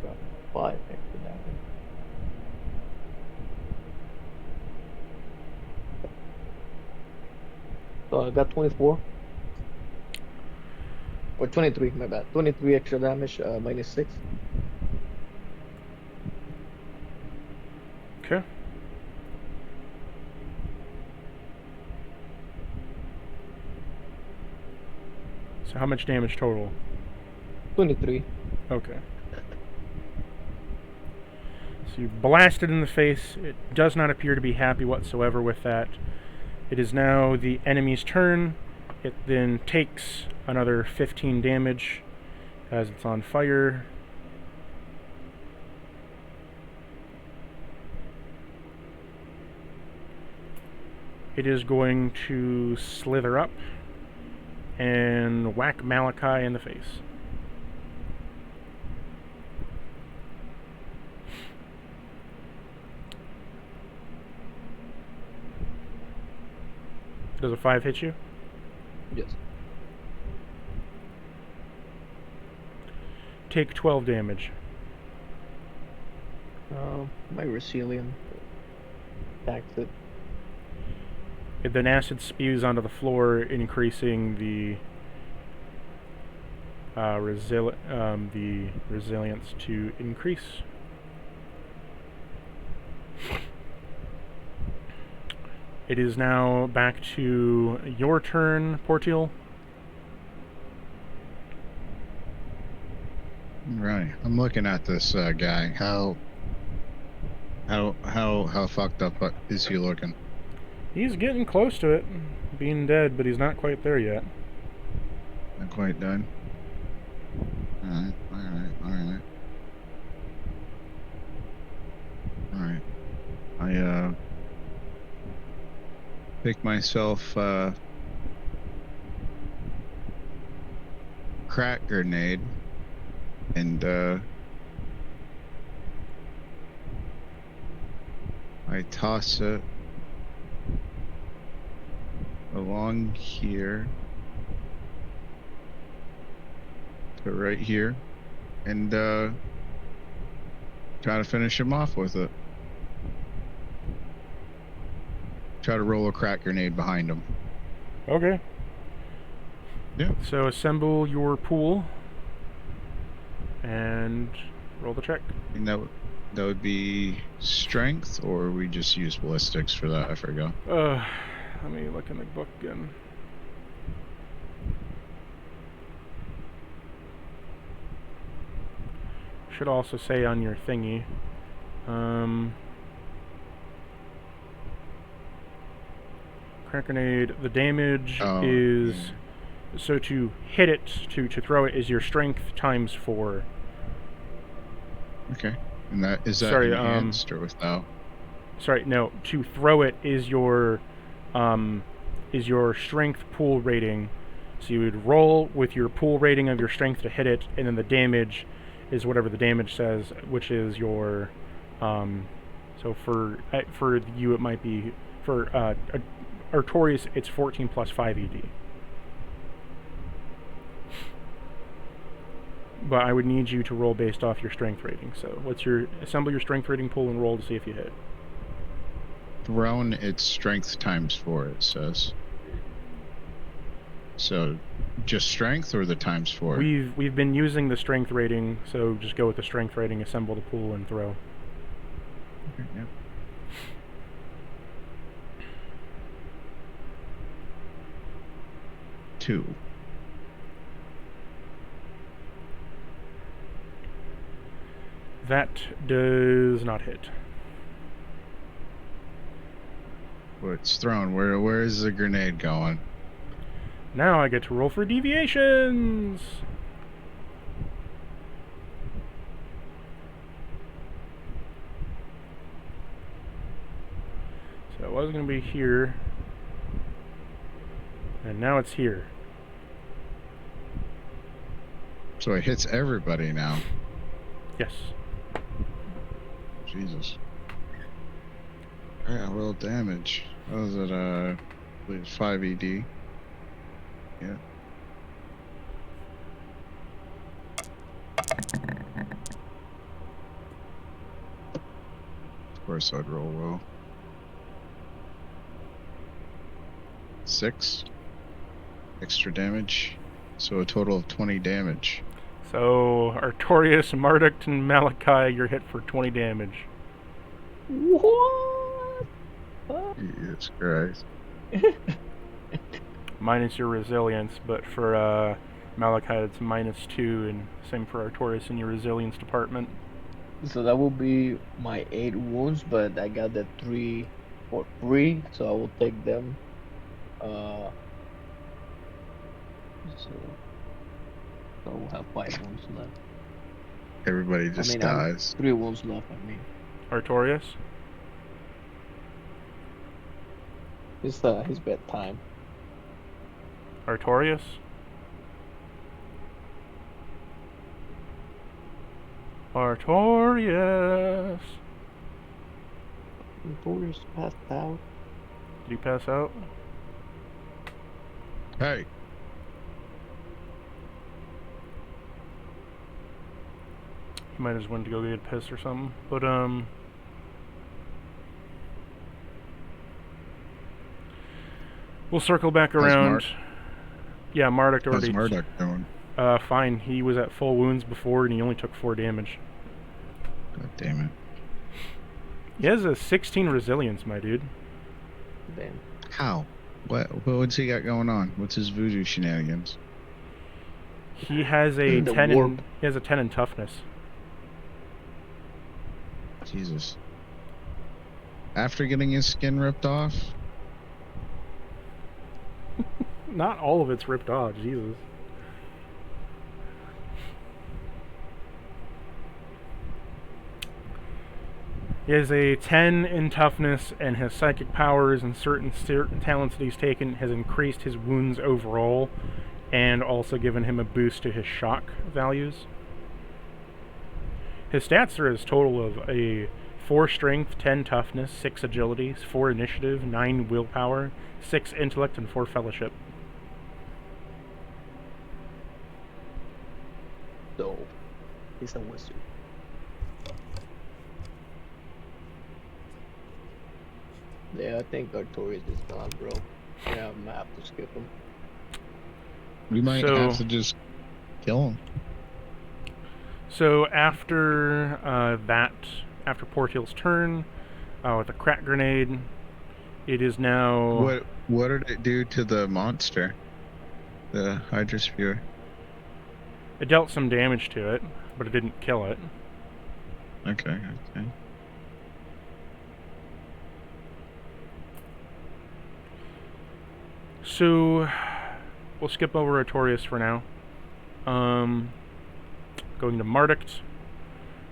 Got 5 extra damage. So I got 24. Or 23, my bad. 23 extra damage, minus 6. Okay. So how much damage total? 23. Okay. So you blast it in the face. It does not appear to be happy whatsoever with that. It is now the enemy's turn. It then takes another 15 damage as it's on fire. It is going to slither up and whack Malachi in the face. Does a 5 hit you? Yes. Take 12 damage. My Resilience attacks it. Then acid spews onto the floor, increasing the resilience to increase. It is now back to your turn, Portiel. Right. I'm looking at this guy. How fucked up is he looking? He's getting close to it, being dead, but he's not quite there yet. Not quite done. Alright. I pick myself crack grenade And I toss it along here to right here, and try to finish him off with it. Try to roll a crack grenade behind him. Okay. Yeah. So assemble your pool and roll the check. And that would be strength, or we just use ballistics for that. I forgot. Let me look in the book again. Should also say on your thingy. Crack grenade. The damage is so to hit it, to throw it, is your strength times 4. Okay. And that is that Sorry, enhanced or without? Sorry, no. To throw it is your strength pool rating. So you would roll with your pool rating of your strength to hit it, and then the damage is whatever the damage says, which is your. So for you, it might be for Artorias, it's 14 plus 5 ED. But I would need you to roll based off your strength rating. So assemble your strength rating pool and roll to see if you hit. Thrown, it's strength times 4, it says. So just strength or the times 4? We've been using the strength rating, so just go with the strength rating, assemble the pool, and throw. Okay, yeah. Two. That does not hit. Well, it's thrown. Where is the grenade going? Now I get to roll for deviations! So it was going to be here. And now it's here. So it hits everybody now. Yes. Jesus. Yeah, roll damage. What was it? I believe it's 5 ED. Yeah. Of course I'd roll well. 6 extra damage. So a total of 20 damage. So Artorias, Marduk, and Malachi, you're hit for 20 damage. What? Jesus Christ. Minus your resilience, but for Malachi it's -2, and same for Artorias in your resilience department. So that will be my 8 wounds, but I got the 3 for free, so I will take them. So I will have 5 wounds left. Everybody just dies. 3 wounds left, I mean. Artorias? It's his bedtime. Artorias? Artorias! Artorias passed out. Did he pass out? Hey. He might have went to go get pissed or something. But, we'll circle back around. Yeah, Marduk already. How's Marduk doing? Fine. He was at full wounds before, and he only took 4 damage. God damn it. He has a 16 resilience, my dude. Damn. How? What's he got going on? What's his voodoo shenanigans? He has a The 10. warp. He has a 10 in toughness. Jesus. After getting his skin ripped off? Not all of it's ripped off. Jesus. He has a 10 in toughness, and his psychic powers and certain talents that he's taken has increased his wounds overall, and also given him a boost to his shock values. His stats are his total of a 4 strength, 10 toughness, 6 agility, 4 initiative, 9 willpower, 6 intellect, and 4 fellowship. So, he's a wizard. Yeah, I think Artorias is gone, bro. Yeah, I'm gonna have to skip him. We might So- have to just kill him. So after after Portil's turn, with a crack grenade, it is now... What did it do to the monster? The Hydra Spear? It dealt some damage to it, but it didn't kill it. Okay. So, we'll skip over Artorias for now. Going to Mardict.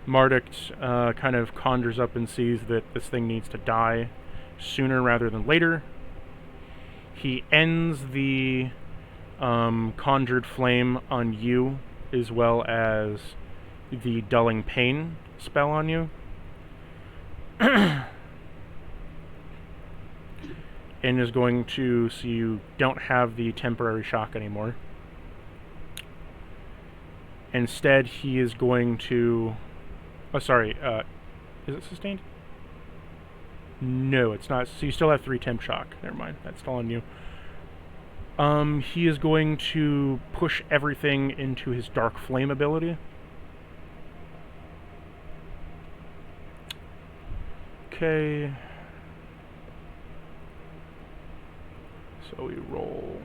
Mardict kind of conjures up and sees that this thing needs to die sooner rather than later. He ends the conjured flame on you, as well as the dulling pain spell on you. And is going to, so you don't have the temporary shock anymore. Instead, he is going to... Oh, sorry, is it sustained? No, it's not. So you still have 3 temp shock. Never mind, that's still on you. He is going to push everything into his Dark Flame ability. Okay. So we roll.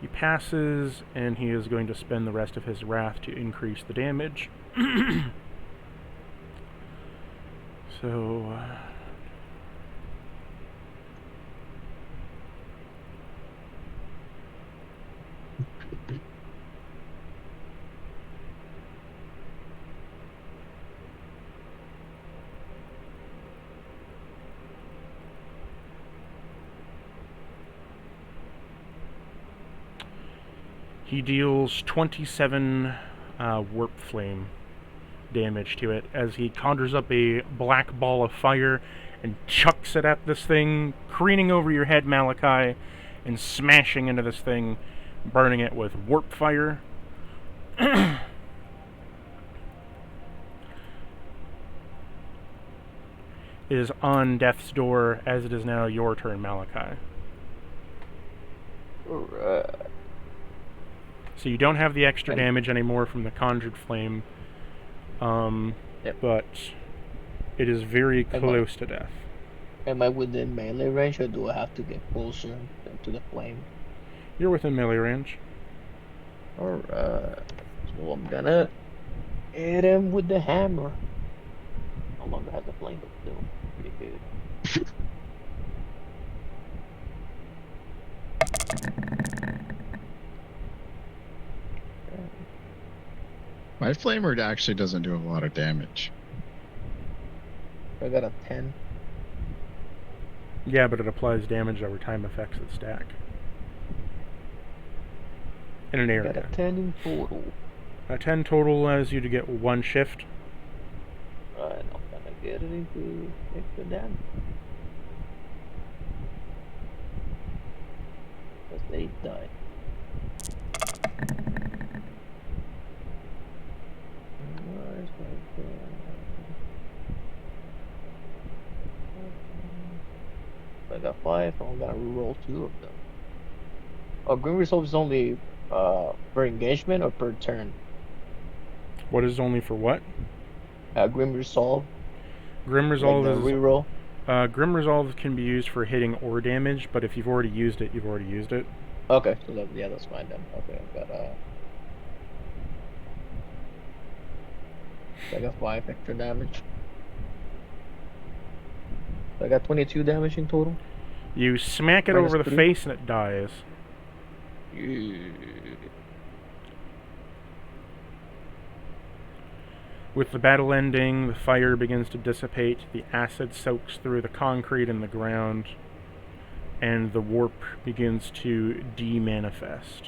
He passes, and he is going to spend the rest of his wrath to increase the damage. So... he deals 27 warp flame damage to it as he conjures up a black ball of fire and chucks it at this thing, careening over your head, Malachi, and smashing into this thing, burning it with warp fire. It is on death's door, as it is now your turn, Malachi. Alright. So you don't have the extra damage anymore from the conjured flame, Yep. but it is very close to death. Am I within melee range, or do I have to get closer to the flame? You're within melee range. Alright. So I'm gonna hit him with the hammer. No longer has the flame, but still pretty good. My flamer actually doesn't do a lot of damage. I got a 10. Yeah, but it applies damage over time effects that stack. In an I got area. a 10 in total. A 10 total allows you to get 1 shift. And I'm gonna get it into extra damage. That's 8 die. Where's my gun? I got 5, I'm gonna reroll 2 of them. Oh, Grim Resolve is only per engagement or per turn? What is only for what? Grim Resolve, Grim like Resolve the is... reroll. Grim Resolve can be used for hitting or damage, but if you've already used it, you've already used it. Okay, so that, yeah, that's fine then. Okay, I got 5 extra damage. I got 22 damage in total. You smack it Minus over the 3. face and it dies. With the battle ending, the fire begins to dissipate, the acid soaks through the concrete and the ground. and the warp begins to de-manifest.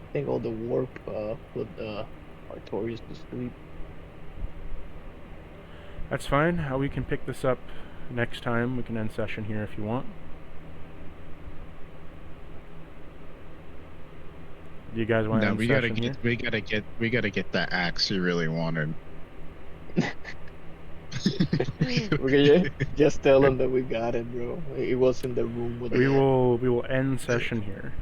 I think all the warp put Artorias to sleep. That's fine. We can pick this up next time. We can end session here if you want. Do you guys want to No, end we gotta session here? we gotta get that axe he really wanted. We just tell him that we got it, bro. It was in the room with We will end session here.